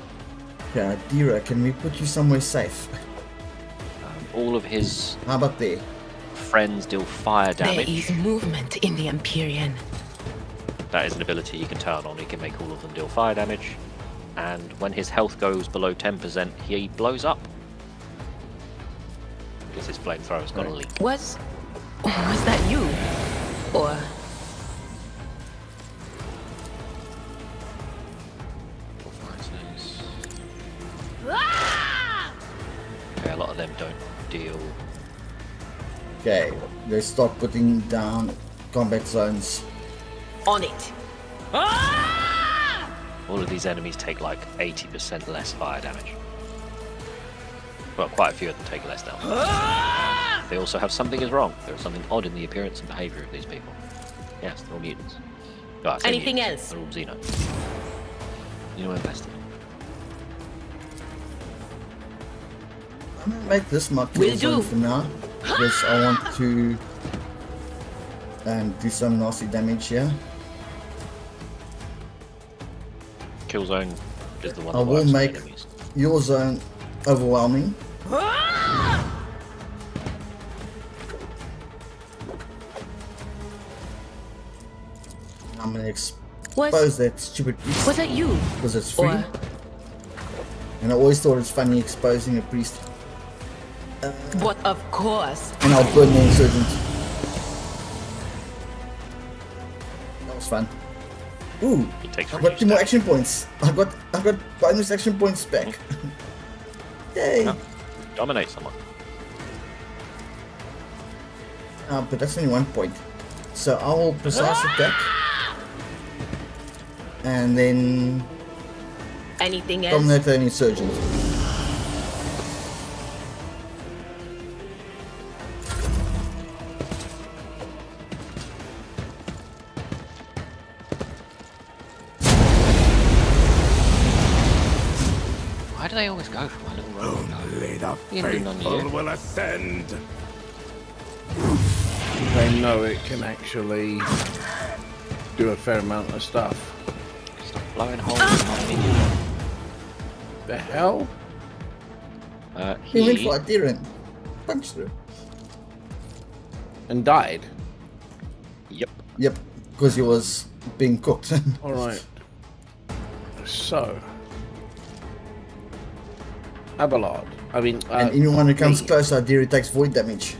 Yeah, Dira, can we put you somewhere safe? All of his How about there? friends deal fire There damage. is movement in the Empyrean. That is an ability he can turn on. He can make all of them deal fire damage. And when his health goes below 10%, he blows up. Because his flamethrower's got a leak. Was that you? Or 4, 5, 6. Ah! Okay, a lot of them don't deal. Okay, they start putting down combat zones. on it? All of these enemies take like 80% less fire damage. Well, quite a few of them take less damage. They also have something is wrong. There is something odd in the appearance and behavior of these people. Yes, they're all mutants. Well, I say Anything mutants, else? They're all Xeno-invested. I'm gonna make this my Will kill zone do. for now, because I want to do some nasty damage here. Kill zone is the one I that will works with make enemies. your zone overwhelming. I'm gonna expose that stupid priest Was that you? because it's free. Or And I always thought it's funny exposing a priest. but of course. And I'll burn the insurgent. That was fun. Ooh, It takes I got 2 more damage. action points. I got bonus action points back. Yay! Oh. Dominate someone. But that's only 1 point. So I will precise attack. And then Anything else? dominate an insurgent. Why do they always go for my little roll? Only the He didn't do none of faithful you. will ascend. They know it can actually do a fair amount of stuff. Stop blowing holes in my minion. The hell? He went for a deer and punched through. And died. Yep. Yep, because he was being cooked. Alright. So. Abelard. I mean, And anyone who comes me. closer, Deer takes void damage.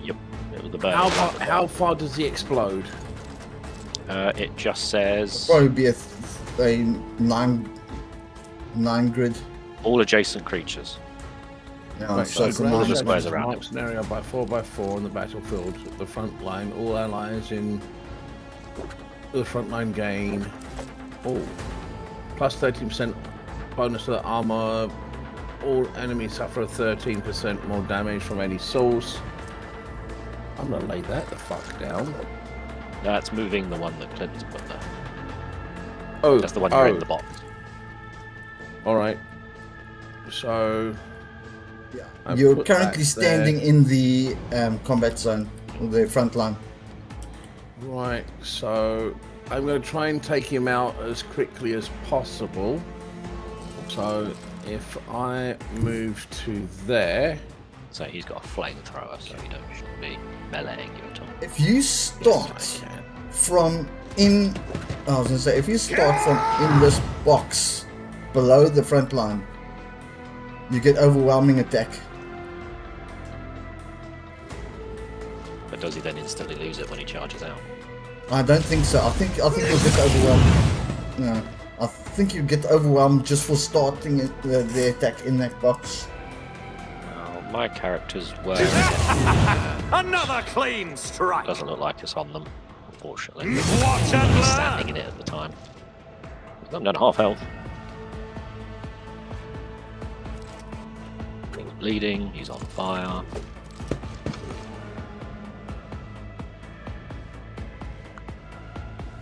Yep. It was the bird. How far does he explode? It just says Probably be a 9 grid. all adjacent creatures. No, Right, so it's a ground 9 9 squares shadows around marks an area by 4x4 on the battlefield. At the front line, all allies in the front line gain. Oh, plus 13% bonus to the armor. All enemies suffer 13% more damage from any source. I'm gonna lay that the fuck down. That's moving the one that Clint's put there. Oh, That's the one you're in the box. All right. So I You're put currently that standing there. in the combat zone, the front line. Right, so I'm going to try and take him out as quickly as possible. So if I move to there, So he's got a flamethrower, so you don't shouldn't be meleeing you at all. If you start from in, I was gonna say, if you start from in this box below the front line, you get overwhelming attack. But does he then instantly lose it when he charges out? I don't think so. I think you'll get overwhelmed. No, I think you get overwhelmed just for starting the attack in that box. Well, my characters were. Another clean strike. Doesn't look like it's on them, unfortunately. Watch I and was learn. standing in it at the time. I'm down half health. He's bleeding. He's on fire.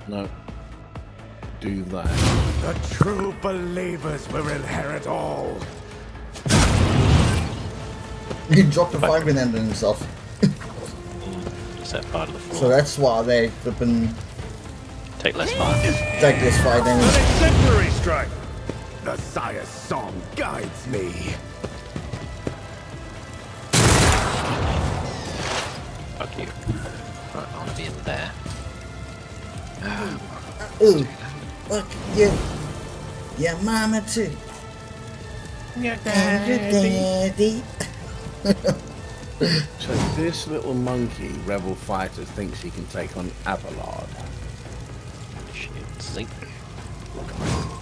No. Do that. The true believers will inherit all. He dropped a fire grenade on himself, Set fire to the floor. so that's why they flipping Take less fire. take this fire An damage. exemplary strike. The sire's song guides me. Fuck you. Right, I want to be in there. Ooh, look, your mama too. Your And your daddy. So this little monkey, Rebel Fighter, thinks he can take on Abelard. Shit, zinc. Rank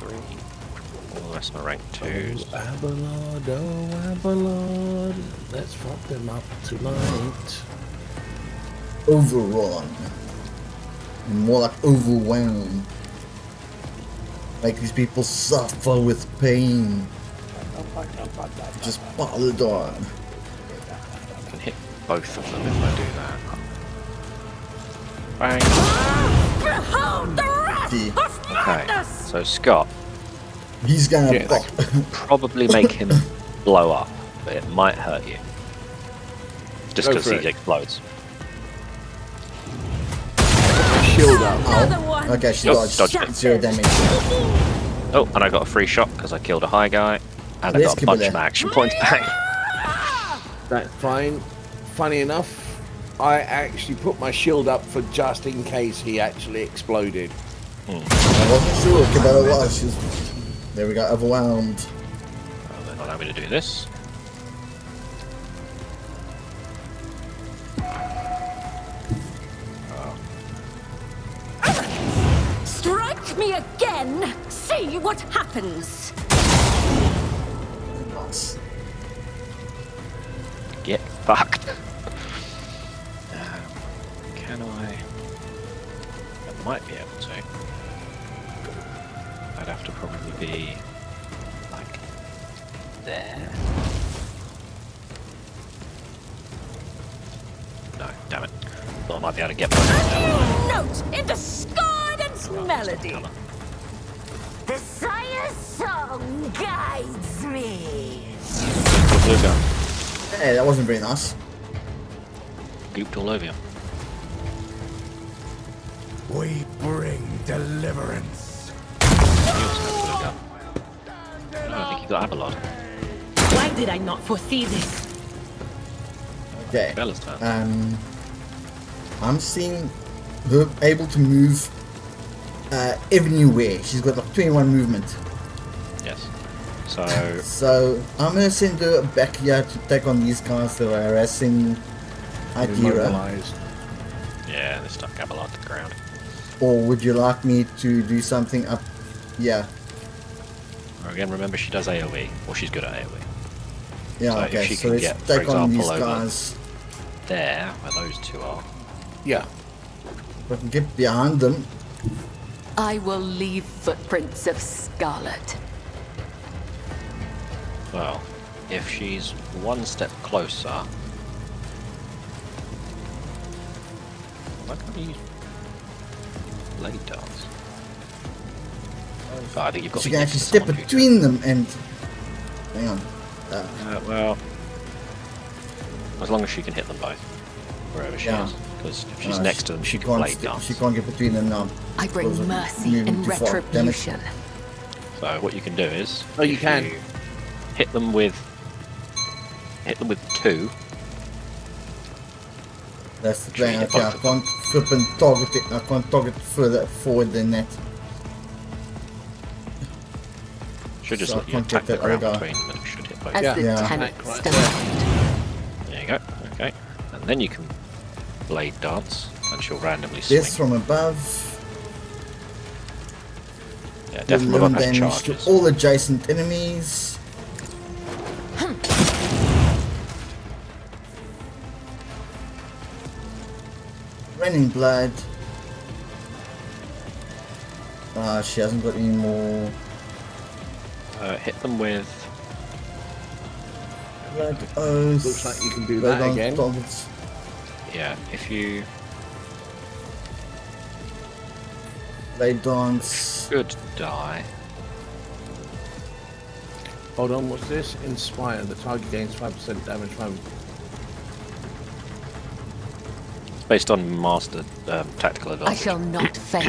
3. All the rest of my rank 2s. Abelard, oh Abelard. Let's fuck them up tonight. Overrun. More like overwhelmed. Like these people suffer with pain. Just pile it on. I can hit both of them if I do that. Bang. Behold the wrath See, of Okay, madness! so Scott, he's gonna Yes. pop. probably make him blow up, but it might hurt you. Just Go because for he it. explodes. Shield up. Another one! Okay, she Oh, dodged. dodged it. 0 damage. Oh, and I got a free shot because I killed a high guy, and I Let's got a give it bunch that. of action points back. That's fine. Funny enough, I actually put my shield up for just in case he actually exploded. I wasn't sure, okay, but it was. There we go, overwhelmed. Well, then allow me to do this. Strike me again! See what happens! Nice. Get fucked. Can I? I might be able to. I'd have to probably be like there. No, damn it. Thought I might be able to get my Note in the Scarlet's melody. The Sire's song guides me. Blue gun. Hey, that wasn't very nice. Gooped all over you. We bring deliverance. You also have blue gun. No, I think you got Abelard. Why did I not foresee this? Okay. Bella's turn. I'm seeing her able to move everywhere. She's got like 21 movement. Yes. So So I'm gonna send her back here to take on these guys that are harassing Adira. Immobilized. yeah, they stuck Abelard to the ground. Or would you like me to do something up? Yeah. Again, remember she does AoE, or she's good at AoE. Yeah, So if okay. she So can let's get, for take on these example, over- guys. There, where those two are. Yeah. If I can get behind them. I will leave footprints of Scarlet. Well, if she's one step closer. Why can't I use blade darts? Oh, I think you've got She to can be actually next to step someone who between them and. Hang on. well, as long as she can hit them both, wherever she Yeah. is. Because if she's No, next to them, she can can't blade st- dance. She can't get between them now. I bring Those are mercy moving and too far. retribution. So what you can do is, Oh, you if can. hit them with hit them with 2. That's the plan. Okay, I can't flip and target it. I can't target further forward than that. Should just So I let you can't attack get the that ground other guy. between, but it should hit both. As Yeah. the Yeah. tenant Right stand. There you go. Okay. And then you can blade dance, and she'll randomly swing. This from above. Yeah, Do definitely 11 above has damage to charges. all adjacent enemies. Raining blood. She hasn't got any more Hit them with. blood oath. Looks like you can do Blood that on again. targets. Yeah, if you. Blade dance. Good die. Hold on, what's this? Inspire. The target gains 5% damage. It's based on master tactical I advantage. shall not fail.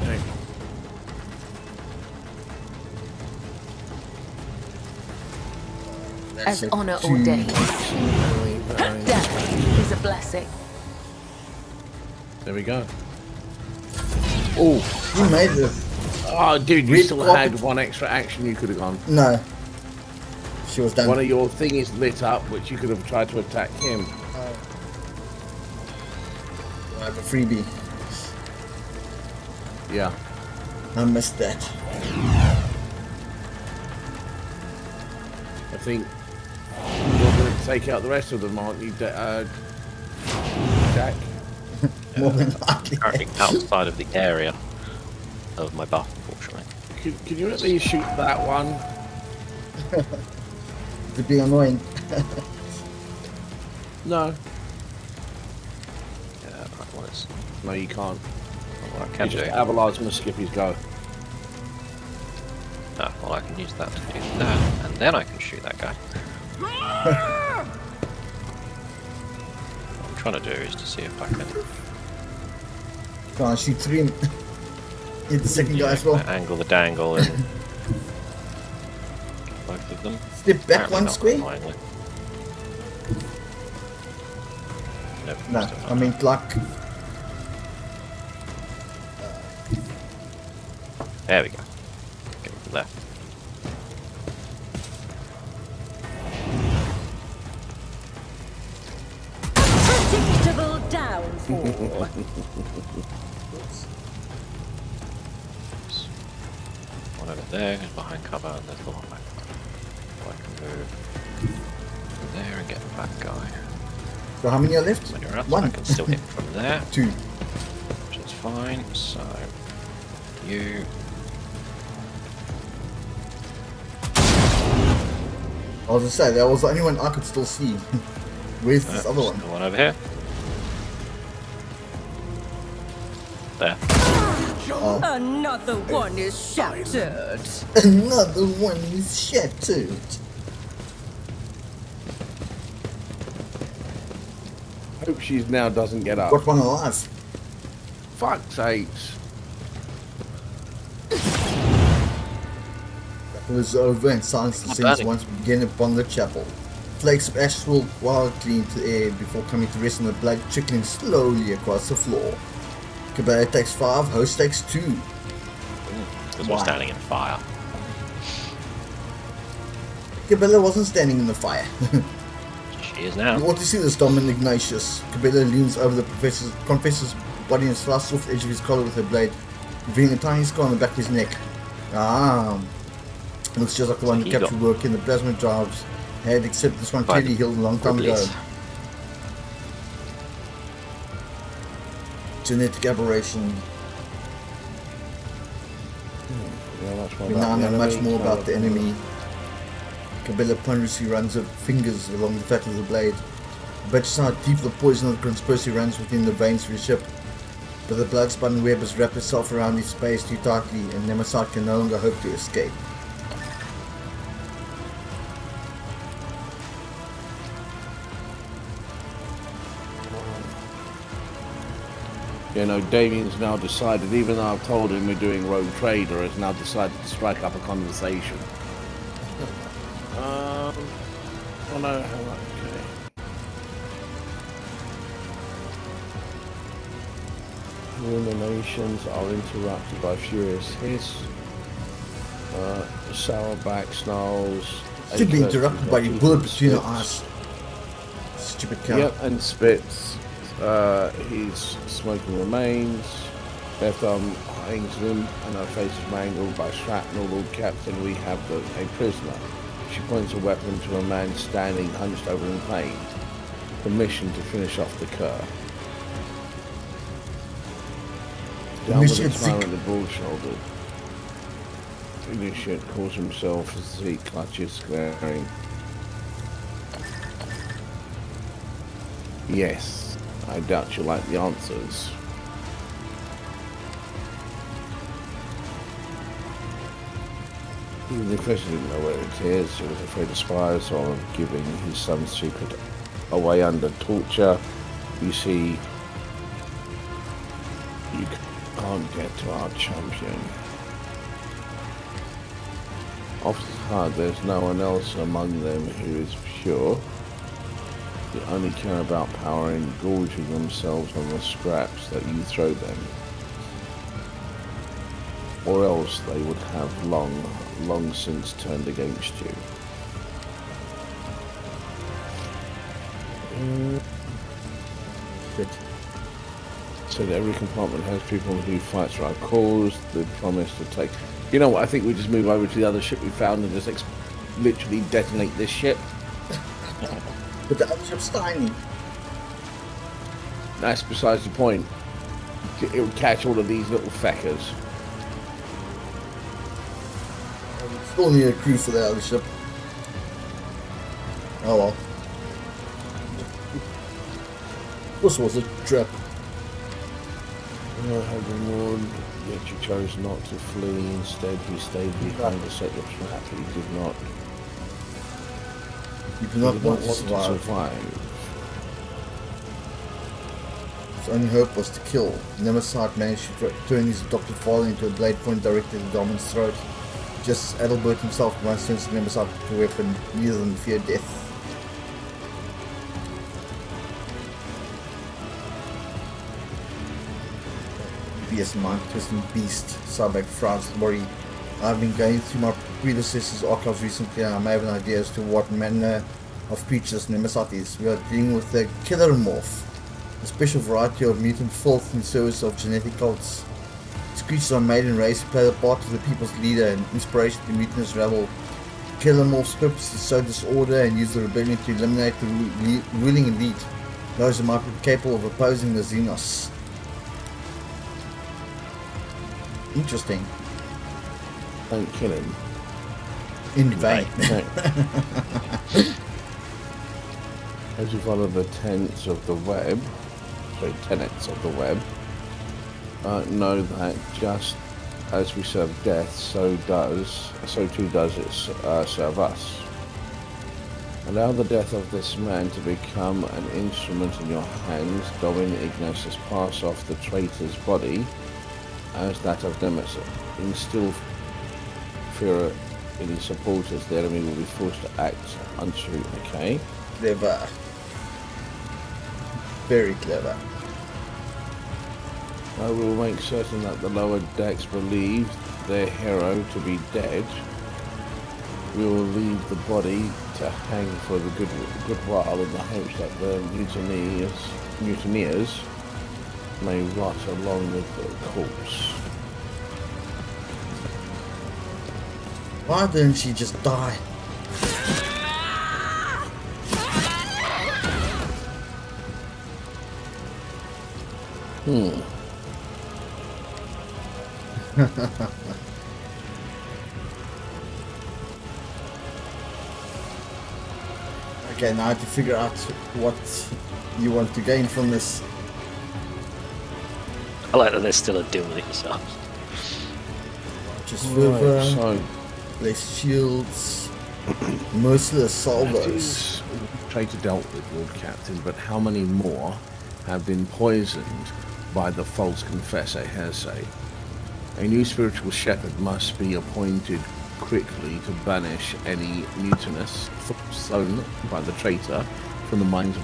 Okay. As That's honor two. ordains. Very, very- Death is a blessing. There we go. Oh, You made it. oh, dude, you Red still carpet. had one extra action you could have gone. No. She was done. One of your thingies lit up, which you could have tried to attack him. I have a freebie. Yeah. I missed that. I think you're going to take out the rest of them, aren't you, Jack? More than likely. Currently outside of the area of my buff, unfortunately. Can you at least shoot that one? It'd be annoying. No. Yeah, that one is No, you can't. not what I You can do. just Avalar's going to skip his go. Ah, well, I can use that to do that, and then I can shoot that guy. What I'm trying to do is to see if I can Can't shoot through him. Hit the second guy as well. angle the dangle and both of them. Step back Apparently one not, square. annoyingly. Nope, No, still not. I meant like There we go. Get him from there. Predictable downfall. One over there is behind cover, and there's the one back there. So I can move there and get that guy. so how many are left? When you're up, One. I can still hit from there, Two. which is fine. So you. I was gonna say that was the only one I could still see. Where's this other one? The one over here. There. Another one is shattered. Another one is shattered. Hope she's now doesn't get up. Got one alive. Fuck's sakes. It was over and silence descends burning. once we begin upon the chapel. Flakes of ash swirl wildly into the air before coming to rest on the blood trickling slowly across the floor. Cabela takes 5, host takes 2. Because Why? we're standing in fire. Cabela wasn't standing in the fire. She is now. You ought to see this, Dom Ignatius. Cabela leans over the confessor's body and slices off the edge of his collar with her blade, revealing a tiny scar on the back of his neck. Ah, looks just like the one the He capture got- work in the plasma drives had, except this one By clearly healed a long time ago. Ripley's. Genetic aberration. Yeah, much more We about now the know much enemy, more so- about the enemy. Cabela ponderously runs her fingers along the fat of the blade. But just how deep the poison of the conspiracy runs within the veins of his ship. But the blood-spun web has wrapped itself around his space too tightly, and Nemesis can no longer hope to escape. You know, Damien's now decided, even though I've told him we're doing Rogue Trader, has now decided to strike up a conversation. Oh no, okay. Ruminations are interrupted by furious hiss, sourback snarls. Should be Apex interrupted by your teeth bullet and between the spits. eyes. Stupid cow. Yep, and spits. His smoking remains. Left arm hangs limp and her face is mangled by shrapnel. Lord Captain, we have a prisoner. She points a weapon to a man standing hunched over in pain. Permission to finish off the cur. Down with the tyrant, the broad-shouldered. Initiate calls himself as he clutches, glaring. Yes, I doubt you like the answers. Even the question didn't know where it is. He was afraid of spies or giving his son's secret away under torture. You see, you can't get to our champion. Off his heart, there's no one else among them who is pure. They only care about power and gorging themselves on the scraps that you throw them. Or else they would have long since turned against you. Good. So that every compartment has people who fight for our cause, they promise to take... You know what, I think we just move over to the other ship we found and just literally detonate this ship. But the other ship's tiny. That's besides the point. It will catch all of these little feckers. Still need a crew for the other ship. Oh well. This was a trap. I had been warned, yet you chose not to flee. Instead, you stayed behind to set your trap. You did not. You do not want to survive. His only hope was to kill. Nemesis managed to turn his adopted father into a blade point directed at Domin's throat. Just as Adelbert himself once turns Nemesis to a weapon, neither of them fear death. Yes, my twisting beast, Sarbeck Franz Mori. I've been going through my predecessor's archives recently and I may have an idea as to what manner of creatures Nemesis is. We are dealing with the killer morph, a special variety of mutant filth in service of genetic cults. These creatures are made and raised to play the part of the people's leader and inspiration to mutinous rebel. Killer morph's purpose is to sow disorder and use the rebellion to eliminate the ruling elite, those who might be capable of opposing the Xenos. Interesting. Don't kill him. In vain. As you follow the tenets of the web, know that just as we serve death, so too does it serve us. Allow the death of this man to become an instrument in your hands. Domin Ignatius pass off the traitor's body as that of Nemesis. Instill fear in his supporters. The enemy will be forced to act untrue. Okay. Clever. Very clever. I will make certain that the lower decks believe their hero to be dead. We will leave the body to hang for the good while in the hopes that the mutineers may rot along with the corpse. Why didn't she just die? Okay, now I have to figure out what you want to gain from this. I like that they're still doing it themselves. Just further, So less shields, merciless salvos. traitor dealt with, Lord Captain, but how many more have been poisoned by the false confessor heresy? A new spiritual shepherd must be appointed quickly to banish any mutinous thoughts sown by the traitor from the minds of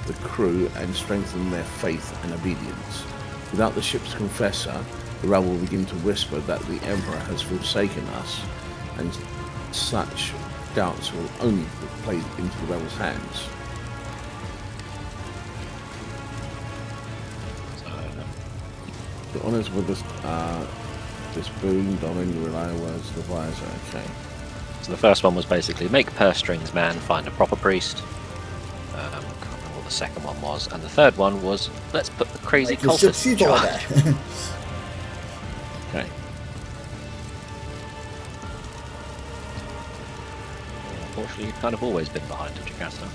the crew and strengthen their faith and obedience. Without the ship's confessor, the rabble will begin to whisper that the Emperor has forsaken us, and such doubts will only play into the rebels' hands. The honours with this boon, Domin, rely words, the advisor. Okay. So the first one was basically make purse strings man, find a proper priest. Can't remember what the second one was, and the third one was let's put the crazy cultists in charge. Okay. Unfortunately, you've kind of always been behind Jocasta.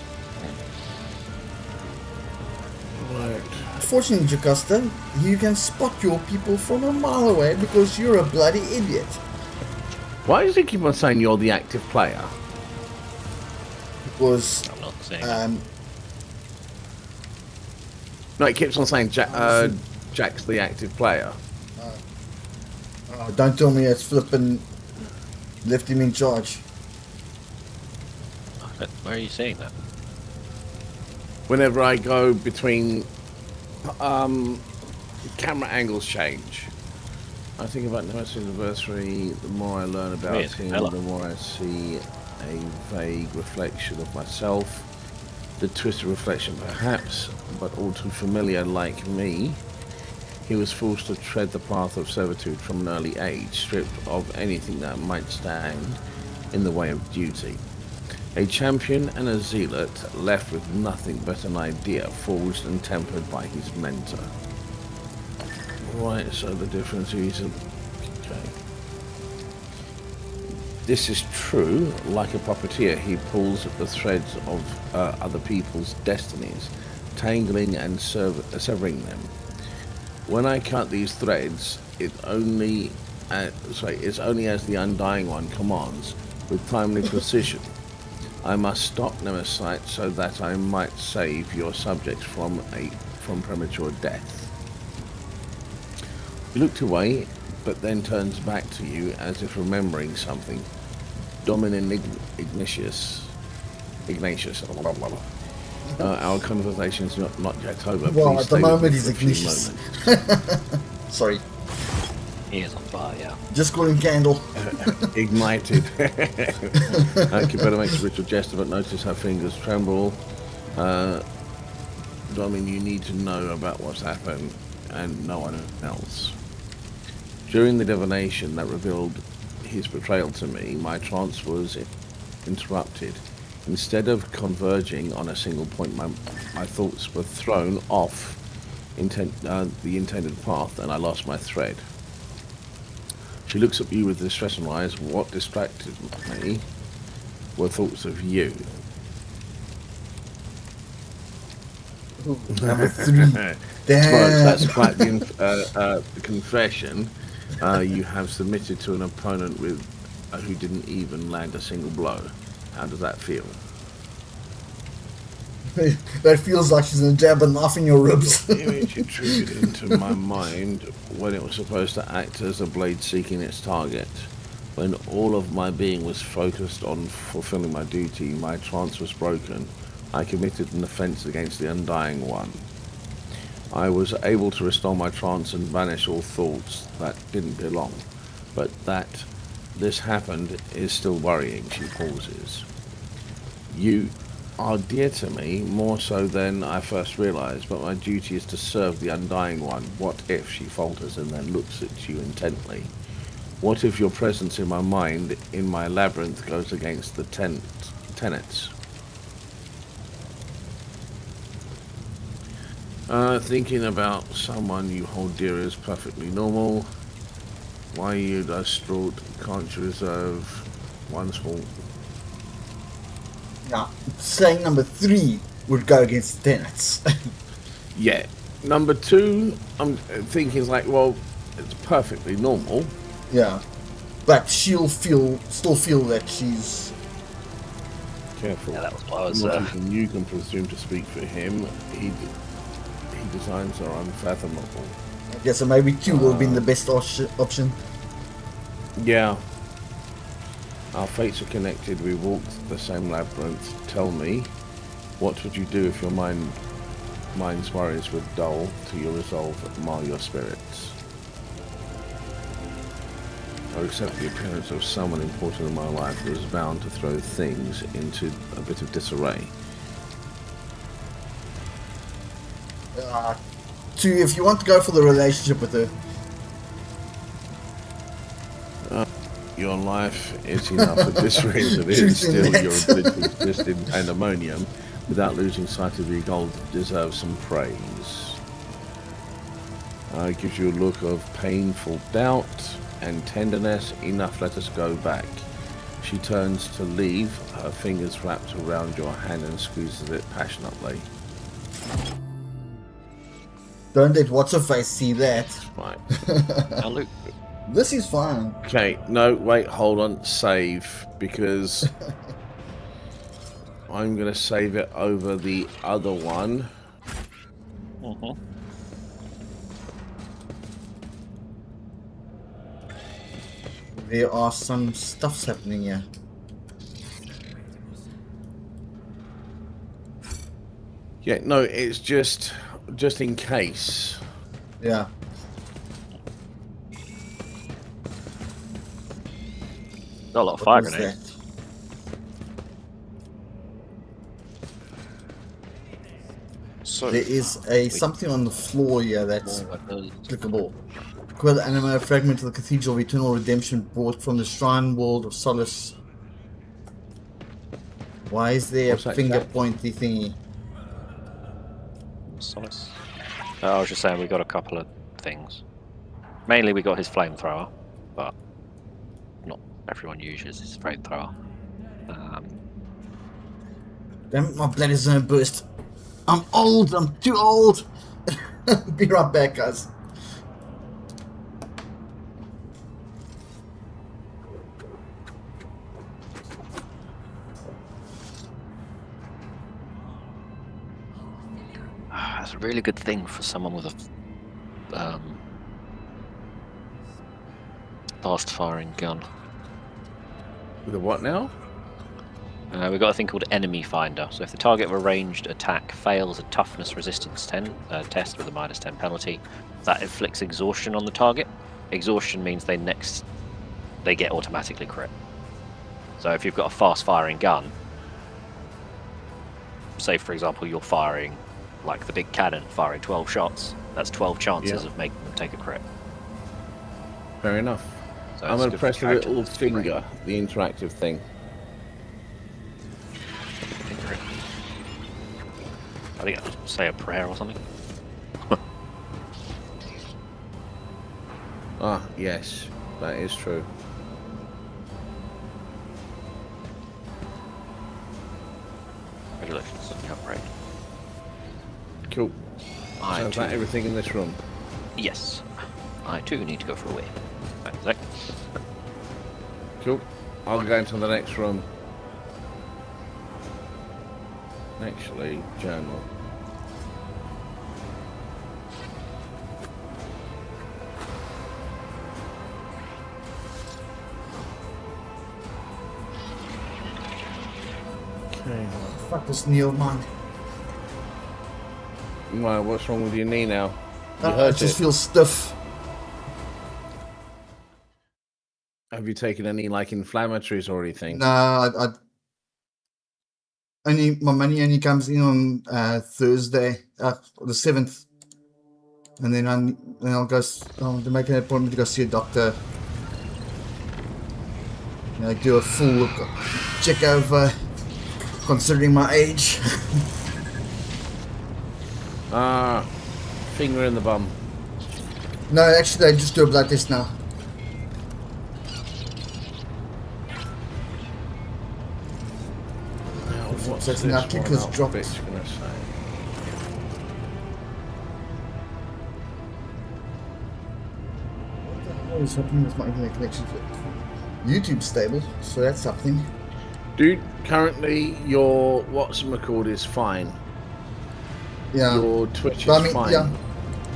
Right. Fortunately, Jocasta, you can spot your people from a mile away because you're a bloody idiot. Why does he keep on saying you're the active player? Because I'm not saying No, he keeps on saying Jack's the active player. don't tell me it's flippin' left him in charge. Where are you seeing that? Whenever I go between camera angles change. I think about Nemesis anniversary, the more I learn about Weird. him, Hello. the more I see a vague reflection of myself. The twisted reflection perhaps, but all too familiar like me. He was forced to tread the path of servitude from an early age, stripped of anything that might stand in the way of duty. A champion and a zealot left with nothing but an idea, forged and tempered by his mentor. Right, so the difference is... Okay. This is true. Like a puppeteer, he pulls at the threads of other people's destinies, tangling and severing them. When I cut these threads, it's only as the Undying One commands, with timely precision. I must stop Nemesis so that I might save your subjects from premature death. He looked away, but then turns back to you as if remembering something. Domin Ignatius, blah, blah, blah. Our conversation's not yet over. Well, Please at the stay with moment me he's for a few Ignatius. moments. Sorry, He is on fire, yeah. just call him Candle. Ignited. Cupetta makes a ritual gesture, but notice her fingers tremble. Domin, you need to know about what's happened, and no one else. During the divination that revealed his betrayal to me, my trance was interrupted. Instead of converging on a single point, my thoughts were thrown off the intended path, and I lost my thread. She looks at you with distress in her eyes. What distracted me were thoughts of you. Number 3. Damn. That's quite the confession. You have submitted to an opponent who didn't even land a single blow. How does that feel? That feels like she's gonna jab a knife in your ribs. Image intruted into my mind when it was supposed to act as a blade seeking its target. When all of my being was focused on fulfilling my duty, my trance was broken. I committed an offense against the Undying One. I was able to restore my trance and banish all thoughts that didn't belong. But that this happened is still worrying, she pauses. You are dear to me, more so than I first realized, but my duty is to serve the Undying One. What if, she falters and then looks at you intently. What if your presence in my mind, in my labyrinth, goes against the tenets? Thinking about someone you hold dear is perfectly normal. Why are you distraught? Can't you reserve one small... Now, saying number 3 would go against the tenets. Yeah. Number 2, I'm thinking is like, well, it's perfectly normal. Yeah, but she'll still feel that she's... Careful. Yeah, that was what I was. Not even you can presume to speak for him. He designs are unfathomable. Yeah, so maybe 2 would have been the best option. Yeah. Our fates are connected. We walked the same labyrinth. Tell me, what would you do if your mind's worries were dull to your resolve to mar your spirits? I accept the appearance of someone important in my life who is bound to throw things into a bit of disarray. If you want to go for the relationship with her. Your life is enough of disarray as it is. Still, your ability to exist in pandemonium without losing sight of your goal deserves some praise. Gives you a look of painful doubt and tenderness. Enough, let us go back. She turns to leave, her fingers wrapped around your hand and squeezes it passionately. Don't let what's-her-face see that. Right. Now, Luke, This is fine. Okay, no, wait, hold on, save, because I'm going to save it over the other one. There are some stuffs happening here. Yeah, no, it's just in case. Yeah. got a lot of fire What was grenades. that? So There is a something on the floor here that's clickable. Quill anima, a fragment of the Cathedral of Eternal Redemption brought from the Shrine World of Solace. Why is there What's a that, finger Jack? pointy thingy? Solace. I was just saying we got a couple of things. Mainly we got his flamethrower, but not everyone uses his flamethrower. Damn it, my blood is gonna burst. I'm old, I'm too old. Be right back, guys. That's a really good thing for someone with a fast-firing gun. With a what now? We've got a thing called Enemy Finder. So if the target of a ranged attack fails a toughness resistance test with a -10 penalty, that inflicts exhaustion on the target. Exhaustion means they get automatically crit. So if you've got a fast-firing gun, say for example you're firing like the big cannon, firing 12 shots, that's 12 chances of making them take a crit. Fair enough. So I'm it's going good to for press the characters little that's great. finger, the interactive thing. I think I'll say a prayer or something. Ah, yes, that is true. Congratulations on the upgrade. Cool. I So is that too, everything in this room? yes, I too need to go for a wee. Wait a sec. Cool. I'll go into the next room. Actually, journal. Okay. Fuck this Neil, man. Well, what's wrong with your knee now? You hurt It just it. feels stiff. Have you taken any like inflammatories or anything? No, I only my money only comes in on Thursday, the 7th, and then I'll go. I'll make an appointment to go see a doctor. You know, do a full look, check over, considering my age. Finger in the bum. No, actually, I just do a blood test now. Now, what's So this now one Kicker's up dropped. bitch gonna say? What is happening with my internet connection? YouTube's stable, so that's something. Dude, currently your what's called is fine. Yeah. Your Twitch is But I mean, fine. yeah.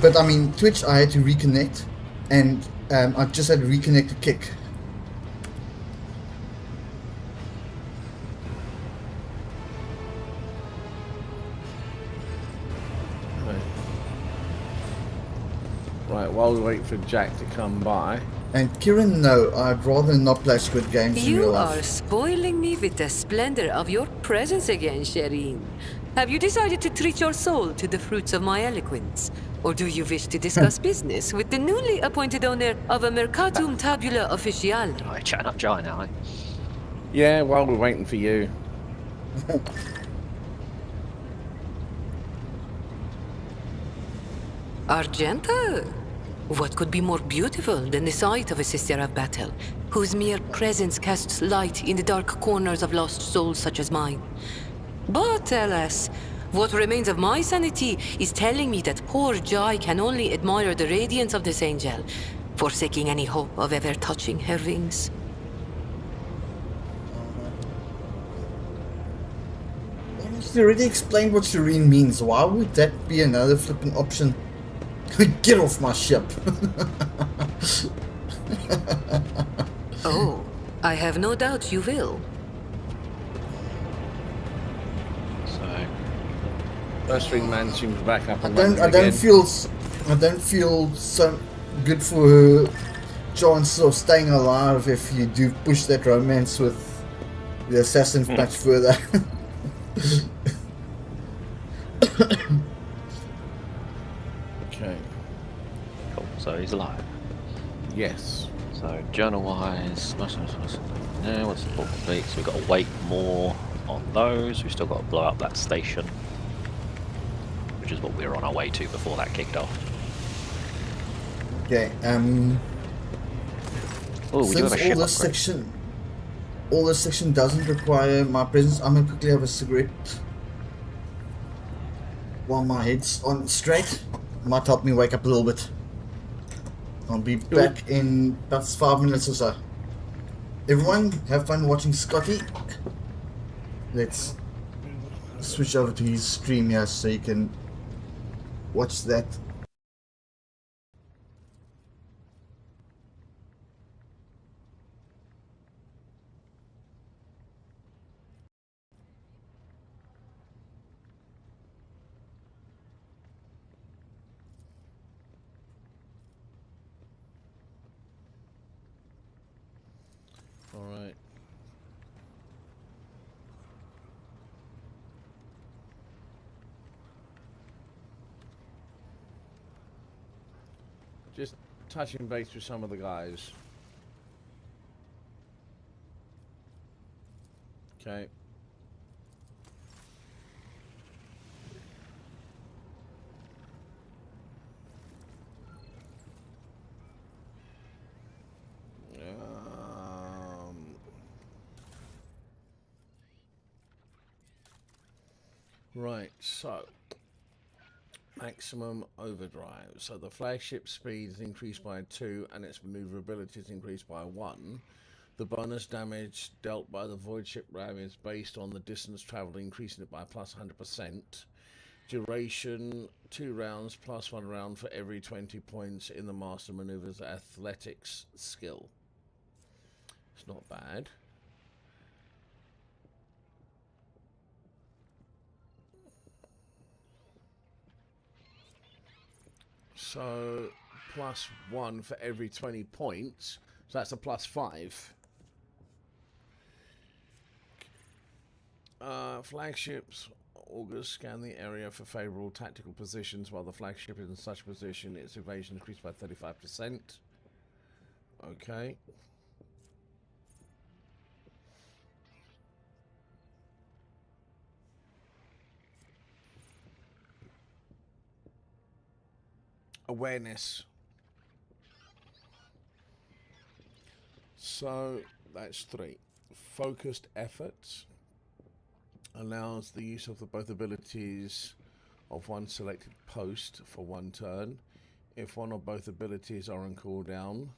But I mean, Twitch, I had to reconnect, and I just had to reconnect to Kick. Right, while we wait for Jack to come by. And Kieran, no, I'd rather not play Squid Games in You real are life. spoiling me with the splendor of your presence again, Shireen. Have you decided to treat your soul to the fruits of my eloquence? Or do you wish to discuss business with the newly appointed owner of a Mercatum Tabula Officiale? Oh, chatting up Jai now, eh? Yeah, while we're waiting for you. Argenta? What could be more beautiful than the sight of a sister of battle, whose mere presence casts light in the dark corners of lost souls such as mine? But alas, what remains of my sanity is telling me that poor Jai can only admire the radiance of this angel, forsaking any hope of ever touching her wings. Honestly, already explained what Shireen means. Why would that be another flipping option? Get off my ship. Oh, I have no doubt you will. So, First ring man seems back up I and don't running I don't feel so good for her chances of staying alive if you do push that romance with the assassins much further. Okay. cool. So he's alive. Yes. So journal-wise, what's the full complete? So we've got to wait more on those. We've still got to blow up that station, which is what we were on our way to before that kicked off. Okay, Oh, we do have since a ship all upgrade. this section doesn't require my presence, I'm gonna quickly have a cigarette while my head's on straight. Might help me wake up a little bit. I'll be back in about 5 minutes or so. Everyone, have fun watching Scotty. Let's switch over to his stream here so you can watch that. All right. Just touching base with some of the guys. Okay. Right, so maximum overdrive. So the flagship speed is increased by 2 and its maneuverability is increased by 1. The bonus damage dealt by the void ship ram is based on the distance travelled, increasing it by plus 100%. Duration 2 rounds plus 1 round for every 20 points in the master maneuvers athletics skill. It's not bad. So plus 1 for every 20 points. So that's a plus 5. Flagships augurs scan the area for favourable tactical positions. While the flagship is in such position, its evasion increased by 35%. Okay. Awareness. So that's 3. Focused efforts allows the use of both abilities of one selected post for 1 turn. If one or both abilities are on cooldown,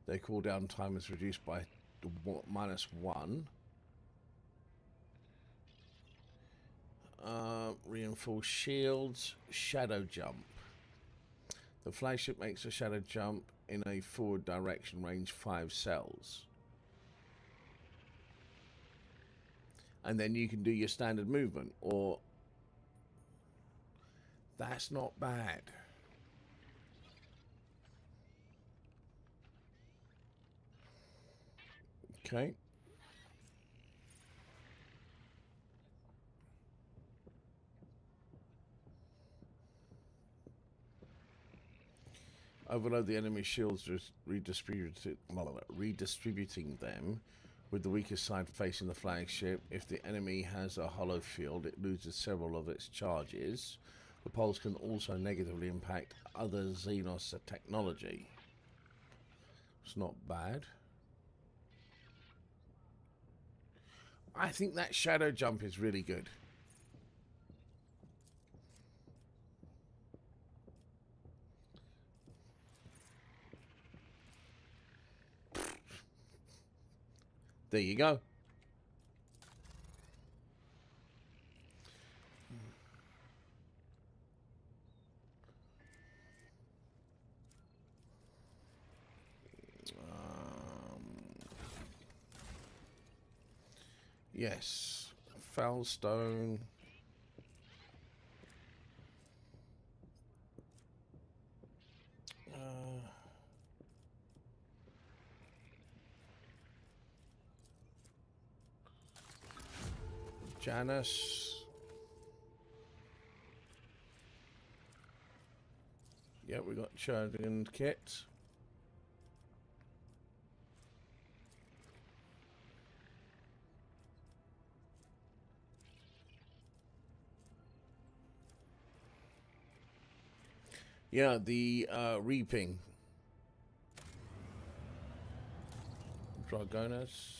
their cooldown time is reduced by -1. Reinforced shields, shadow jump. The flagship makes a shadow jump in a forward direction, range 5 cells. And then you can do your standard movement, or that's not bad. Okay. Overload the enemy shields, redistributing them with the weakest side facing the flagship. If the enemy has a hollow field, it loses several of its charges. The pulse can also negatively impact other Xenos technology. It's not bad. I think that shadow jump is really good. There you go. Yes, Foulstone. Janice. Yeah, we got Churgan Kit. Yeah, the reaping. Dragonis.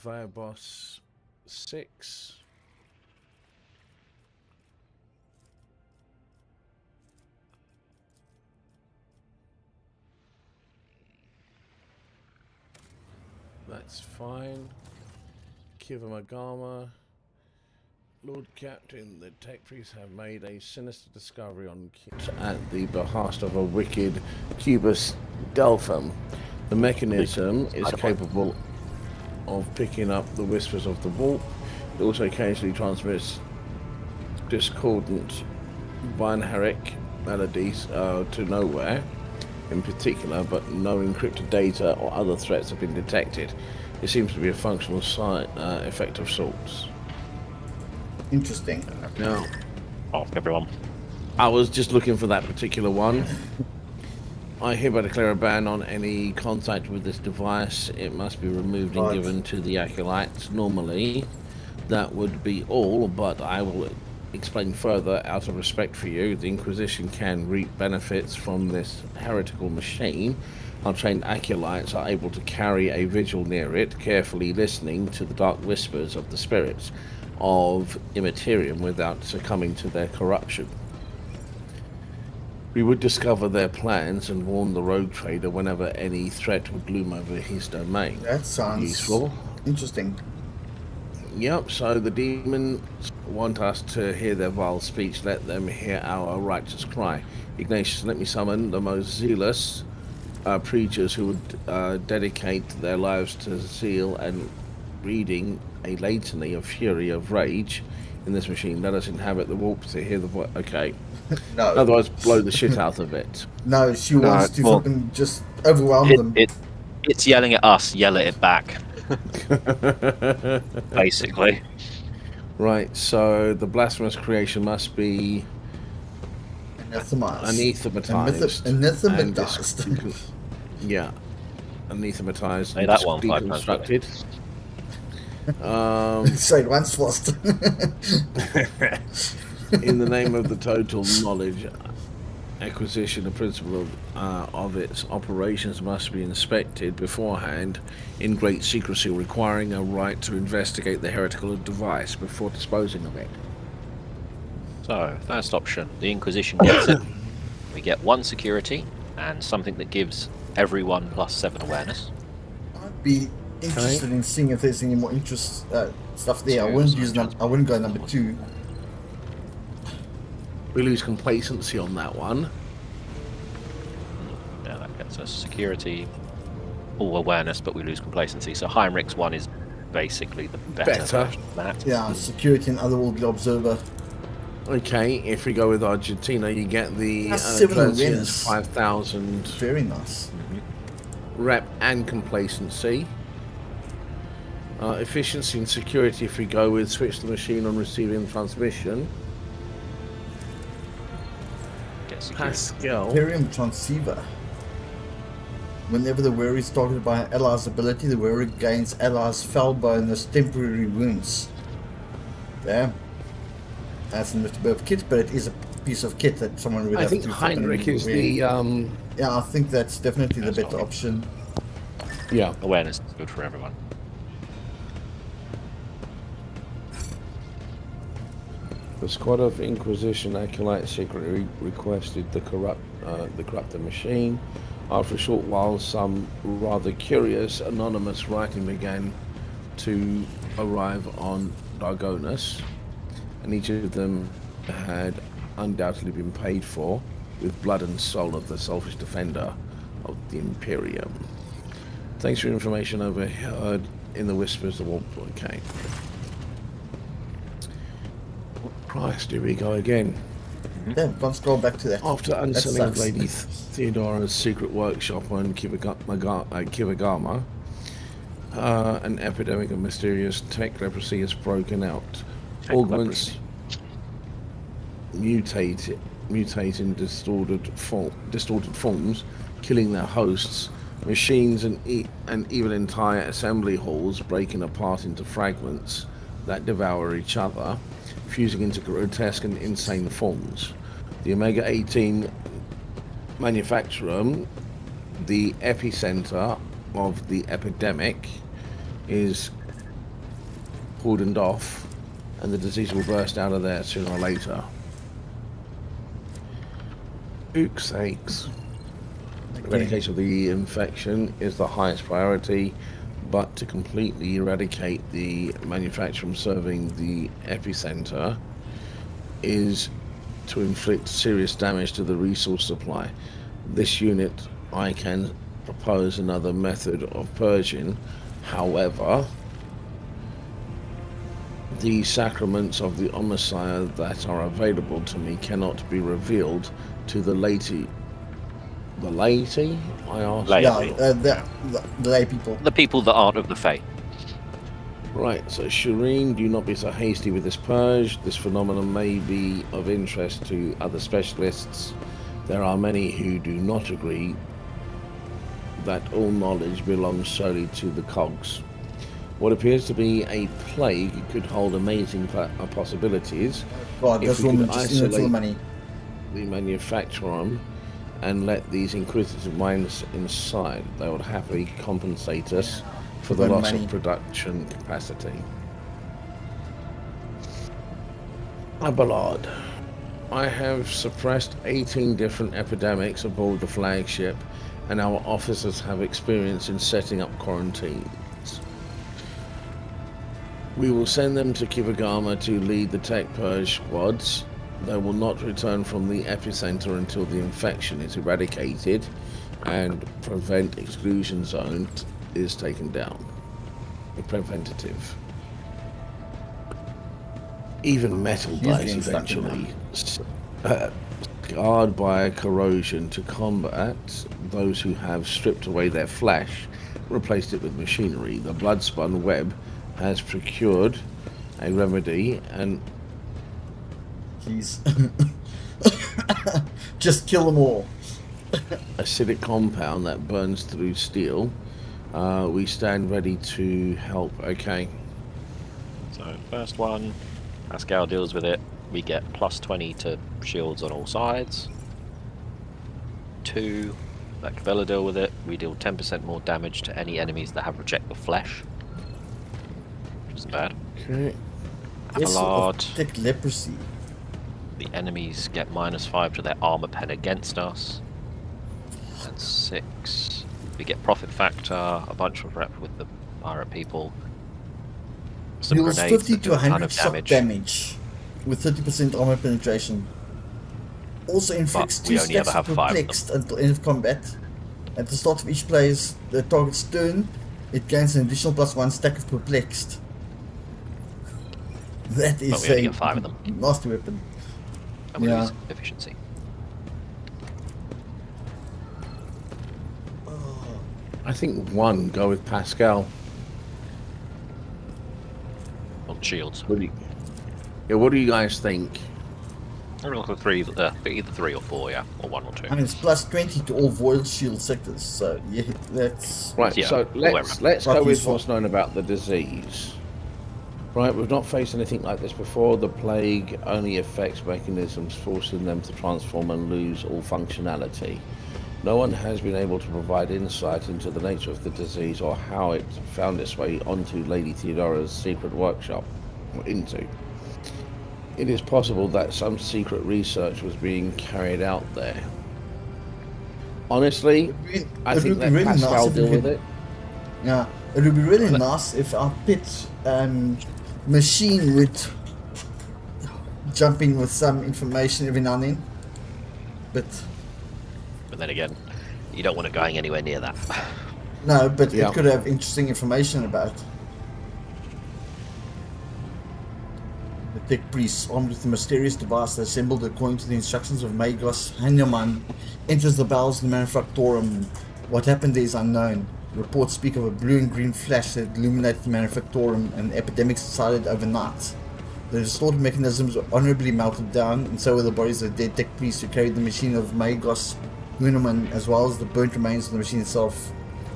Viabos 6. That's fine. Kivamagama. Lord Captain, the tech priests have made a sinister discovery on at the behest of a wicked Cubus Delphum. The mechanism is capable of picking up the whispers of the warp. It also occasionally transmits discordant binaric melodies to nowhere in particular, but no encrypted data or other threats have been detected. It seems to be a functional side effect of sorts. Interesting. Now, everyone. I was just looking for that particular one. I hereby declare a ban on any contact with this device. It must be removed and given to the acolytes. Normally, that would be all, but I will explain further out of respect for you. The Inquisition can reap benefits from this heretical machine. Our trained acolytes are able to carry a vigil near it, carefully listening to the dark whispers of the spirits of Immaterium without succumbing to their corruption. We would discover their plans and warn the rogue trader whenever any threat would loom over his domain. That sounds useful. Interesting. Yep, so the demons want us to hear their vile speech. Let them hear our righteous cry. Ignatius, let me summon the most zealous preachers who would dedicate their lives to zeal and reading a litany of fury of rage in this machine. Let us inhabit the warp to hear the voice. Okay. No. Otherwise, blow the shit out of it. No, she wants to fucking just overwhelm them. It's yelling at us, yell at it back. Basically. Right, so the blasphemous creation must be anathematized. Anathematized. Yeah. Anathematized. Say that one, deconstructed. Say it once first. In the name of the total knowledge acquisition, the principle of its operations must be inspected beforehand in great secrecy, requiring a right to investigate the heretical device before disposing of it. So, first option, the Inquisition gets it. We get 1 security and something that gives everyone +7 awareness. I'd be interested in seeing if there's any more stuff there. I wouldn't go number 2. We lose complacency on that one. Yeah, that gets us security or awareness, but we lose complacency. So Heinrich's one is basically the better version of that. Yeah, security and otherworldly observer. Okay, if we go with Argentina, you get the That's 7 Terzian's awareness. 5,000 Very nice. rep and complacency. Efficiency and security, if we go with switch the machine on receiving transmission. Get security. Pascal. Imperium transceiver. Whenever the wearer is targeted by an ally's ability, the wearer gains allies' fell bonus temporary wounds. Damn. That's a little bit of kit, but it is a piece of kit that someone would I have think to Heinrich is wear. the Yeah, I think that's definitely the That's better not- option. yeah. Awareness is good for everyone. The squad of Inquisition acolytes secretly requested the corrupted machine. After a short while, some rather curious anonymous writing began to arrive on Dargonus, and each of them had undoubtedly been paid for with blood and soul of the selfish defender of the Imperium. Thanks for your information overheard in the whispers of okay. Christ, here we go again. Yeah, can't scroll back to that. After That unsealing sucks. Lady Theodora's secret workshop on Kivagama, an epidemic of mysterious tech leprosy has broken out. Augments mutate in distorted forms, killing their hosts. Machines and even entire assembly halls breaking apart into fragments that devour each other, fusing into grotesque and insane forms. The Omega-18 manufacturer, the epicenter of the epidemic, is cordoned off, and the disease will burst out of there sooner or later. Fuke's sakes. Eradication of the infection is the highest priority, but to completely eradicate the manufacturer serving the epicenter is to inflict serious damage to the resource supply. This unit, I can propose another method of purging. However, the sacraments of the Omnissiah that are available to me cannot be revealed to the laity. The laity? I asked. Laity. Yeah, the lay people. The people that aren't of the faith. Right, so Shireen, do not be so hasty with this purge. This phenomenon may be of interest to other specialists. There are many who do not agree that all knowledge belongs solely to the cogs. What appears to be a plague could hold amazing possibilities. God, If this we could woman just in it for the isolate money. the manufacturer and let these inquisitive minds inside. They would happily compensate us for the Burn loss money. of production capacity. Abelard. I have suppressed 18 different epidemics aboard the flagship, and our officers have experience in setting up quarantines. We will send them to Kivagama to lead the tech purge squads. They will not return from the epicenter until the infection is eradicated and prevent exclusion zone is taken down. Preventative. Even metal dies getting stuck in eventually. Scarred by corrosion to combat those who have stripped away their flesh, replaced it with machinery. The blood-spun web has procured a remedy and Jeez. Just kill them all. acidic compound that burns through steel. We stand ready to help. Okay. So first one, Pascal deals with it. We get plus 20 to shields on all sides. 2, let Cabela deal with it. We deal 10% more damage to any enemies that have reject the flesh. Which isn't bad. Okay. Abelard, Detect leprosy. the enemies get -5 to their armor pen against us. And 6, we get profit factor, a bunch of rep with the pirate people. Some Deals grenades 50 that to do a ton 100 of shock damage. damage with 30% armor penetration. Also inflicts But we 2 only ever stacks have of 5 of them. perplexed until end of combat. At the start of each player's the target's turn, it gains an additional +1 stack of perplexed. That But is we only a get 5 of them. nasty weapon. and we Yeah. lose efficiency. I think 1, go with Pascal. On shields. What do you guys think? I look at 3, either 3 or 4, yeah, or 1 or 2. I mean, it's plus 20 to all void shield sectors, so yeah, that's... Right, Yeah, so let's go Roughly with four. what's known about the disease. Right, we've not faced anything like this before. The plague only affects mechanisms, forcing them to transform and lose all functionality. No one has been able to provide insight into the nature of the disease or how it found its way onto Lady Theodora's secret workshop. It is possible that some secret research was being carried out there. Honestly, I think that Pascal deal with it. Yeah, it would be really nice if our pit machine would jump in with some information every now and then. But then again, you don't want it going anywhere near that. no, but Yeah. it could have interesting information about it. The tech priests, armed with a mysterious device assembled according to the instructions of Magos Hanyaman, enters the bowels of the Manufactorum. What happened there is unknown. Reports speak of a blue and green flash that illuminated the Manufactorum, and epidemics subsided overnight. The distorted mechanisms were honorably melted down, and so were the bodies of the dead tech priests who carried the machine of Magos Hanyaman, as well as the burnt remains of the machine itself.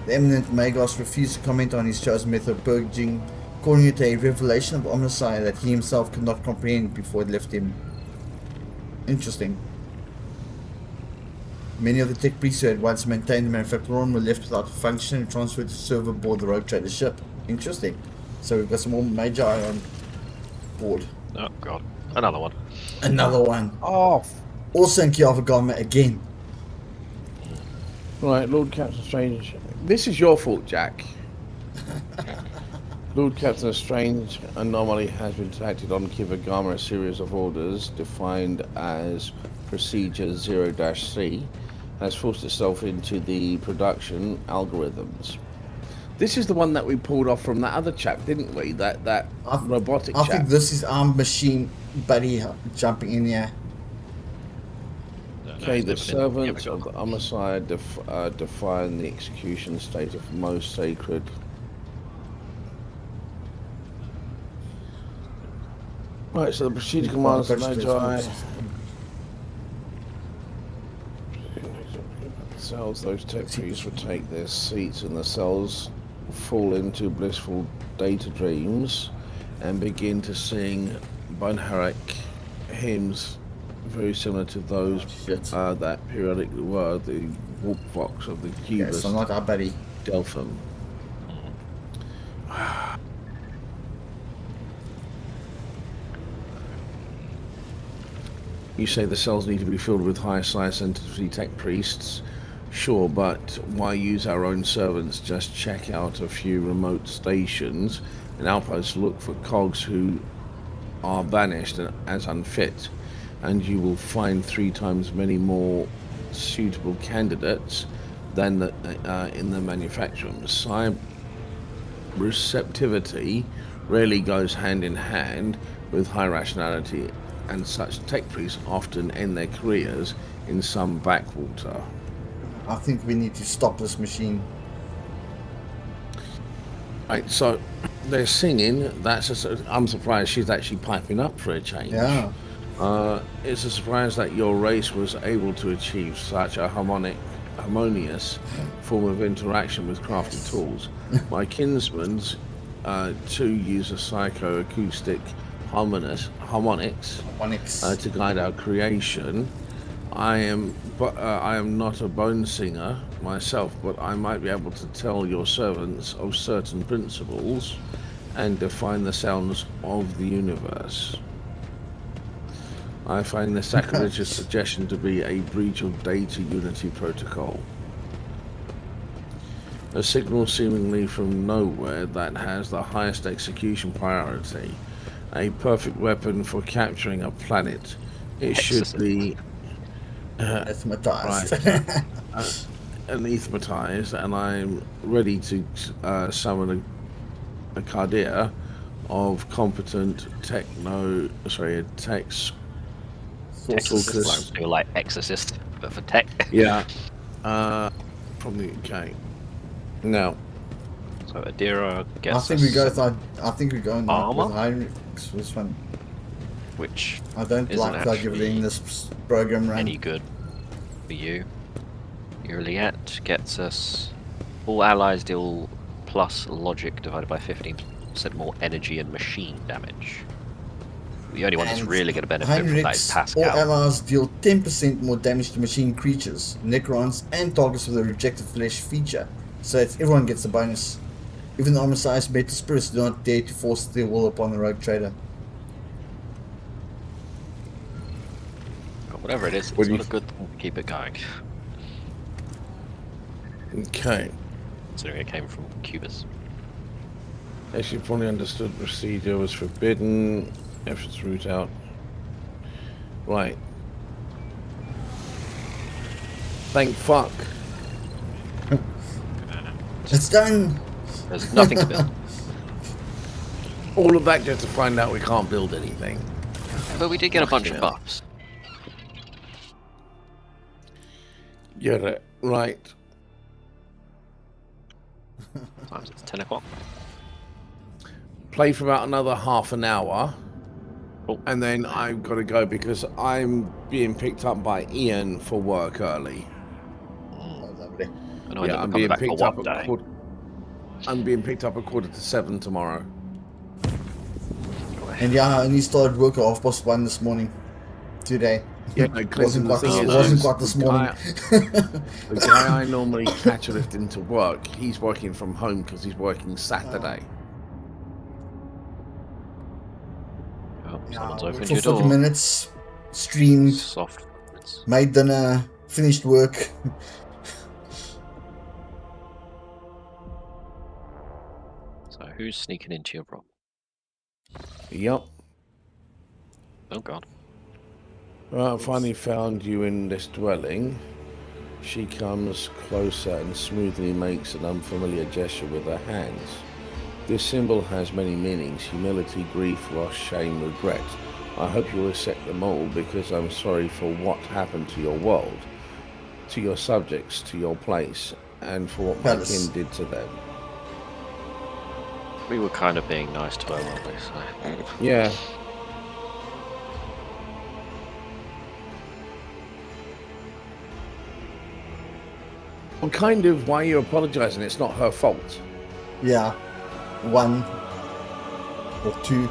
The eminent Magos refused to comment on his chosen method of purging, calling it a revelation of omnicide that he himself could not comprehend before it left him. Interesting. Many of the tech priests who had once maintained the Manufactorum were left without a function and transferred to serve aboard the rogue trader ship. Interesting. So we've got some more Magi on board. Oh god, another one. Another one. Oh, Also in Kiavagama again. right, Lord Captain Strange. This is your fault, Jack. Lord Captain Strange anomaly has been detected on Kivagama, a series of orders defined as Procedure 0-C has forced itself into the production algorithms. This is the one that we pulled off from that other chap, didn't we? That robotic I chap. think this is our machine buddy jumping in here. Okay, the servants of the homicide define the execution state of most sacred. Right, so the procedure commands the Magi. Cells, those tech priests would take their seats in the cells, fall into blissful data dreams, and begin to sing Bonharic hymns very similar to those that periodically were the Warp Vox of the Cubist. Okay, so not our buddy. Delphim. You say the cells need to be filled with high science sensitivity tech priests. Sure, but why use our own servants? Just check out a few remote stations and outposts, look for cogs who are banished as unfit, and you will find 3 times many more suitable candidates than in the manufacturing. Cyber receptivity rarely goes hand in hand with high rationality, and such tech priests often end their careers in some backwater. I think we need to stop this machine. Right, so they're singing. I'm surprised she's actually piping up for a change. Yeah. It's a surprise that your race was able to achieve such a harmonious form of interaction with crafted tools. My kinsmen's too use a psychoacoustic harmonics to guide our creation. I am not a bone singer myself, but I might be able to tell your servants of certain principles and define the sounds of the universe. I find the sacrilegious suggestion to be a breach of data unity protocol. A signal seemingly from nowhere that has the highest execution priority. A perfect weapon for capturing a planet. It should be Anathematized. anathematized, and I'm ready to summon a cardia of competent tech Exorcist Focus. clones do like Exorcist, but for tech. Yeah. Probably okay. No. So Adira gets I think we go. us I think we go in armor? with Heinrichs for this one. which I don't isn't like that actually giving this program run. any good for you. Your Liet gets us all allies deal plus logic divided by 15% more energy and machine damage. The only one that's And really going to benefit from that is Heinrichs, Pascal. all allies deal 10% more damage to machine creatures, Necrons, and targets with a rejected flesh feature. So that everyone gets a bonus. Even the armor-sized metal spirits do not dare to force their will upon the rogue trader. Whatever it is, it's not a good thing to keep it going. Okay. Considering it came from Cubus. As you probably understood, procedure was forbidden. Efforts root out. Right. Thank fuck. It's done! There's nothing to build. All of that just to find out we can't build anything. But we did get a bunch of buffs. Yeah, right. Times it's 10 o'clock. Play for about another half an hour. Cool. And then I've got to go because I'm being picked up by Ian for work early. Oh, lovely. And I Yeah, I'm being picked up at I'm being picked up at 6:45 tomorrow. And yeah, I only started work at 1:30 this morning. Today. Yeah, no, Clinton, wasn't quite this morning. The guy I normally catch a lift into work, he's working from home because he's working Saturday. Oh, Yeah, someone's worked opened for your 40 door. minutes, streamed, Soft. made dinner, finished work. So who's sneaking into your room? Yep. Oh god. Well, I finally found you in this dwelling. She comes closer and smoothly makes an unfamiliar gesture with her hands. This symbol has many meanings: humility, grief, loss, shame, regret. I hope you will accept them all because I'm sorry for what happened to your world, to your subjects, to your place, and for what my kin did to them. We were kind of being nice to her, weren't we? So. Yeah. Well, kind of, why are you apologising? It's not her fault. Yeah. 1 or 2.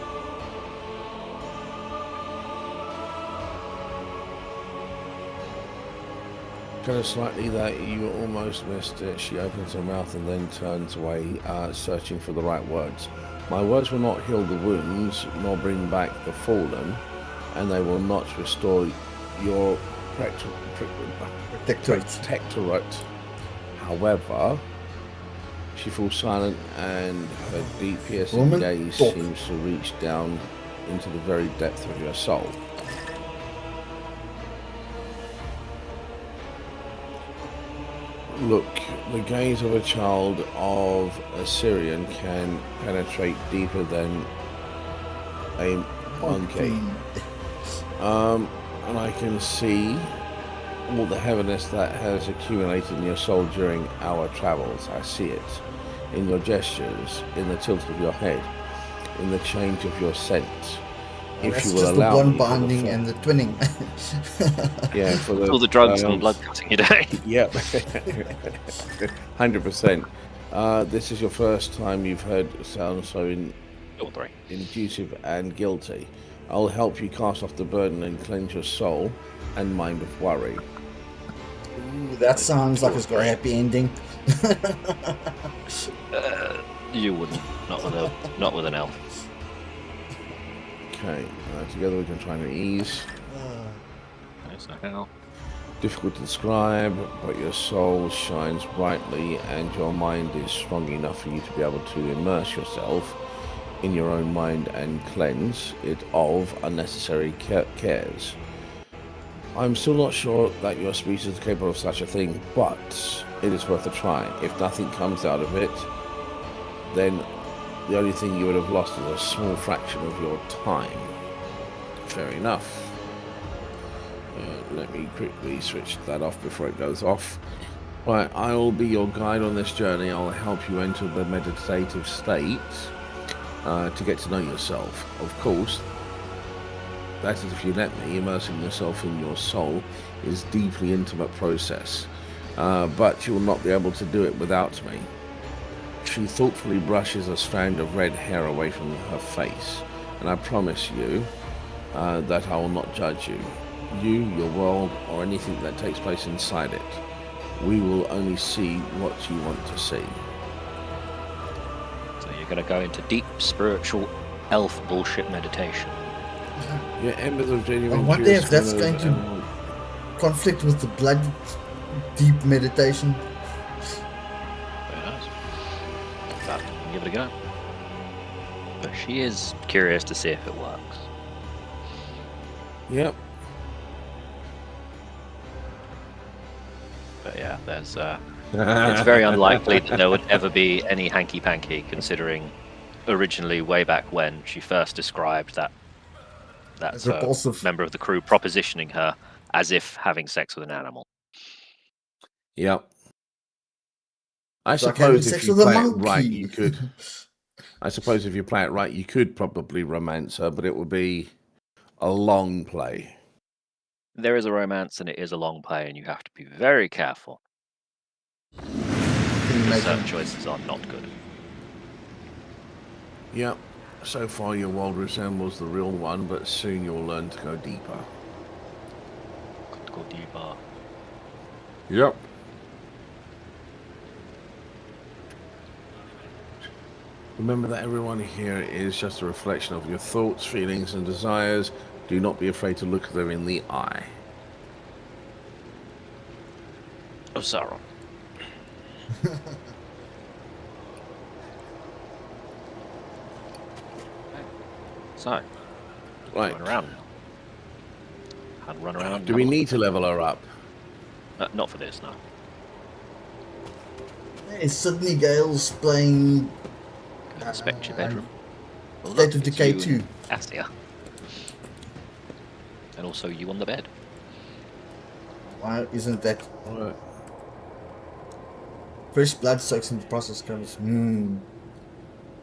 Kind of slightly that you almost missed it. She opens her mouth and then turns away, searching for the right words. My words will not heal the wounds, nor bring back the fallen, and they will not restore your protectorate. However, she falls silent, and her deep, piercing gaze seems to reach down into the very depth of your soul. Look, the gaze of a child of a Syrian can penetrate deeper than a monkey. And I can see all the heaviness that has accumulated in your soul during our travels. I see it in your gestures, in the tilt of your head, in the change of your scent. If you will allow the me, bonding and the twinning. Yeah, for the all the drugs and blood cutting a day. Yep, 100%. This is your first time you've heard sound so inducive and guilty. I'll help you cast off the burden and cleanse your soul and mind of worry. Ooh, that sounds like it's got a happy ending. You wouldn't. Not with an elf. Okay, together we can try and ease. So how? Difficult to describe, but your soul shines brightly and your mind is strong enough for you to be able to immerse yourself in your own mind and cleanse it of unnecessary cares. I'm still not sure that your species is capable of such a thing, but it is worth a try. If nothing comes out of it, then the only thing you would have lost is a small fraction of your time. Fair enough. Let me quickly switch that off before it goes off. Right, I will be your guide on this journey. I'll help you enter the meditative state to get to know yourself. Of course, that is if you let me. Immersing yourself in your soul is a deeply intimate process, but you will not be able to do it without me. She thoughtfully brushes a strand of red hair away from her face, and I promise you that I will not judge you, your world, or anything that takes place inside it. We will only see what you want to see. So you're going to go into deep spiritual elf bullshit meditation. Yeah, embers of genuine. I wonder if that's going to conflict with the blood deep meditation. Who knows? But you can give it a go. But she is curious to see if it works. Yep. But yeah, there's it's very unlikely that there would ever be any hanky-panky, considering originally, way back when, she first described that member of the crew propositioning her as if having sex with an animal. Yep. I It's like suppose having if sex you with a play it monkey. right, you could. I suppose if you play it right, you could probably romance her, but it would be a long play. There is a romance, and it is a long play, and you have to be very careful. Certain choices are not good. Yep. So far, your world resembles the real one, but soon you'll learn to go deeper. Go deeper. Yep. Remember that everyone here is just a reflection of your thoughts, feelings, and desires. Do not be afraid to look them in the eye. Oh, sorrow. So, right. Run around. And run around. Do we need to level her up? Not for this, no. Hey, Sydney Gale's playing Inspect your bedroom. Well, State of it's Decay you 2. and Astia. And also you on the bed. Why isn't that? Right. Fresh blood soaks into the process comes.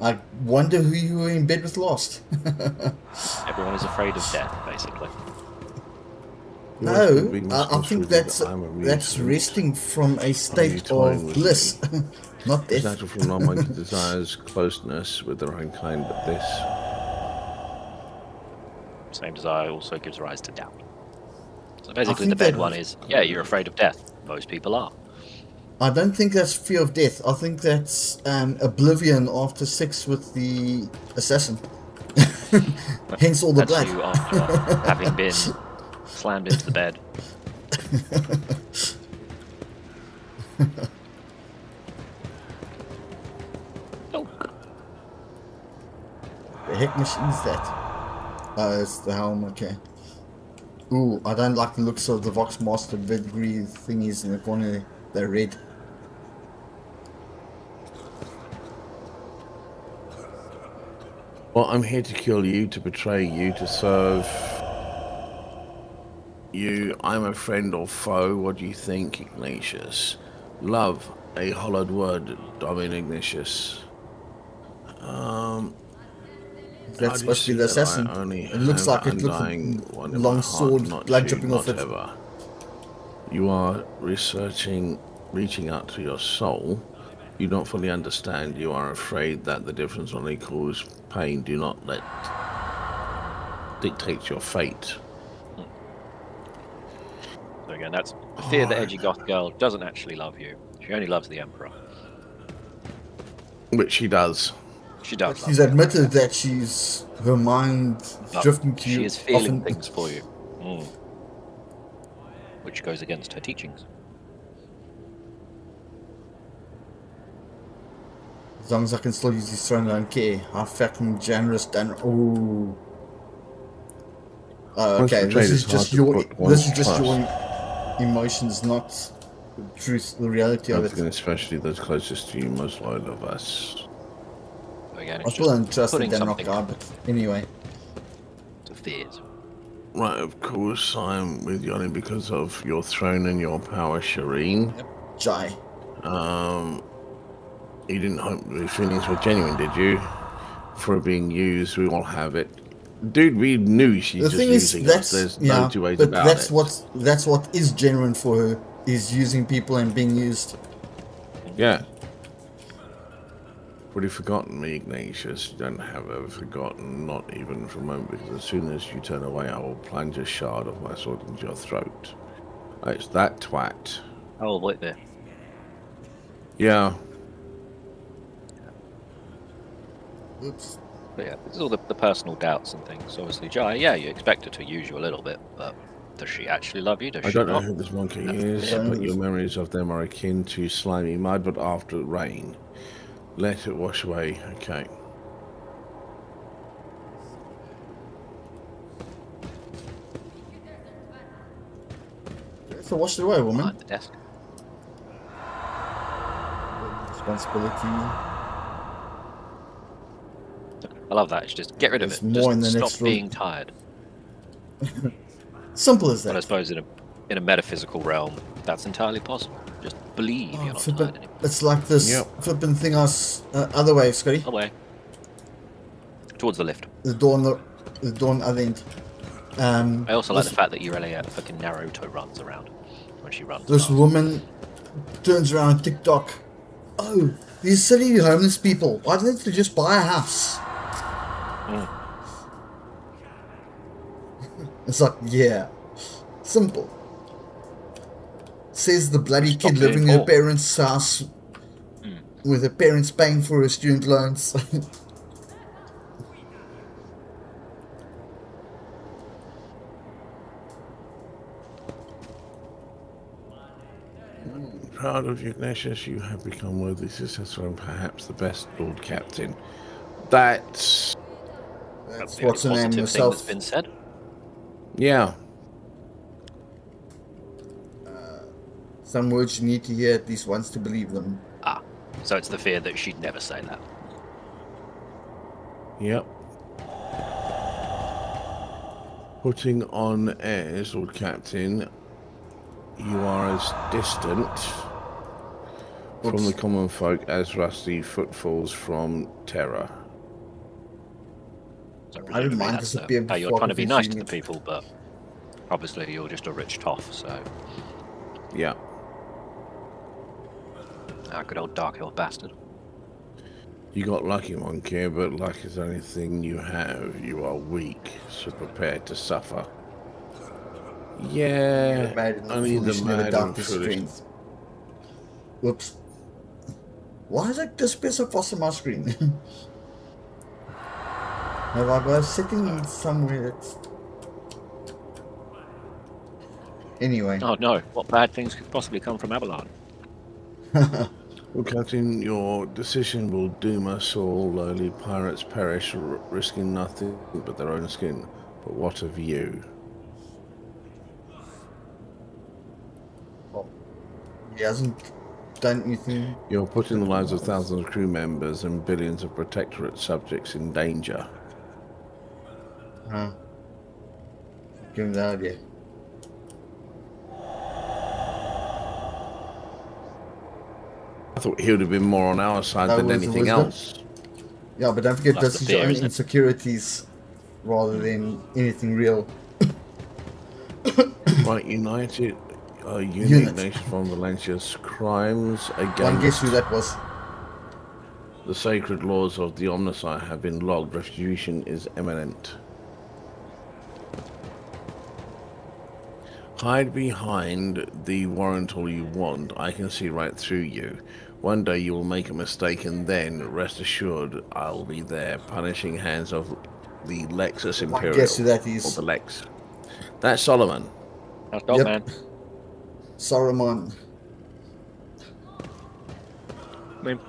I wonder who you were in bed with last. Everyone is afraid of death, basically. No, I think that's resting from a state of bliss, not It's death. natural for non-monkey desires closeness with their own kind, but this. Same desire also gives rise to doubt. So basically the bed one is, yeah, you're afraid of death. Most people are. I don't think that's fear of death. I think that's oblivion after sex with the assassin. Hence all the That's blood. you after having been slammed into the bed. Oh. The heck machine is that? Oh, it's the helm, okay. Ooh, I don't like the looks of the Vox Master pedigree thingies in the corner. They're red. Well, I'm here to kill you, to betray you, to serve you. I'm a friend or foe. What do you think, Ignatius? Love, a hollowed word, Domin Ignatius. That's supposed to be the assassin. It looks like it with a long sword, blood dripping off it. You are reaching out to your soul. You don't fully understand. You are afraid that the difference only causes pain. Do not let dictate your fate. So again, that's the fear that edgy goth girl doesn't actually love you. She only loves the Emperor. Which she does. She does. She's admitted that her mind drifting to you. She is feeling things for you. Which goes against her teachings. As long as I can still use his throne, I don't care. How fucking generous Dan. Ooh. Okay, this is just your emotions, not the truth, the reality of it. Especially those closest to you, most loyal of us. Again, I still don't trust the Denrock guy, but anyway. It's fears. Right, of course, I'm with you only because of your throne and your power, Shireen. Jai. You didn't hope the feelings were genuine, did you? For being used, we all have it. Dude, we knew she's The just thing is, using us. There's no two ways but about that's it. that's what is genuine for her, is using people and being used. Yeah. Would you forgotten me, Ignatius? You don't have ever forgotten, not even for a moment, because as soon as you turn away, I will plunge a shard of my sword into your throat. It's that twat. Oh, wait there. Yeah. Oops. But yeah, this is all the personal doubts and things. Obviously, Jai, yeah, you expect her to use you a little bit, but does she actually love you? Does I she don't know not? who this monkey That's is, the but thing. your memories of them are akin to slimy mud, but after rain. Let it wash away, okay. So wash it away, woman. Behind the desk. Responsibility. I love that. It's just get rid of There's it. more in Just the stop next room. being tired. Simple as But I that. suppose in a metaphysical realm, that's entirely possible. Just believe you're not tired anymore. It's like this flipping thing I was other way, Scotty. Away. Towards the lift. The door on the other end. I also like the fact that Irelia fucking Naruto runs around when she runs. This fast. woman turns around on TikTok. Oh, these silly homeless people. Why don't they just buy a house? It's like, yeah, simple. Says the bloody Stop kid living being in her poor. parents' house with her parents paying for her student loans. Proud of you, Ignatius. You have become worthy successor and perhaps the best Lord Captain. That's That's the what's her only name positive thing herself. that's been said. yeah. Some words you need to hear at least once to believe them. Ah, so it's the fear that she'd never say that. Yep. Putting on airs, Lord Captain, you are as distant from the common folk as rusty footfalls from terror. So I don't presumably mind that's because it'd be a how you're trying to be nice to the performance people, but obviously you're just a rich toff, so... Yeah. Ah, good old Dark Hill bastard. You got lucky, Monkey, but luck is the only thing you have. You are weak, so prepare to suffer. Yeah, Mad and only the foolish never mad doubt and their foolish. strength. Whoops. Why is it disappear so fast on my screen? Have I got a setting somewhere that's... Anyway. Oh no, what bad things could possibly come from Avalon? Well, Captain, your decision will doom us all. Lowly pirates perish, risking nothing but their own skin. But what of you? Well, he hasn't done anything. You're putting the lives of thousands of crew members and billions of Protectorate subjects in danger. Huh. Give him the idea. I thought he would have been more on our side That than was the anything wisdom. else. Yeah, but don't forget That's this the is your fear, own isn't it? insecurities rather than anything real. Right, united, Unit. unit nation from Valencia's crimes One guess who against that was. the sacred laws of the Omnissiah have been logged. Retribution is imminent. Hide behind the warrant all you want. I can see right through you. One day you will make a mistake, and then, rest assured, I'll be there, punishing hands of the Lexus One Imperial. guess who that Or is. the Lex. That's Solomon. That's dog Yep. man. Saruman. I mean,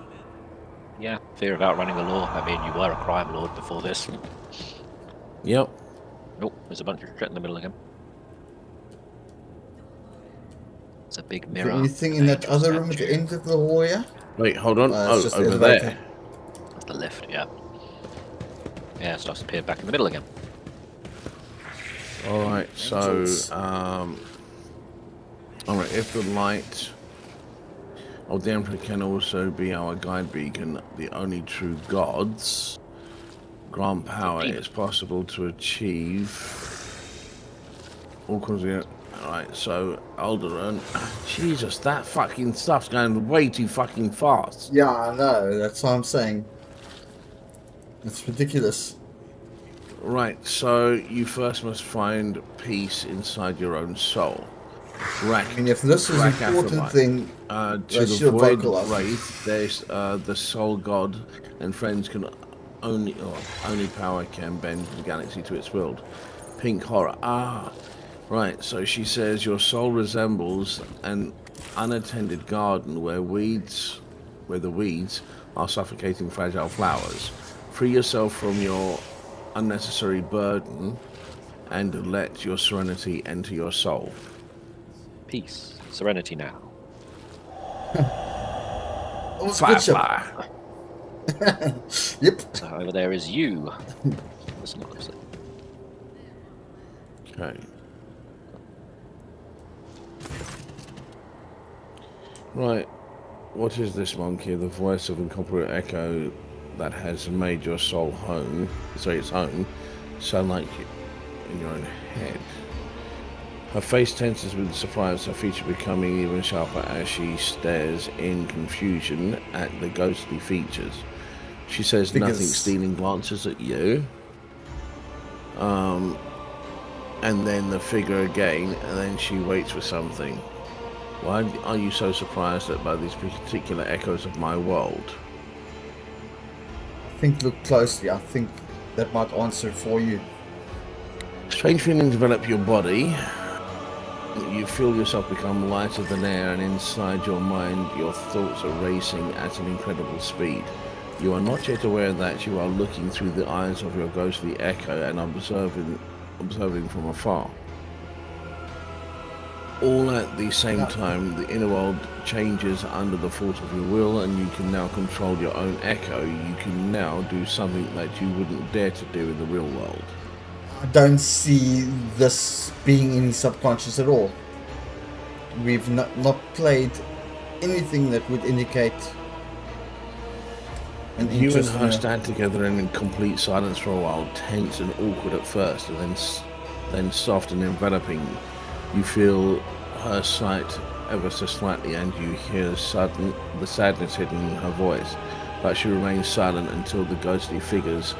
yeah, fear of outrunning the law. I mean, you were a crime lord before this. Yep. Oh, there's a bunch of shit in the middle again. It's a big Is mirror. there anything with in that angels other room at the statue. end of the hall here? Wait, hold on. It's Oh, just the over elevator. there. That's the lift, yeah. Yeah, stuff's appeared back in the middle again. All right, so all right, if the light of the Emperor can also be our guide beacon, the only true gods grant power. It's possible to achieve all kinds of. All right, so Alderaan. Jesus, that fucking stuff's going way too fucking fast. Yeah, I know. That's what I'm saying. It's ridiculous. Right, so you first must find peace inside your own soul. I mean, if this is an important thing, to they the should void vocalize. wraith, there's the soul god, and friends can only power can bend the galaxy to its will. Pink horror. Ah, right. So she says your soul resembles an unattended garden where the weeds are suffocating fragile flowers. Free yourself from your unnecessary burden and let your serenity enter your soul. Peace. Serenity now. Oh, it's good ship. Yep. So over there is you. Listen closely. Okay. Right. What is this monkey? The voice of incomparable echo that has made your soul its own, sound like you in your own head. Her face tenses with surprise, her feature becoming even sharper as she stares in confusion at the ghostly features. She says nothing, stealing glances at you. And then the figure again, and then she waits for something. Why are you so surprised by these particular echoes of my world? I think look closely. I think that might answer it for you. Strange feelings develop your body. You feel yourself become lighter than air, and inside your mind your thoughts are racing at an incredible speed. You are not yet aware that you are looking through the eyes of your ghostly echo and observing from afar. All at the same time, the inner world changes under the force of your will, and you can now control your own echo. You can now do something that you wouldn't dare to do in the real world. I don't see this being any subconscious at all. We've not played anything that would indicate an You and interest her in stand together in complete silence for a while, tense and awkward at first, and then soft and enveloping. You feel her sight ever so slightly, and you hear the sadness hidden in her voice, but she remains silent until the ghostly figures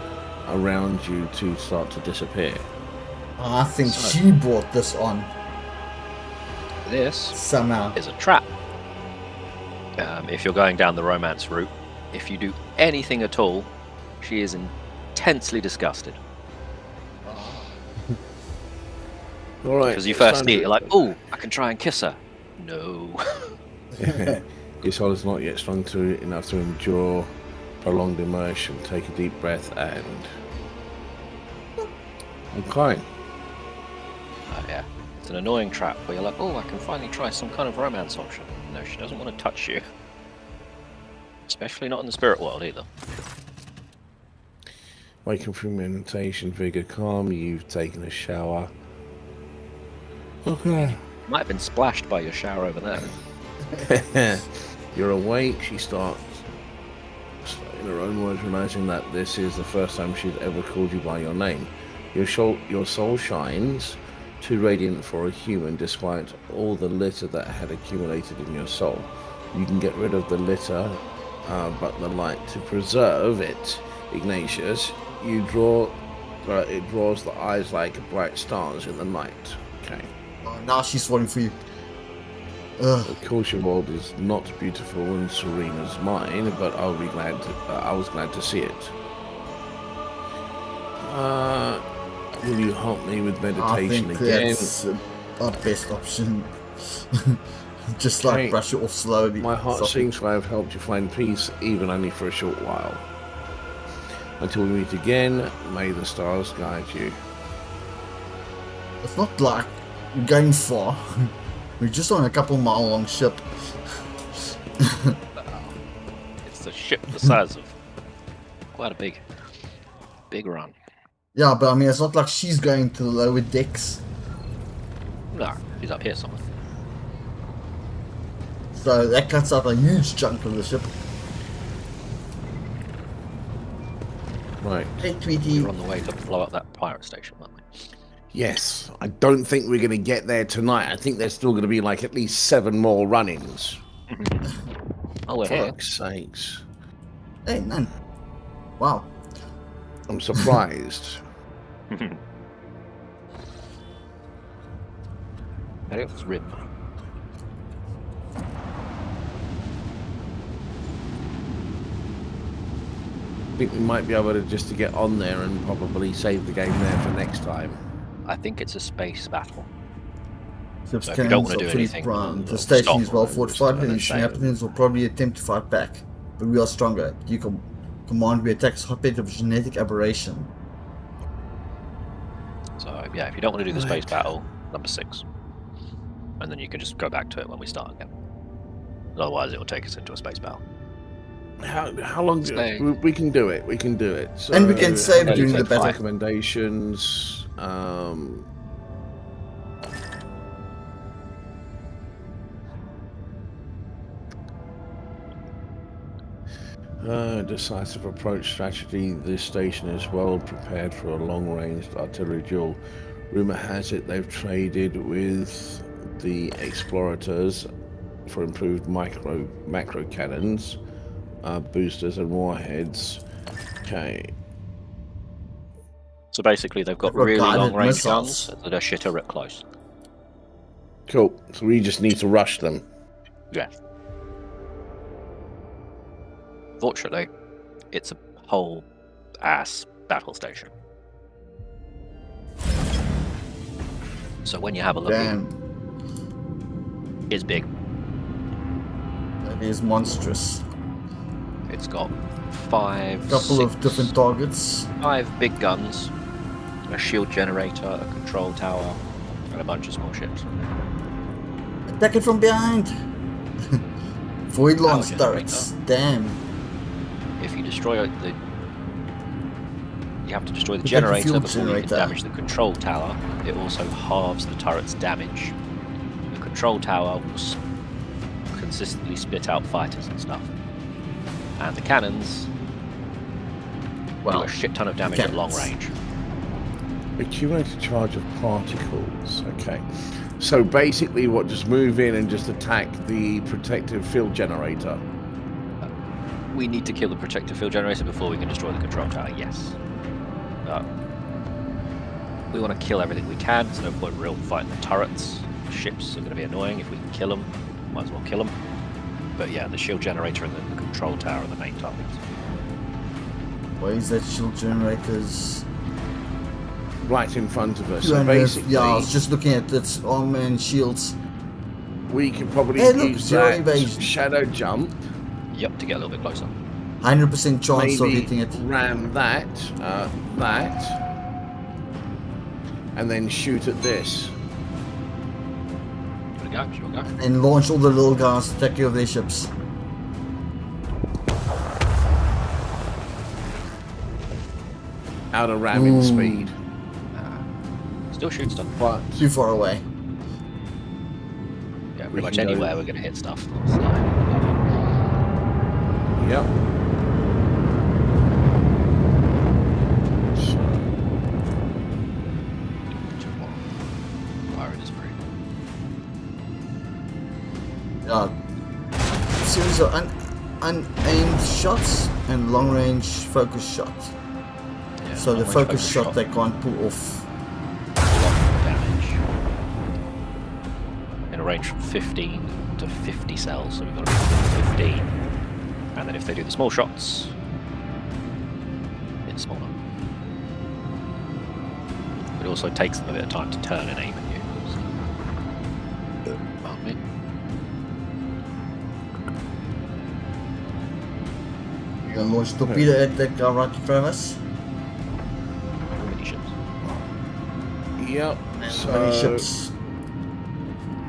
around you to start to disappear. I think she brought this on. This somehow is a trap. If you're going down the romance route, if you do anything at all, she is intensely disgusted. All right. Because you first see it, you're like, oh, I can try and kiss her. No. Your soul is not yet strong enough to endure prolonged immersion. Take a deep breath and... Okay. Oh, yeah. It's an annoying trap where you're like, oh, I can finally try some kind of romance option. No, she doesn't want to touch you. Especially not in the spirit world either. Waking from meditation, vigor calm, you've taken a shower. Okay. Might have been splashed by your shower over there. You're awake. She starts, in her own words, realizing that this is the first time she's ever called you by your name. Your soul shines, too radiant for a human, despite all the litter that had accumulated in your soul. You can get rid of the litter, but the light to preserve it, Ignatius. It draws the eyes like bright stars in the night. Okay. Now she's falling for you. Of course, your world is not beautiful and serene as mine, but I was glad to see it. Will you help me with meditation again? That's our best option. Just like brush it off slowly. My heart sings for I have helped you find peace, even only for a short while. Until we meet again, may the stars guide you. It's not like we're going far. We're just on a couple-mile long ship. It's a ship the size of quite a big run. Yeah, but I mean, it's not like she's going to the lower decks. No, he's up here somewhere. So that cuts out a huge chunk of the ship. Right. Hey, Tweety. We're on the way to blow up that pirate station, aren't we? Yes. I don't think we're going to get there tonight. I think there's still going to be like at least 7 more run-ins. Oh, we're here. Fuck's sakes. Hey, none. Wow. I'm surprised. Elliot's rib. I think we might be able to just to get on there and probably save the game there for next time. I think it's a space battle. Ships So if you don't cannons wanna are do fully anything, primed. The we'll station stop is well and fortified, just and the sail. inhabitants will probably attempt to fight back. But we are stronger. You can command we attack hotbed of genetic aberration. So yeah, if you don't want to do the space Right. battle, number 6. And then you can just go back to it when we start again. Otherwise it will take us into a space battle. How long do Stay. we can do it? We can do it. So, And we can save Only during the take battle. 5. recommendations. Decisive approach strategy. This station is well prepared for a long-range artillery duel. Rumor has it they've traded with the explorators for improved macro cannons, boosters, and warheads. Okay. So basically they've got They've got really guided long range missiles. guns that are shitter at close. Cool. So we just need to rush them. Yeah. Fortunately, it's a whole ass battle station. So when you have a look, Damn, it's big. that is monstrous. It's got 5, Couple of 6, different targets. 5 big guns, a shield generator, a control tower, and a bunch of small ships. Attack it from behind. Void launch Power turrets. Damn. If you destroy the, you have to destroy the Protect the generator fuel before you generator. can damage the control tower. It also halves the turret's damage. The control tower will consistently spit out fighters and stuff, and the cannons do Well, a shit ton of damage at long cannons. range. Accumulated charge of particles. Okay. So basically, what? Just move in and just attack the protective field generator. We need to kill the protective field generator before we can destroy the control tower. Yes. We want to kill everything we can. There's no point real fighting the turrets. The ships are going to be annoying. If we can kill them, might as well kill them. But yeah, the shield generator and the control tower are the main targets. Why is that shield generators? Right in front of us. So 200, basically, yeah, I was just looking at its armor and shields. we can probably Hey, look, use zero that evasion. shadow jump. Yep, to get a little bit closer. 100% chance of Maybe hitting it. ram that, and then shoot at this. Give it a go. Sure go. And launch all the little guys to take care of their ships. Out of ramming Ooh. speed. Still shoot stuff. But Too far away. Yeah, We pretty much can go- anywhere we're going to hit stuff. So, yep. So, fire it is free. Series of unaimed shots and long range focus shot. Yeah, So the long-range focus shot they can't pull off. a lot of damage. In a range from 15 to 50 cells, so we've got to be 15. And then if they do the small shots, it's smaller. It also takes them a bit of time to turn and aim at you. So. Pardon me. You're gonna launch torpedo at that guy right in front of us. Mini ships. yep. Many So, ships.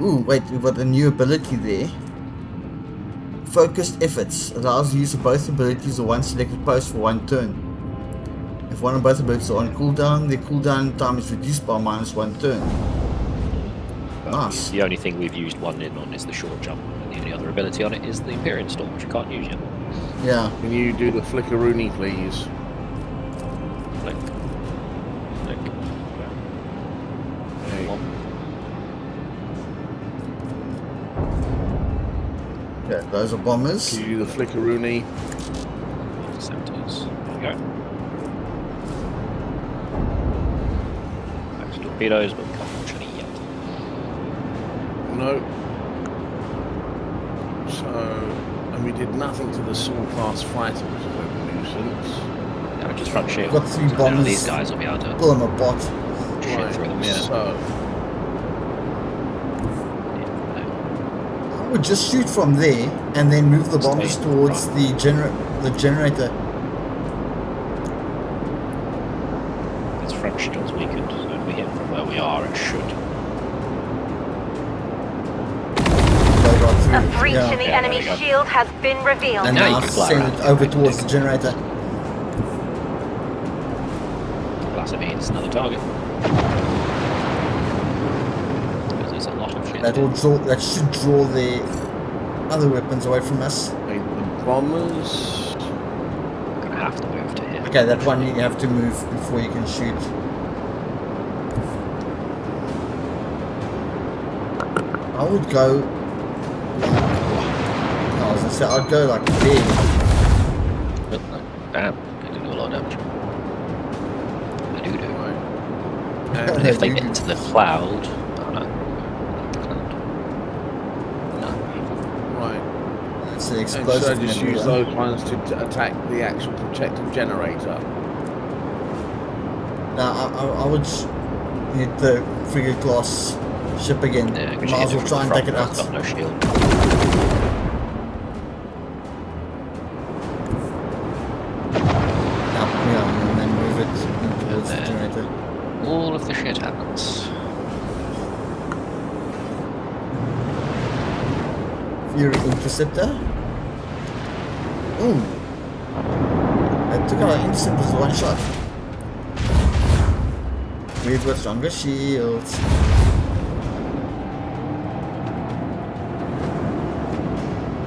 Ooh, wait, we've got a new ability there. Focused efforts allows the use of both abilities or one selected post for one turn. If one or both abilities are on cooldown, their cooldown time is reduced by -1 turn. Nice. The only thing we've used one in on is the short jump, and the only other ability on it is the Empyrean Storm, which you can't use yet. Yeah. Can you do the flickeroony, please? Flick. Flick. Hey. Yeah, those are bombers. Can you do the flickeroony? Interceptors. There you go. Back to torpedoes, but we can't launch any yet. No. So, and we did nothing to the Saw class fighter, which is a nuisance. Yeah, which is front shield. Got 3 So now bombers. these guys will be able to Pull them apart. shit through them. Yeah. So, I would just shoot from there and then move the bombers Stay towards right. the generator. Its front shield's weakened, so if we hit from where we are, it should. They got through. A breach Yeah. in the Yeah, enemy there we go. shield has been revealed. And Now you now can fly send around. it over towards the generator. Plus it means another target. Because there's a lot of shit. That will draw. That should draw the other weapons away from us. the bombers. We're gonna have to move to here. Okay, that one you have to move before you can shoot. I would go. I was gonna say I'd go like there. But, damn, they do a lot of damage. They do. And if they get into the cloud, oh no. No. Right. It's an And should explosive. I just nebula. use those ones to attack the actual protective generator? Now I would hit the frigate class ship again. Yeah, Might as well try and take it out. Got no shield. Yeah, and then move it towards the then- generator. All of the shit happens. Fury Interceptor. Ooh. I took our interceptors one shot. We've got stronger shields.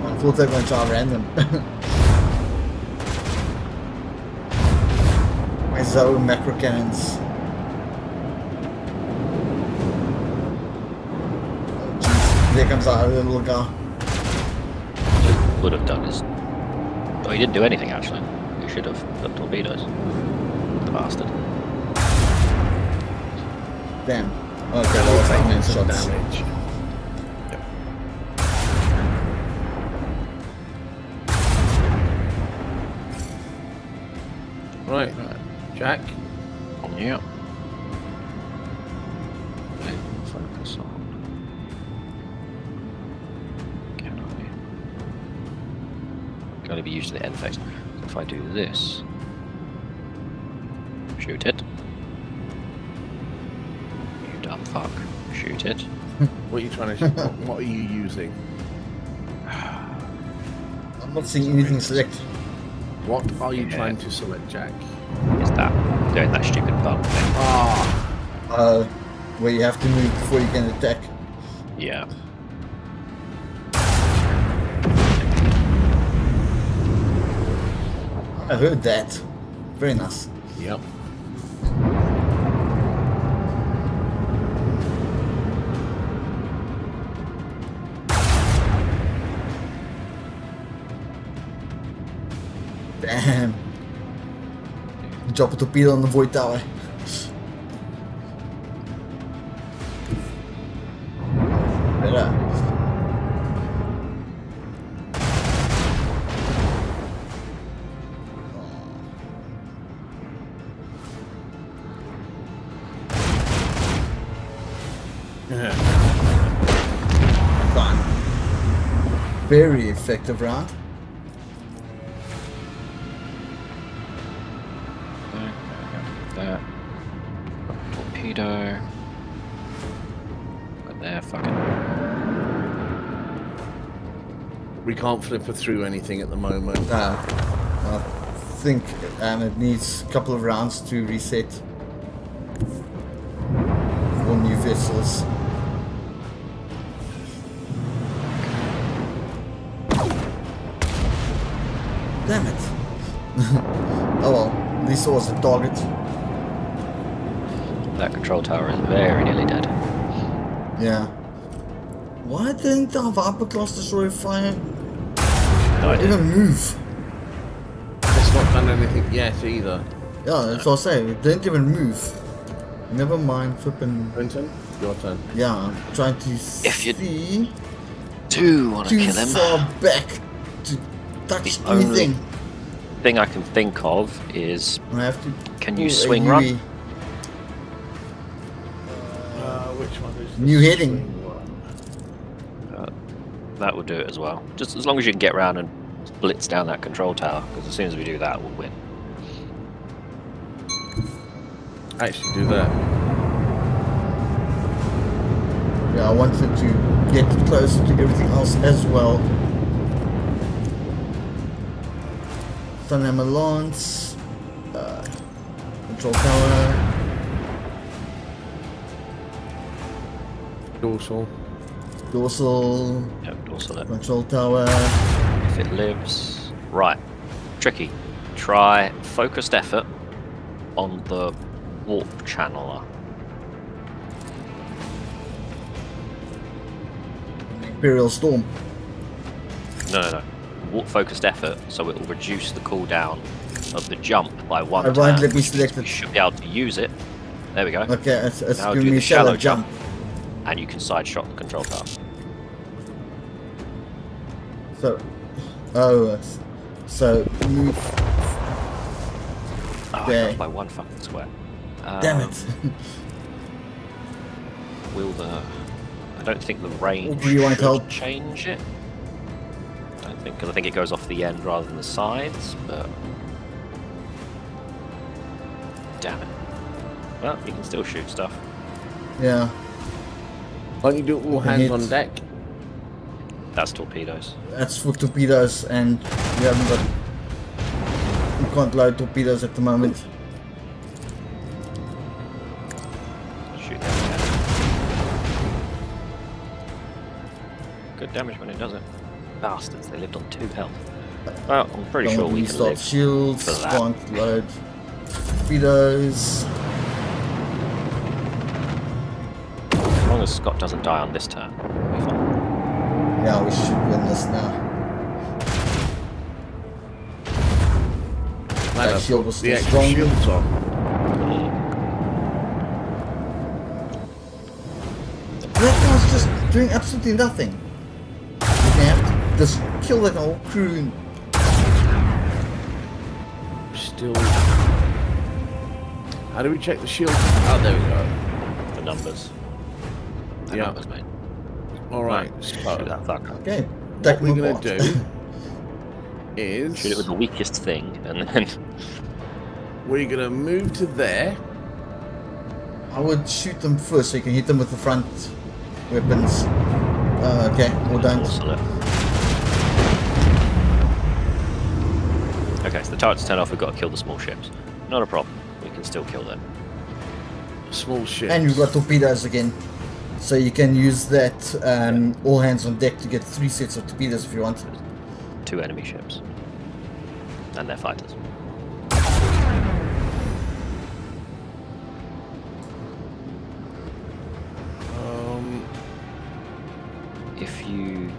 I thought they were going to try random. Where's our macro cannons? Oh, jeez. There comes our little guy. Would have done is. Oh, he didn't do anything actually. He should have put torpedoes. The bastard. Damn. Okay, that was like 9 Some shots. damage. Right, Jack. Yeah. Focus on. Can I? Can only be used to the end phase. So if I do this, shoot it. You dumb fuck. Shoot it. What are you trying to? what are you using? I'm not seeing anything select. What are you Yeah. trying to select, Jack? Is that doing that stupid bug thing? Ah, Where you have to move before you can attack. Yeah. I heard that. Very nice. yep. Damn. Drop a torpedo on the void tower. Better. Fine. Very effective round. That torpedo. Right there, fucking. We can't flipper through anything at the moment. I think it needs a couple of rounds to reset for new vessels. Damn it. Oh well, at least it was a target. That control tower is very nearly dead. Yeah. Why didn't the Viper-class destroyer fire No idea. even move? It's not done anything yet either. Yeah, that's what I say. It didn't even move. Never mind, flipping. Quentin, your turn. Yeah, I'm trying to If you see do want to too kill him, far back to touch The only- anything. thing I can think of is, I have to. can you pull a swing UE. run? Which one is the New heading. swing one? That would do it as well. Just as long as you can get around and blitz down that control tower, because as soon as we do that, we'll win. Actually, do that. Yeah, I wanted to get closer to everything else as well. Sunhammer Lance, control tower, Dorsal. dorsal, Yep, also that. control tower. If it lives. Right. Tricky. Try focused effort on the warp channeler. Imperial Storm. No. Warp focused effort, so it will reduce the cooldown of the jump by one Right, turn. let me which select means it. We should be able to use it. There we go. Okay, it's Now giving do me the a shallow shallow jump. And you can side shot the control tower. So, so move. Oh, Okay. okay. By one fucking square. Damn it. Will the... I don't think the range Rewind should help. change it. I don't think, because I think it goes off the end rather than the sides, but... Damn it. Well, you can still shoot stuff. Yeah. Why don't you do all hands on deck? That's torpedoes. That's for torpedoes, and we haven't got. We can't load torpedoes at the moment. Shoot that. Good damage when it does it. Bastards, they lived on 2 health. Well, I'm pretty sure we can restart live. shields. for that. Can't load torpedoes. As long as Scott doesn't die on this turn, we'll be fine. Yeah, we should win this now. Man, That I shield put was the still extra strong. shields on. That guy's just doing absolutely nothing. We have to just kill that whole crew. Still. How do we check the shield? Oh, there we go. The numbers. The Yeah. numbers, mate. All right. Shoot So, that fucker. Okay, what take we're them gonna apart. do is Shoot it with the weakest thing, and then we're gonna move to there. I would shoot them first so you can hit them with the front weapons. Okay, or don't. also it. Okay, so the turrets turn off. We've got to kill the small ships. Not a problem. We can still kill them. Small ship. And you've got torpedoes again. So you can use that all hands on deck to get 3 sets of torpedoes if you want. 2 enemy ships, and their fighters. If you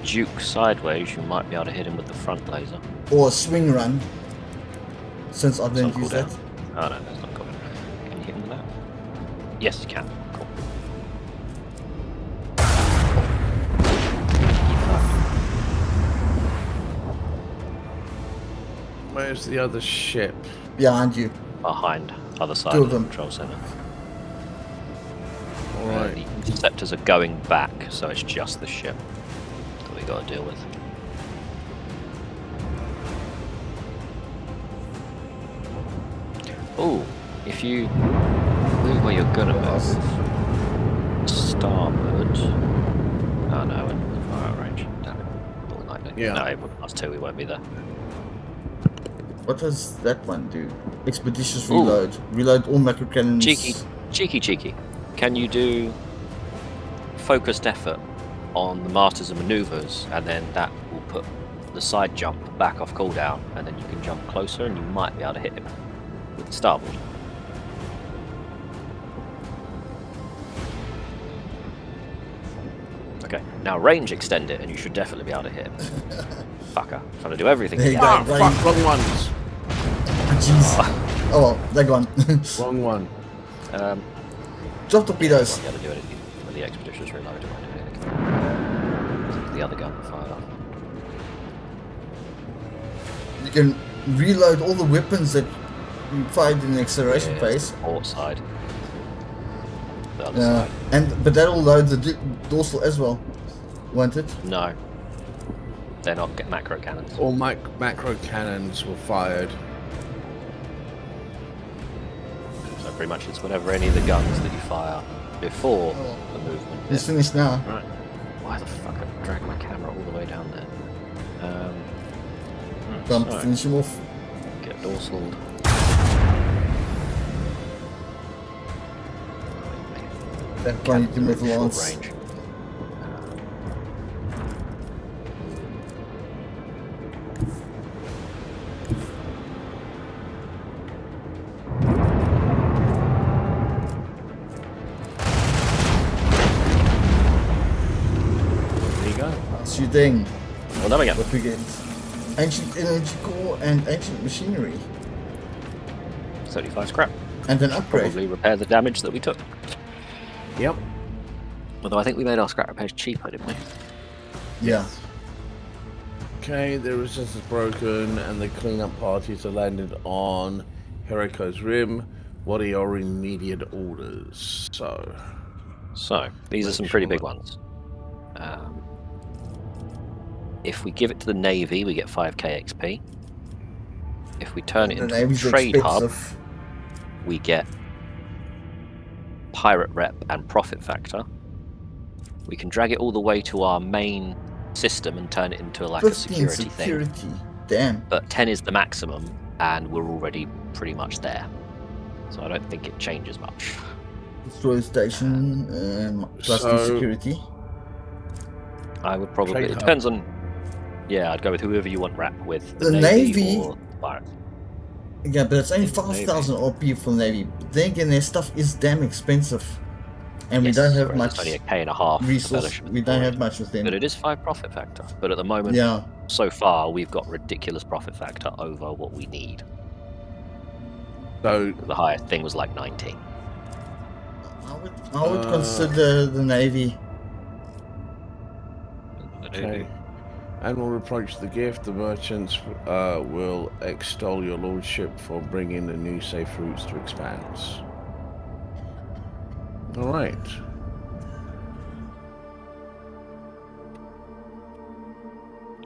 juke sideways, you might be able to hit him with the front laser. Or a swing run. Since I didn't Some use cooldown. that. Oh no, that's not cool. Can you hit him with that? Yes, you can. Cool. Where's the other ship? Behind you. Behind, other side 2 of of the them. control center. All right. The interceptors are going back, so it's just the ship that we got to deal with. Oh, if you move where you're gonna move, starboard. Oh no, we're far out of range. Damn it. More likely. Yeah. No, plus 2, we won't be there. What does that one do? Expeditious Ooh. reload. Reload all macro cannons. Cheeky. Can you do focused effort on the Martyrs and Maneuvers, and then that will put the side jump back off cooldown, and then you can jump closer, and you might be able to hit him with the starboard. Okay, now range extend it, and you should definitely be able to hit him. Fucker, trying to do everything. There you Ah, go. fuck, wrong ones. Jeez. Oh well, that one. Wrong one. Drop torpedoes. You won't be able to do anything with the expeditious reload. It won't do anything. The other gun fired off. You can reload all the weapons that you fired in the acceleration phase. Port side. The other side. But that'll load the dorsal as well, won't it? No. They're not macro cannons. All macro cannons were fired. So pretty much it's whenever any of the guns that you fire before the movement. It's finished now. Right. Why the fuck I dragged my camera all the way down there? Time to finish him off. Get dorsal. That one you can move Short lance. range. There you go. Shooting. Well, there we go. What we get? Ancient energy core and ancient machinery. 35 scrap. And an upgrade. Probably repair the damage that we took. Yep. Although I think we made our scrap repairs cheaper, didn't we? Yeah. Okay, the resistance is broken, and the cleanup parties are landed on Heriko's Rim. What are your immediate orders? So, These are some pretty big ones. If we give it to the Navy, we get 5k XP. If we turn it into a trade hub, we get pirate rep and profit factor. We can drag it all the way to our main system and turn it into like a security thing. Damn. But 10 is the maximum, and we're already pretty much there. So I don't think it changes much. Destroy station, plus So- 2 security. I would probably. Trade It hub. depends on. Yeah, I'd go with whoever you want rep with. The Navy- or pirates. Yeah, but it's only 5,000 RP for the Navy. But then again, their stuff is damn expensive. And Yes, we don't have whereas much it's only a K and a half resource. fellowship We don't for have it. much with them. But it is 5 profit factor. But at the moment, Yeah. so far, we've got ridiculous profit factor over what we need. so The highest thing was like 90. I would consider the Navy. okay. And we'll approach the gift. The merchants will extol your lordship for bringing the new safe routes to expanse. All right.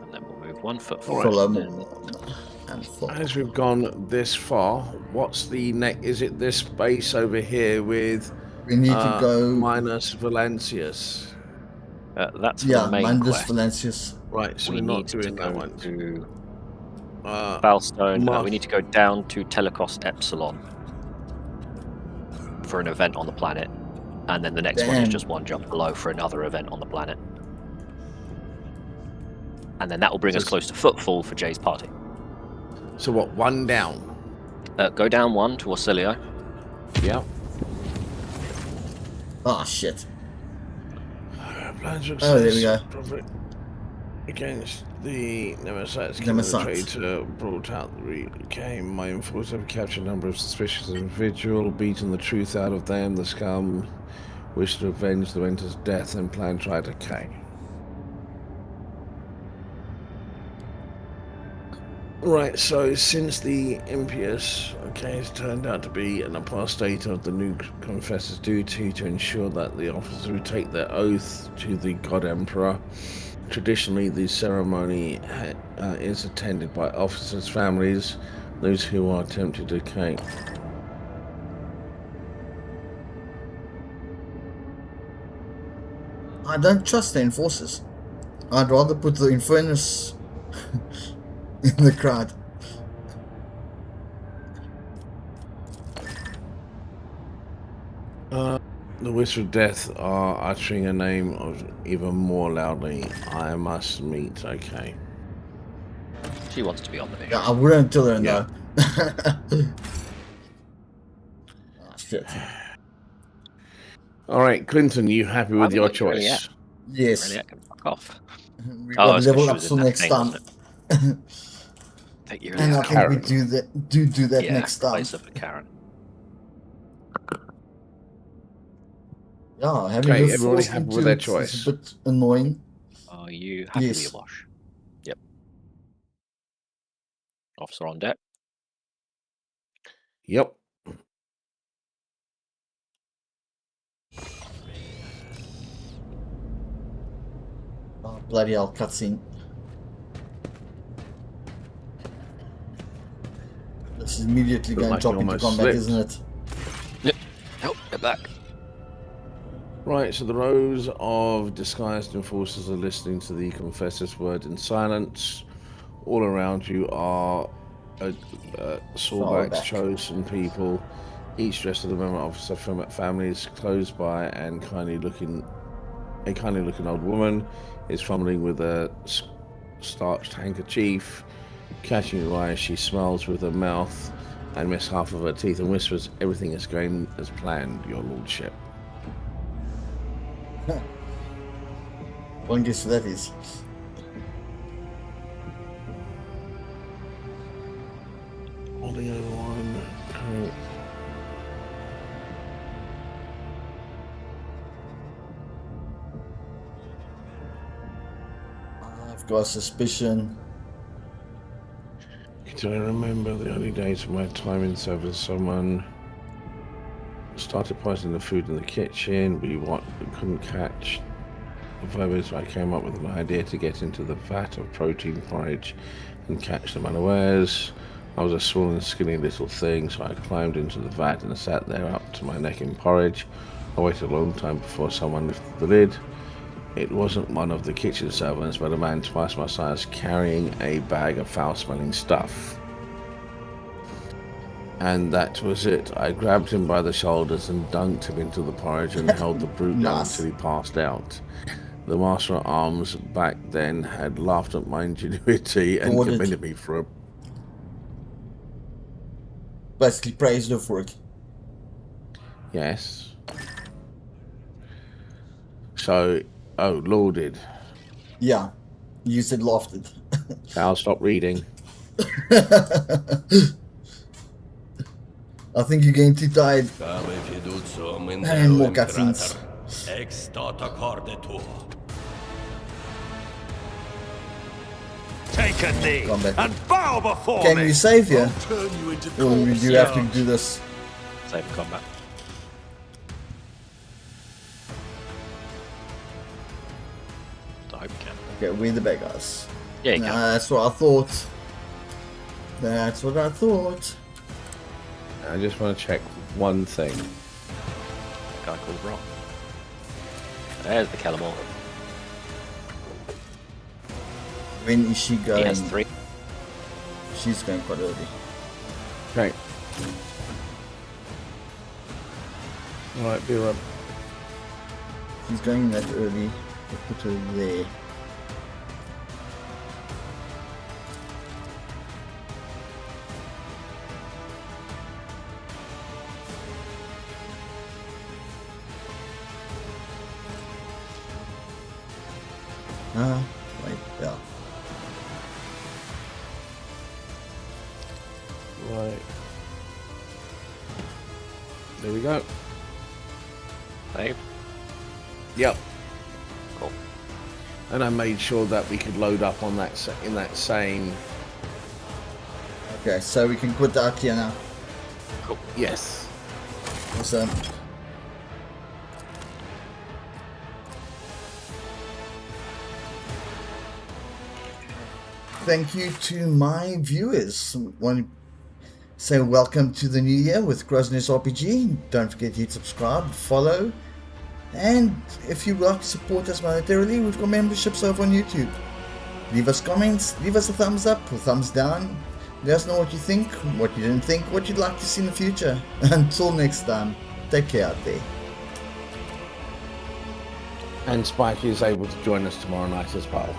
And then we'll move 1 foot All forward. right. and then- And full. As we've gone this far, what's the next? Is it this base over here with We need to go. minus Valencius? That's for Yeah, the main Mandus quest. Valencius. Right, so We we're not need to doing that go one. to Uh, we need to go down to Telecos Epsilon for an event on the planet, and then the next one is Damn. just one jump below for another event on the planet, and then that will bring us close to Footfall for Jay's party. so what? One down. Go down 1 to Orsilio. Yep. Oh shit. Plans to Oh, there we go. profit against the Nemesis. Nemesis. Traitor brought out the reclaim. My enforcers have captured a number of suspicious individuals, beaten the truth out of them. The scum wish to avenge the Winter's death and plan to try to kill. Right, so since the impious, has turned out to be an apostate of the new confessor's duty to ensure that the officers who take their oath to the God Emperor, traditionally the ceremony is attended by officers' families, those who are tempted to decay. I don't trust the enforcers. I'd rather put the Infernus in the crowd. The whisper of death are uttering a name of even more loudly. I must meet. Okay. She wants to be on the mission. Yeah, I wouldn't tell her Yeah. no. Oh, shit. All right, Clinton, you happy with haven't your looked really choice? Yes. Really, I can fuck off. We Oh, got it's 'cause level she up was in till that next thing, time. wasn't it? Take your And I think we Karen. do that yeah, next time. place up at Karen. Yeah, having Okay, her everybody forced happy into with their it choice? is a bit annoying. Are you happy with Yes. your wash? Yep. Officer on deck. Yep. Oh, bloody hell, cutscene. This is immediately Look going like to you drop into almost combat, slipped. isn't it? Yep. Oh, get back. Right, so the rows of disguised enforcers are listening to the confessor's word in silence. All around you are Sawback's back. chosen people, each dressed as a member of some families. Close by and kindly looking old woman is fumbling with a starched handkerchief, catching her eye as she smiles with her mouth and miss half of her teeth and whispers, "Everything is going as planned, your lordship." One guess who that is. Holding over one. I've got a suspicion. Do I remember the early days of my time in service? Someone started poisoning the food in the kitchen. We couldn't catch the vermin, I came up with an idea to get into the vat of protein porridge and catch them unawares. I was a small and skinny little thing, so I climbed into the vat and sat there up to my neck in porridge. I waited a long time before someone lifted the lid. It wasn't one of the kitchen servants, but a man twice my size carrying a bag of foul-smelling stuff. And that was it. I grabbed him by the shoulders and dunked him into the porridge and held the brute down Nice. until he passed out. The master at arms back then had laughed at my ingenuity and Ordered. commended me for a... Basically praised her for it. Yes. So, oh, lauded. Yeah. You said laughed it. I'll stop reading. I think you're getting too tired. And more cutscenes. Take a knee Combat. and bow before Can me. you save here? Turn you into Or do you have to do this? Save combat. I hope we can. Okay, we're the bad guys. Yeah, you can. That's what I thought. That's what I thought. I just want to check one thing. A guy called Rock. There's the Kellamore. When is she He going? has 3. She's going quite early. Okay. Alright, be right. She's going that early. I'll put her there. Wait, yeah. Right. There we go. Save. Yep. Cool. And I made sure that we could load up on that in that same. Okay, so we can quit out here now. Cool. Yes. Awesome. Thank you to my viewers. Want to say welcome to the new year with Grosness RPG. Don't forget to hit subscribe, follow, and if you would like to support us monetarily, we've got memberships over on YouTube. Leave us comments, leave us a thumbs up or thumbs down. Let us know what you think, what you didn't think, what you'd like to see in the future. Until next time, take care out there. And Spike is able to join us tomorrow night as well.